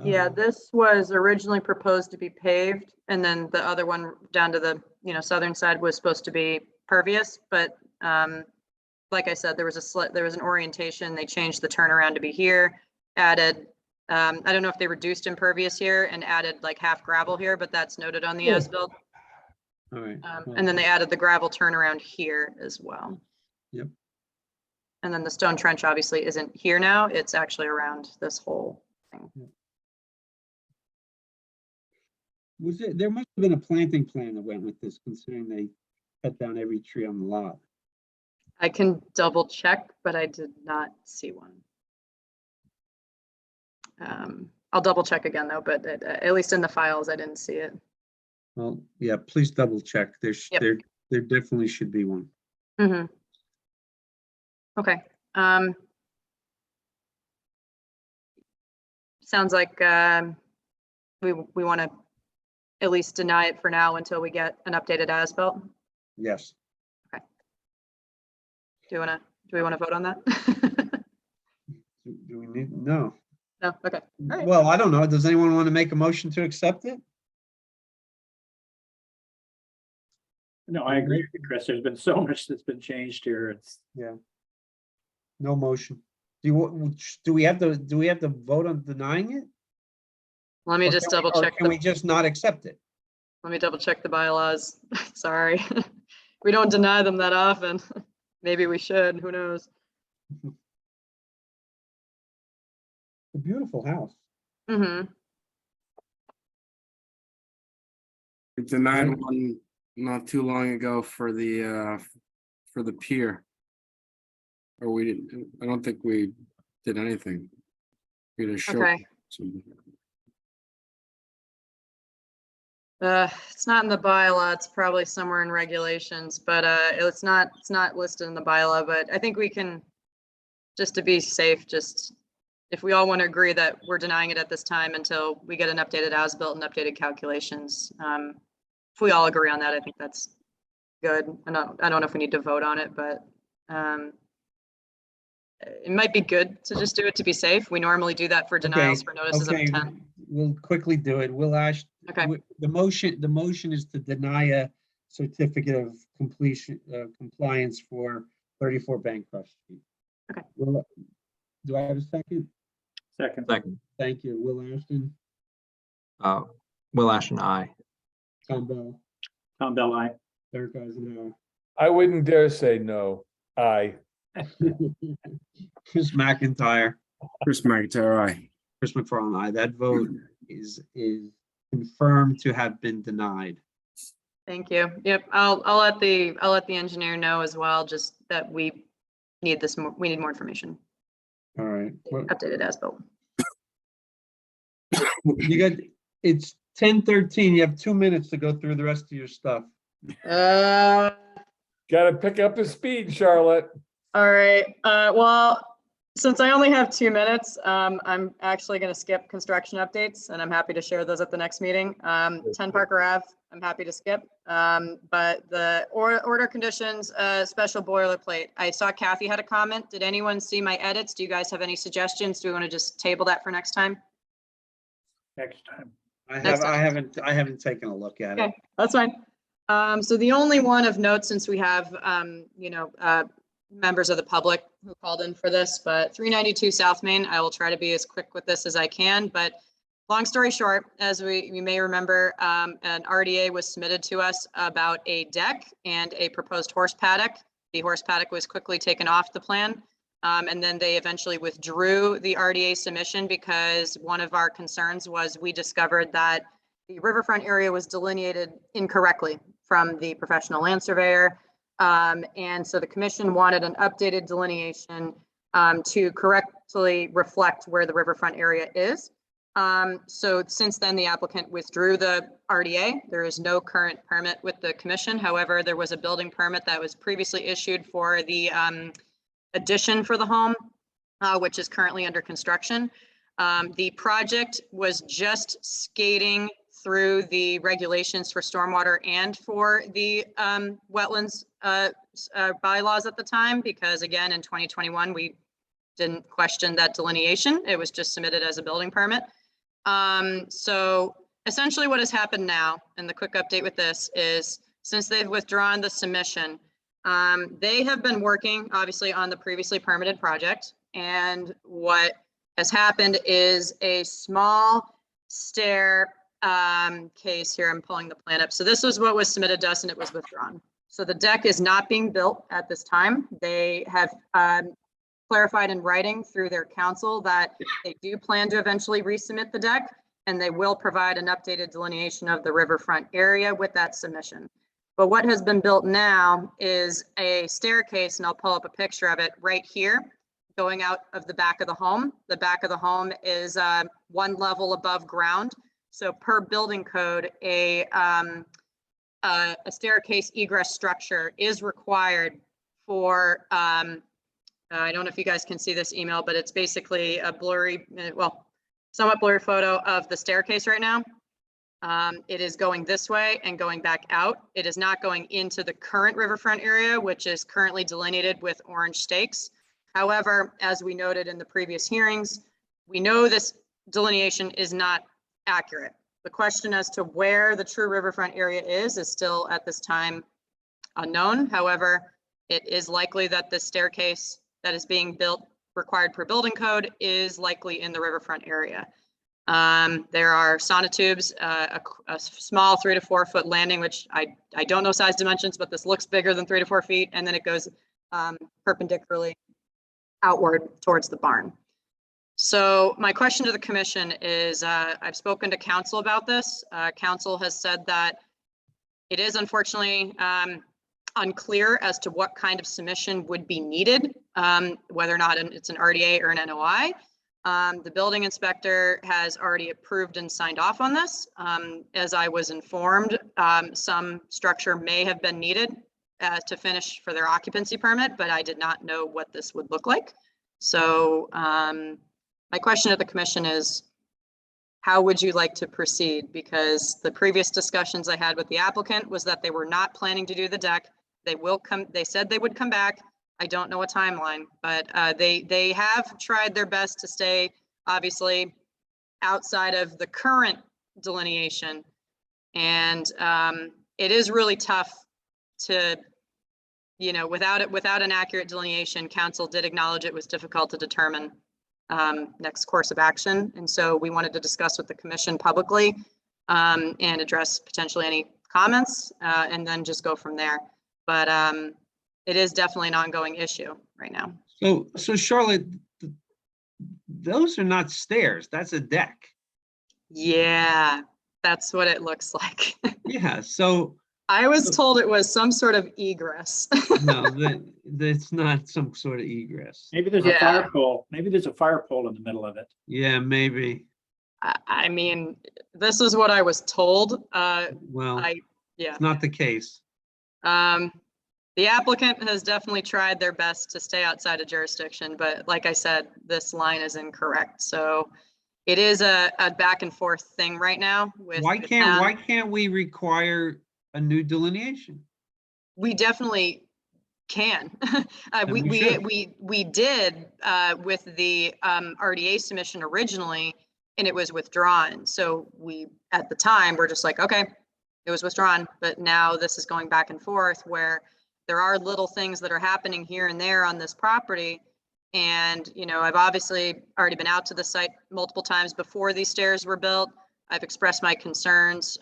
Yeah, this was originally proposed to be paved, and then the other one down to the, southern side was supposed to be pervious, but like I said, there was an orientation. They changed the turnaround to be here, added, I don't know if they reduced impervious here and added like half gravel here, but that's noted on the Yeah. as-built. all right. And then they added the gravel turnaround here as well. Yep. And then the stone trench obviously isn't here now. It's actually around this whole thing. There must have been a planting plan that went with this, considering they cut down every tree on the lot. I can double check, but I did not see one. I'll double check again though, but at least in the files, I didn't see it. Well, yeah, please double check. Yep. There definitely should be one. Mm-hmm. Okay. Sounds like we want to at least deny it for now until we get an updated as-built. Yes. Do we want to vote on that? Do we need, no. No, okay. All right. Well, I don't know. Does anyone want to make a motion to accept it? No, I agree with you, Chris. There's been so much that's been changed here. It's, Yeah. No motion. Do we have to vote on denying it? Let me Or just can we- double or check. Can we just not accept it? Let me double check the bylaws. Sorry. We don't deny them that often. Maybe we should, who knows? It's a beautiful house. Mm-hmm. We denied Right. one not too long ago for the pier. Or we didn't, I don't think we did anything. We just showed. Okay. some- It's not in the bylaw. It's probably somewhere in regulations, but it's not listed in the bylaw, but I think we can, just to be safe, just if we all want to agree that we're denying it at this time until we get an updated as-built and updated calculations. If we all agree on that, I think that's good. I don't know if we need to vote on it, but it might be good to just do it to be safe. We normally do that for denials for notices of Okay, intent. we'll quickly do it. We'll ask, Okay. the motion is to deny a certificate of completion, compliance for 34 Bancroft Street. Okay. Do I have a second? second. Second, Thank you. Will Ashton, Will Ashton, aye. Tom Bell, Tom Bell, aye. Eric Eisenhower, I wouldn't dare say no. Aye. Chris McIntyre, Chris McIntyre, aye. Chris McFarland, aye. That vote is confirmed to have been denied. Thank you. Yep, I'll let the engineer know as well, just that we need we need more information. All right. Well, Updated as-built. you got, it's 10:13. You have 2 minutes to go through the rest of your stuff. Gotta pick up the speed, Charlotte. All right, well, since I only have 2 minutes, I'm actually gonna skip construction updates and I'm happy to share those at the next meeting. 10 Parker Ave, I'm happy to skip. But the order conditions, special boilerplate. I saw Kathy had a comment. Did anyone see my edits? Do you guys have any suggestions? Do we want to just table that for next time? Next time. I haven't taken a look at it. Okay, that's fine. So the only one of note, since we have, members of the public who called in for this, but 392 South Main, I will try to be as quick with this as I can, but long story short, as we may remember, an RDA was submitted to us about a deck and a proposed horse paddock The horse paddock was quickly taken off the plan. And then they eventually withdrew the RDA submission because one of our concerns was we discovered that the riverfront area was delineated incorrectly from the professional land surveyor. And so the commission wanted an updated delineation to correctly reflect where the riverfront area is. So since then, the applicant withdrew the RDA. There is no current permit with the commission. However, there was a building permit that was previously issued for the addition for the home, which is currently under construction. The project was just skating through the regulations for stormwater and for the wetlands bylaws at the time, because again, in 2021, we didn't question that delineation. It was just submitted as a building permit. So essentially what has happened now, and the quick update with this is, since they've withdrawn the submission, they have been working obviously on the previously permitted project. And what has happened is a small stair case here. I'm pulling the plan up. So this was what was submitted to us and it was withdrawn. So the deck is not being built at this time. They have clarified in writing through their counsel that they do plan to eventually resubmit the deck, and they will provide an updated delineation of the riverfront area with that submission. But what has been built now is a staircase, and I'll pull up a picture of it right here, going out of the back of the home. The back of the home is one level above ground. So per building code, a staircase egress structure is required for, I don't know if you guys can see this email, but it's basically a blurry, well, somewhat blurry photo of the staircase right now. It is going this way and going back out. It is not going into the current riverfront area, which is currently delineated with orange stakes. However, as we noted in the previous hearings, we know this delineation is not accurate. The question as to where the true riverfront area is still at this time unknown. However, it is likely that the staircase that is being built required per building code is likely in the riverfront area. There are sonotubes, a small 3 to 4 foot landing, which I don't know size dimensions, but this looks bigger than 3 to 4 feet. And then it goes perpendicularly outward towards the barn. So my question to the commission is, I've spoken to council about this. Council has said that it is unfortunately unclear as to what kind of submission would be needed, whether or not it's an RDA or an NOI. The building inspector has already approved and signed off on this. As I was informed, some structure may have been needed to finish for their occupancy permit, but I did not know what this would look like. So my question to the commission is, how would you like to proceed? Because the previous discussions I had with the applicant was that they were not planning to do the deck. They will come, they said they would come back. I don't know a timeline, but they have tried their best to stay obviously outside of the current delineation. And it is really tough to, you know, without an accurate delineation. Council did acknowledge it was difficult to determine next course of action. And so we wanted to discuss with the commission publicly and address potentially any comments and then just go from there. But it is definitely an ongoing issue right now. So Charlotte, those are not stairs, that's a deck. Yeah, that's what it looks like. Yeah, so. I was told it was some sort of egress. No, that's not some sort of egress. Maybe there's a fire pole. Maybe there's a fire pole in the middle of it. Yeah, maybe. I mean, this is what I was told. Well, yeah. It's not the case. The applicant has definitely tried their best to stay outside of jurisdiction, but like I said, this line is incorrect. So it is a back and forth thing right now. With Why can't we require a new delineation? We definitely can. We did with the RDA submission originally, and it was withdrawn. So we, at the time, we're just like, okay, it was withdrawn, but now this is going back and forth where there are little things that are happening here and there on this property. And, you know, I've obviously already been out to the site multiple times before these stairs were built. I've expressed my concerns.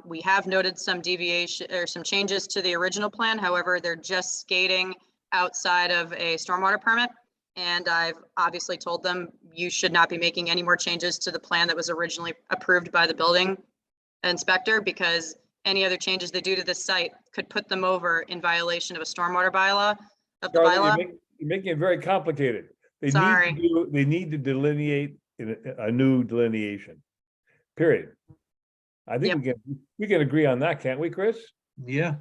We have noted some deviation or some changes to the original plan. However, they're just skating outside of a stormwater permit. And I've obviously told them you should not be making any more changes to the plan that was originally approved by the building inspector, because any other changes they do to this site could put them over in violation of a stormwater bylaw of the Charlie, bylaw. you're making it very complicated. Sorry. They need to delineate in a new delineation. Period. I think we can agree on that, can't we, Chris? Yeah.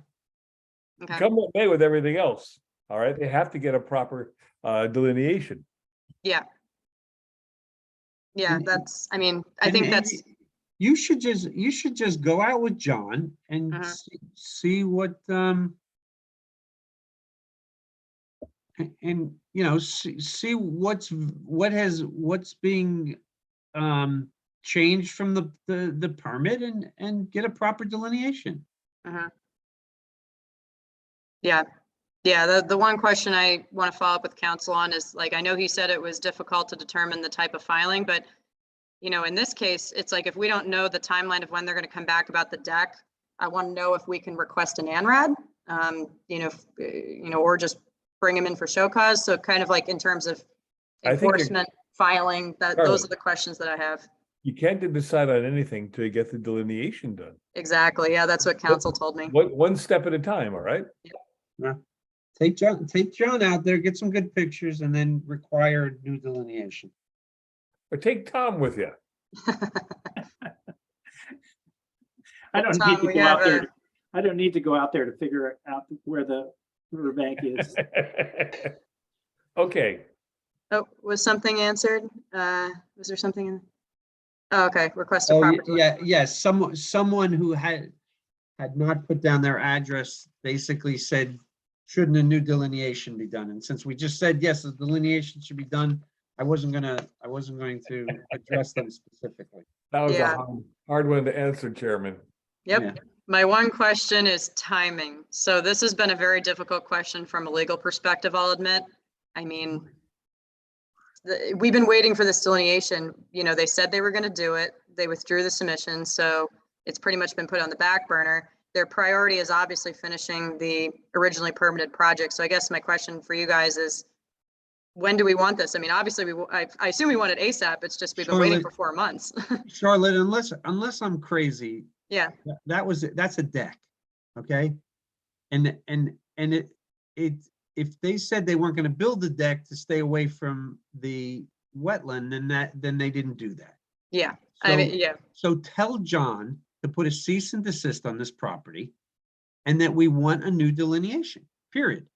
Okay. Come what may with everything else. All right, they have to get a proper delineation. Yeah. Yeah, And- that's, I mean, I think and that's, You should just go out with John and see what, and you know, see what's being changed from the permit and get a proper delineation. yeah. Yeah, the one question I want to follow up with council on is, like, I know he said it was difficult to determine the type of filing, but you know, in this case, it's like, if we don't know the timeline of when they're going to come back about the deck, I want to know if we can request an ANRAD, or just bring him in for show cause. So kind of like in terms of I think you're- enforcement, filing, those Charlotte. are the questions that I have. You can't decide on anything till you get the delineation done. Exactly. Yeah, that's what council told me. One step at a time, all right? Yeah. Take John out there, get some good pictures, and then require a new delineation. Or take Tom with you. I don't Tom, need to we go have out there. I don't need to go out there to figure out where the riverbank is. Okay, Oh, was something answered? Was there something in? Oh, okay, request a Oh, proper. yeah, yes, someone who had not put down their address basically said, shouldn't a new delineation be done? And since we just said, yes, the delineation should be done, I wasn't going to address them specifically. that was Yeah. a hard one to answer, Chairman. Yep. Yeah. My one question is timing. So this has been a very difficult question from a legal perspective, I'll admit. I mean, we've been waiting for this delineation. You know, they said they were going to do it. They withdrew the submission. So it's pretty much been put on the back burner. Their priority is obviously finishing the originally permitted project. So I guess my question for you guys is, when do we want this? I mean, obviously, I assume we want it ASAP. It's just we've been waiting for 4 months. Charlotte, unless I'm crazy, Yeah. that's a deck, okay? And if they said they weren't going to build the deck to stay away from the wetland, then they didn't do that. Yeah. I mean, yeah. So tell John to put a cease and desist on this property, and that we want a new delineation, period.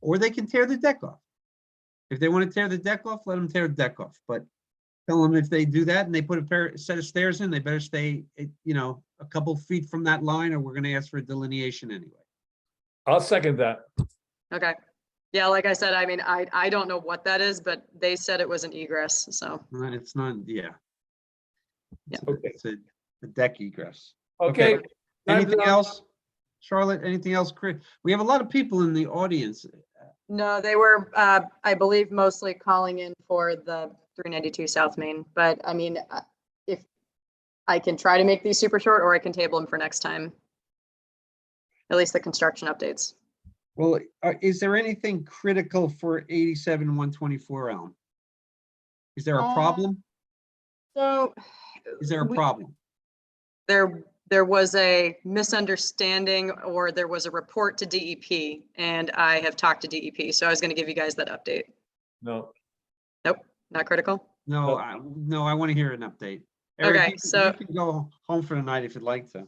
Or they can tear the deck off. If they want to tear the deck off, let them tear the deck off. But tell them if they do that and they put a set of stairs in, they better stay, a couple feet from that line, or we're going to ask for a delineation anyway. I'll second that. Okay. Yeah, like I said, I mean, I don't know what that is, but they said it was an egress, so. It's not, yeah. Yeah. It's a deck egress. Okay. Anything else? Charlotte, anything else? Chris? We have a lot of people in the audience. No, they were, I believe, mostly calling in for the 392 South Main, but I mean, if I can try to make these super short, or I can table them for next time. At least the construction updates. Well, is there anything critical for 87-124 Elm? Is there a problem? So. Is there a problem? There was a misunderstanding, or there was a report to DEP, and I have talked to DEP, so I was going to give you guys that update. No. Nope, not critical. No, I want to hear an update. Eric, Okay, so. you can go home for the night if you'd like to.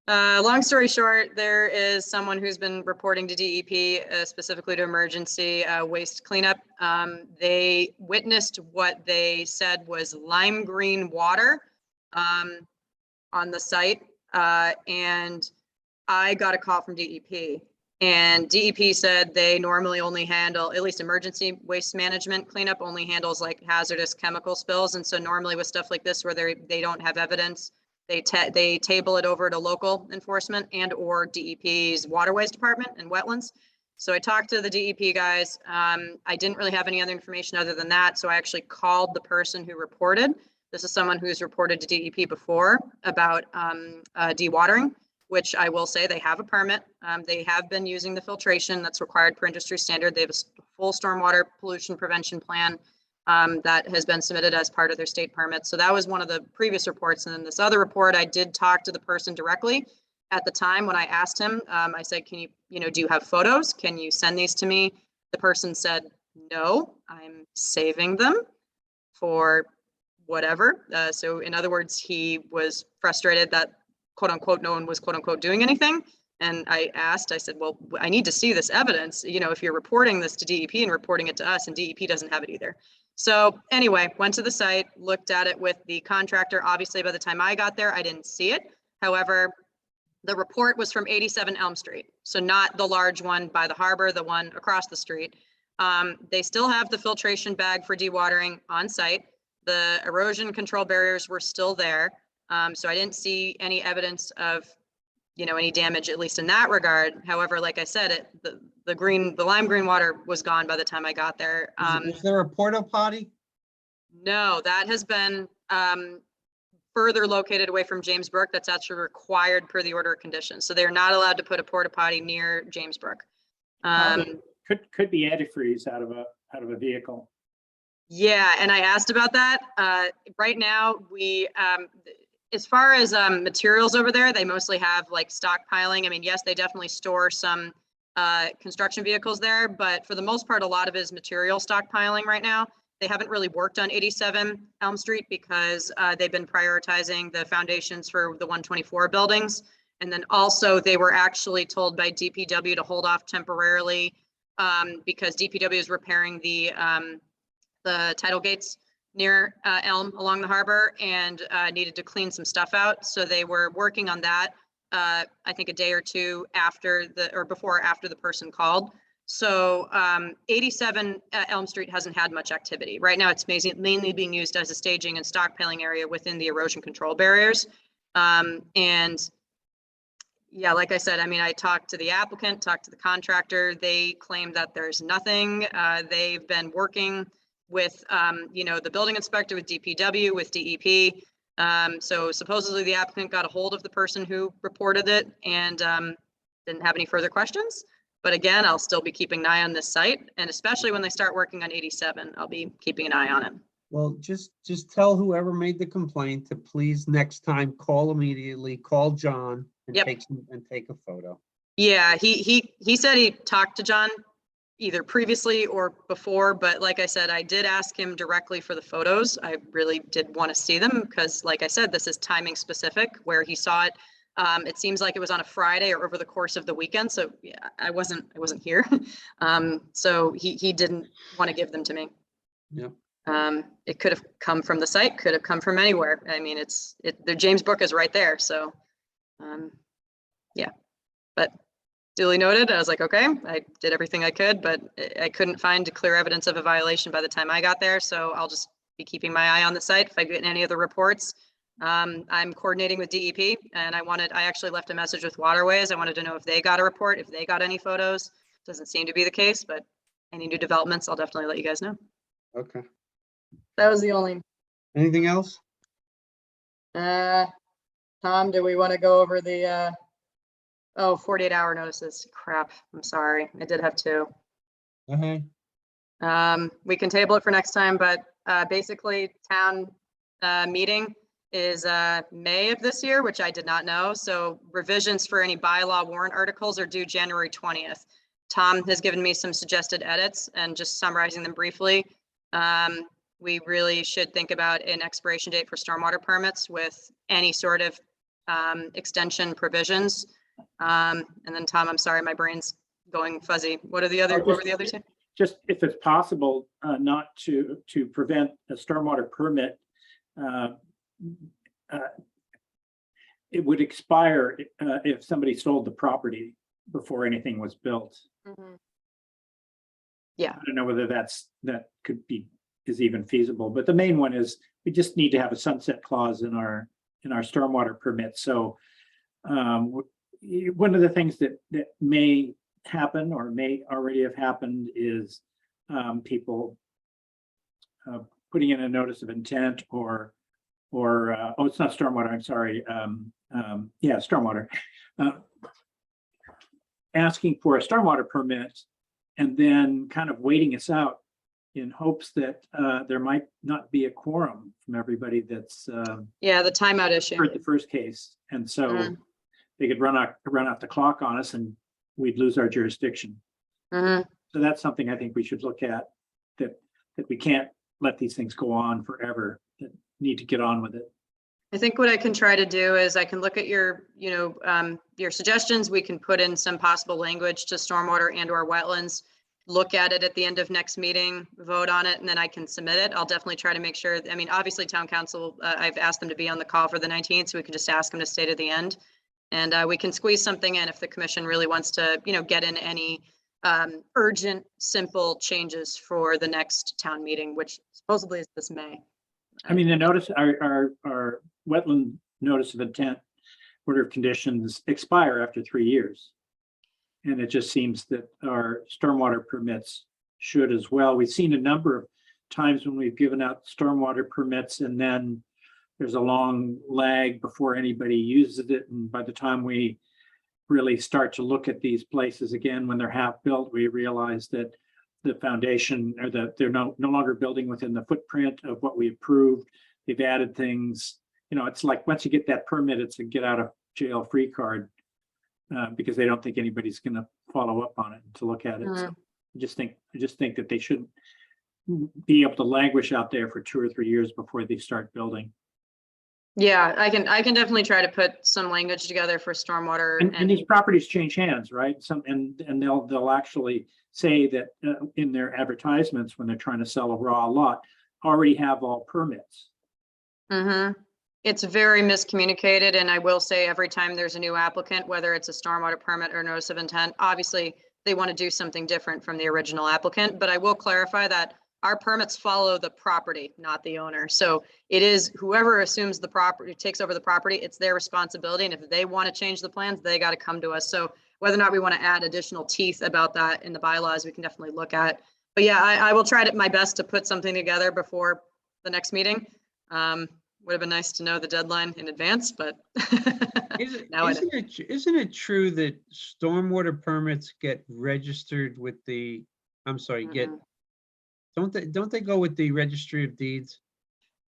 Long story short, there is someone who's been reporting to DEP, specifically to emergency waste cleanup. They witnessed what they said was lime green water on the site, and I got a call from DEP, and DEP said they normally only handle, at least emergency waste management cleanup only handles like hazardous chemical spills. And so normally with stuff like this where they don't have evidence, they table it over to local enforcement and or DEP's waterways department and wetlands. So I talked to the DEP guys. I didn't really have any other information other than that. So I actually called the person who reported. This is someone who's reported to DEP before about dewatering, which I will say they have a permit. They have been using the filtration that's required per industry standard. They have a full stormwater pollution prevention plan that has been submitted as part of their state permit. So that was one of the previous reports. And then this other report, I did talk to the person directly at the time when I asked him. I said, can you, do you have photos? Can you send these to me? The person said, no, I'm saving them for whatever. So in other words, he was frustrated that quote unquote, no one was quote unquote doing anything. And I said, well, I need to see this evidence. If you're reporting this to DEP and reporting it to us, and DEP doesn't have it either. So anyway, went to the site, looked at it with the contractor. Obviously, by the time I got there, I didn't see it. However, the report was from 87 Elm Street. So not the large one by the harbor, the one across the street. They still have the filtration bag for dewatering on site. The erosion control barriers were still there. So I didn't see any evidence of, any damage, at least in that regard. However, like I said, the lime green water was gone by the time I got there. Is there a porta potty? No, that has been further located away from James Brook. That's actually required per the order of conditions. So they're not allowed to put a porta potty near James Brook. Could be antifreeze out of a vehicle. Yeah, and I asked about that. Right now, we, as far as materials over there, they mostly have like stockpiling. I mean, yes, they definitely store some construction vehicles there, but for the most part, a lot of it is material stockpiling right now. They haven't really worked on 87 Elm Street because they've been prioritizing the foundations for the 124 buildings. And then also they were actually told by DPW to hold off temporarily because DPW is repairing the tidal gates near Elm along the harbor and needed to clean some stuff out. So they were working on that, I think a day or two after before or after the person called. So 87 Elm Street hasn't had much activity. Right now it's mainly being used as a staging and stockpiling area within the erosion control barriers. And yeah, like I said, I mean, I talked to the applicant, talked to the contractor. They claim that there's nothing. They've been working with, the building inspector, with DPW, with DEP. So supposedly the applicant got a hold of the person who reported it and didn't have any further questions. But again, I'll still be keeping an eye on this site. And especially when they start working on 87, I'll be keeping an eye on it. Well, just tell whoever made the complaint to please next time call immediately, call John and Yep. take a photo. Yeah, he said he talked to John either previously or before, but like I said, I did ask him directly for the photos. I really did want to see them because like I said, this is timing specific where he saw it. It seems like it was on a Friday or over the course of the weekend. So yeah, I wasn't here. So he didn't want to give them to me. Yep. It could have come from the site, could have come from anywhere. I mean, the James Brook is right there. So yeah, but duly noted. I was like, okay, I did everything I could, but I couldn't find clear evidence of a violation by the time I got there. So I'll just be keeping my eye on the site. If I get any of the reports, I'm coordinating with DEP and I actually left a message with Waterways. I wanted to know if they got a report, if they got any photos. Doesn't seem to be the case, but any new developments, I'll definitely let you guys know. Okay. That was the only. Anything else? Tom, do we want to go over the 48-hour notices? Crap, I'm sorry. I did have two. Okay. We can table it for next time, but basically town meeting is May of this year, which I did not know. So revisions for any bylaw warrant articles are due January 20th. Tom has given me some suggested edits and just summarizing them briefly. We really should think about an expiration date for stormwater permits with any sort of extension provisions. And then Tom, I'm sorry, my brain's going fuzzy. What were the other two? Just if it's possible, not to prevent a stormwater permit, it would expire if somebody sold the property before anything was built. Mm-hmm. Yeah. I don't know whether that is even feasible, but the main one is we just need to have a sunset clause in our stormwater permit. So one of the things that may happen or may already have happened is people putting in a notice of intent or oh, it's not stormwater, I'm sorry. Yeah, stormwater. Asking for a stormwater permit and then kind of waiting us out in hopes that there might not be a quorum from everybody that's Yeah, the timeout issue. heard the first case. And so Mhm. they could run out the clock on us and we'd lose our jurisdiction. Mhm. So that's something I think we should look at, that we can't let these things go on forever, that need to get on with it. I think what I can try to do is I can look at your, your suggestions. We can put in some possible language to stormwater and or wetlands. Look at it at the end of next meeting, vote on it, and then I can submit it. I'll definitely try to make sure. I mean, obviously town council, I've asked them to be on the call for the 19th, so we can just ask them to stay to the end. And we can squeeze something in if the commission really wants to, get in any urgent, simple changes for the next town meeting, which supposedly is this May. I mean, the notice, our wetland notice of intent, order of conditions expire after 3 years. And it just seems that our stormwater permits should as well. We've seen a number of times when we've given out stormwater permits and then there's a long lag before anybody uses it. And by the time we really start to look at these places again, when they're half built, we realize that the foundation or that they're no longer building within the footprint of what we approved. They've added things, it's like once you get that permit, it's a get out of jail free card. Because they don't think anybody's going to follow up on it to look at it. So I just think that they shouldn't be able to languish out there for 2 or 3 years before they start building. Yeah, I can definitely try to put some language together for stormwater. And these properties change hands, right? And they'll actually say that in their advertisements when they're trying to sell a raw lot, already have all permits. Mm-hmm. It's very miscommunicated, and I will say every time there's a new applicant, whether it's a stormwater permit or notice of intent, obviously they want to do something different from the original applicant, but I will clarify that our permits follow the property, not the owner. So it is whoever assumes the property, takes over the property, it's their responsibility, and if they want to change the plans, they got to come to us. So whether or not we want to add additional teeth about that in the bylaws, we can definitely look at. But yeah, I will try my best to put something together before the next meeting. Would have been nice to know the deadline in advance, but Isn't it true that stormwater permits get registered with the, don't they go with the Registry of Deeds?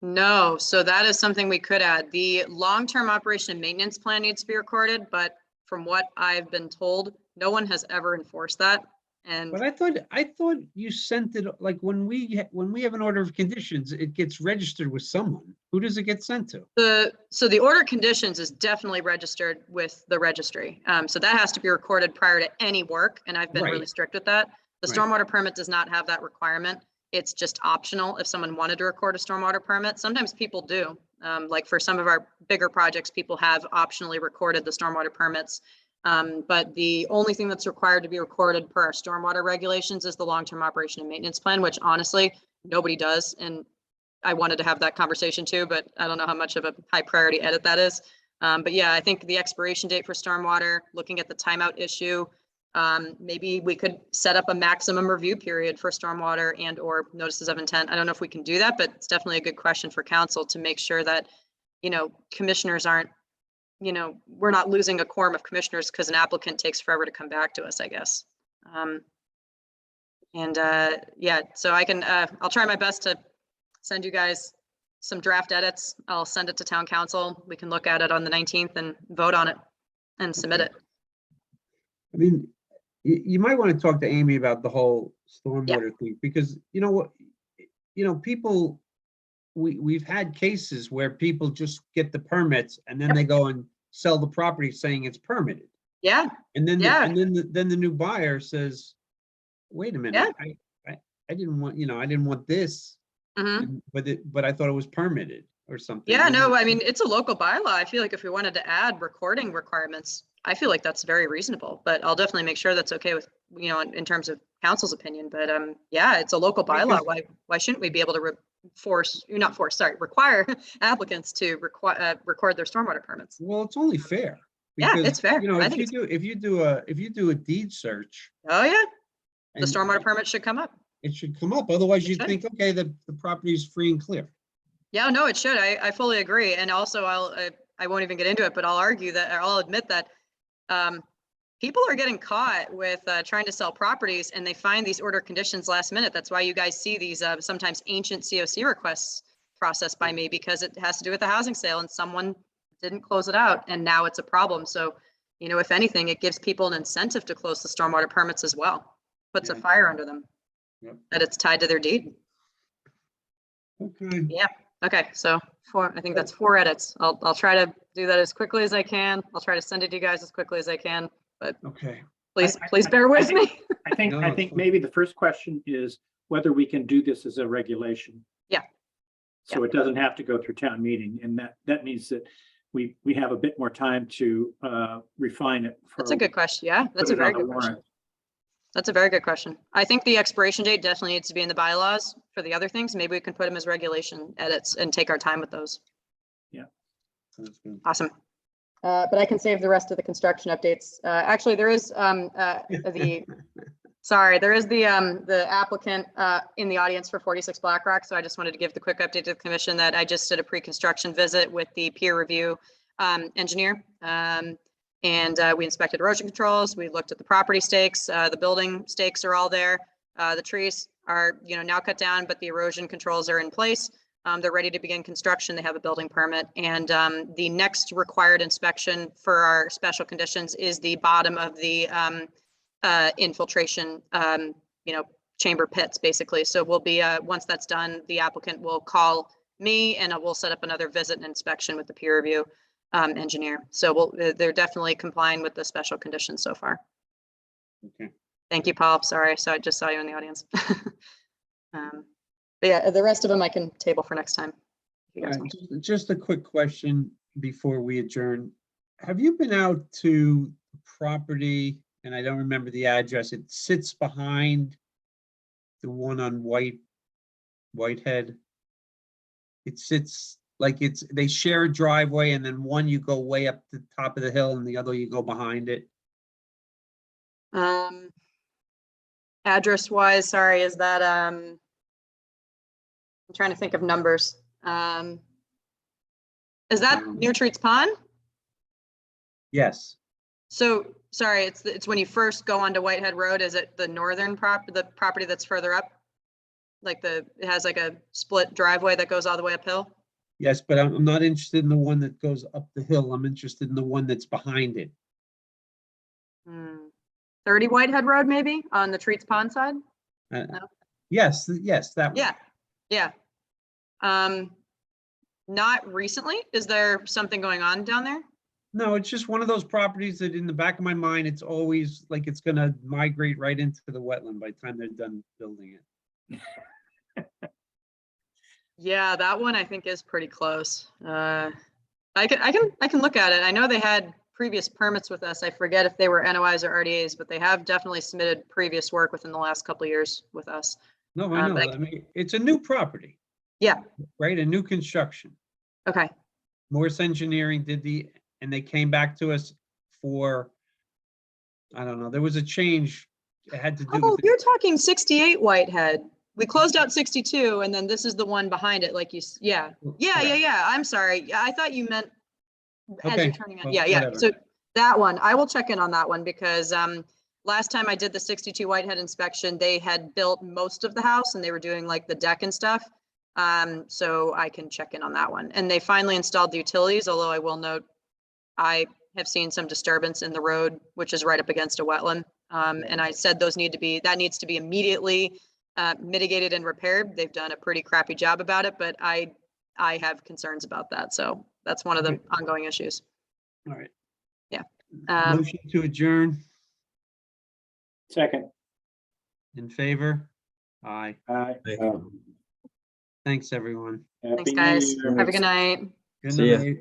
No, so that is something we could add. The long-term operation and maintenance plan needs to be recorded, but from what I've been told, no one has ever enforced that. And But I thought you sent it, like when we have an order of conditions, it gets registered with someone. Who does it get sent to? So the order of conditions is definitely registered with the registry. So that has to be recorded prior to any work, and I've been really Right. strict with that. The Right. stormwater permit does not have that requirement. It's just optional if someone wanted to record a stormwater permit. Sometimes people do. Like for some of our bigger projects, people have optionally recorded the stormwater permits. But the only thing that's required to be recorded per our stormwater regulations is the long-term operation and maintenance plan, which honestly, nobody does. And I wanted to have that conversation too, but I don't know how much of a high priority edit that is. But yeah, I think the expiration date for stormwater, looking at the timeout issue, maybe we could set up a maximum review period for stormwater and or notices of intent. I don't know if we can do that, but it's definitely a good question for council to make sure that, commissioners aren't, we're not losing a quorum of commissioners because an applicant takes forever to come back to us, I guess. Yeah, so I'll try my best to send you guys some draft edits. I'll send it to town council. We can look at it on the 19th and vote on it and submit it. I mean, you might want to talk to Amy about the whole stormwater thing, because you know what, people, we've had cases where people just get the permits and then they go and sell the property saying it's permitted. Yeah. And then, then the new buyer says, wait a minute, I didn't want, I didn't want this, but I thought it was permitted or something. Yeah, no, I mean, it's a local bylaw. I feel like if we wanted to add recording requirements, I feel like that's very reasonable, but I'll definitely make sure that's okay with, in terms of council's opinion, but yeah, it's a local bylaw. Why shouldn't we be able to require applicants to record their stormwater permits? Well, it's only fair. Yeah, because, it's fair. I think if you do a deed search. Oh yeah, the and stormwater permit should come up. It should come up. Otherwise, It you'd should. think, okay, the property is free and clear. Yeah, no, it should. I fully agree. And also I won't even get into it, but I'll argue that, or I'll admit that people are getting caught with trying to sell properties and they find these order conditions last minute. That's why you guys see these sometimes ancient COC requests processed by me, because it has to do with the housing sale and someone didn't close it out and now it's a problem. So, you know, if anything, it gives people an incentive to close the stormwater permits as well. Puts a Yeah. fire under them. Yep. That it's tied to their deed. Okay. Yeah. Okay. So I think that's 4 edits. I'll try to do that as quickly as I can. I'll try to send it to you guys as quickly as I can, but Okay. please bear with me. I think, No, I it's think fine. maybe the first question is whether we can do this as a regulation. Yeah. So it doesn't have to go through town meeting, and that means that we have a bit more time to refine it. That's a good question. Yeah, that's put a it very on the good question. warrant. That's a very good question. I think the expiration date definitely needs to be in the bylaws for the other things. Maybe we can put them as regulation edits and take our time with those. Sounds good. Awesome. But I can save the rest of the construction updates. Actually, there is there is the applicant in the audience for 46 Black Rock. So I just wanted to give the quick update to the commission that I just did a pre-construction visit with the peer review engineer. And we inspected erosion controls. We looked at the property stakes. The building stakes are all there. The trees are, now cut down, but the erosion controls are in place. They're ready to begin construction. They have a building permit. And the next required inspection for our special conditions is the bottom of the infiltration, chamber pits, basically. So we'll be, once that's done, the applicant will call me and we'll set up another visit and inspection with the peer review engineer. So they're definitely complying with the special conditions so far. Okay. Thank you, Paul. Sorry. So I just saw you in the audience. But yeah, the rest of them I can table for next time. if you guys want. Just a quick question before we adjourn. Have you been out to property, and I don't remember the address, it sits behind the one on Whitehead? It sits like they share a driveway and then one you go way up the top of the hill and the other you go behind it. Address wise, sorry, is that, I'm trying to think of numbers. Is that near Treats Pond? Yes. So, sorry, it's when you first go onto Whitehead Road, is it the northern the property that's further up? Like it has like a split driveway that goes all the way uphill? Yes, but I'm not interested in the one that goes up the hill. I'm interested in the one that's behind it. 30 Whitehead Road, maybe on the Treats Pond side? Yes, that one. Yeah. Not recently. Is there something going on down there? No, it's just one of those properties that in the back of my mind, it's always like it's gonna migrate right into the wetland by the time they're done building it. Yeah, that one I think is pretty close. I can look at it. I know they had previous permits with us. I forget if they were NOIs or RDAs, but they have definitely submitted previous work within the last couple of years with us. No, I know. I mean, it's a new property. Yeah. Right, a new construction. Okay. Morse Engineering did and they came back to us for, I don't know, there was a change. It had to do Oh, with. you're talking 68 Whitehead. We closed out 62 and then this is the one behind it, like yeah. I'm sorry. Yeah, I thought you meant as Okay, you're turning on. well, Yeah. whatever. So that one, I will check in on that one because last time I did the 62 Whitehead inspection, they had built most of the house and they were doing like the deck and stuff. So I can check in on that one. And they finally installed the utilities, although I will note I have seen some disturbance in the road, which is right up against a wetland. And I said that needs to be immediately mitigated and repaired. They've done a pretty crappy job about it, but I have concerns about that. So that's one of the ongoing issues. All right. Yeah. Motion to adjourn. Second. In favor? Aye. Aye. Thanks, everyone. Thanks, guys. Have a good night. Good See ya. night.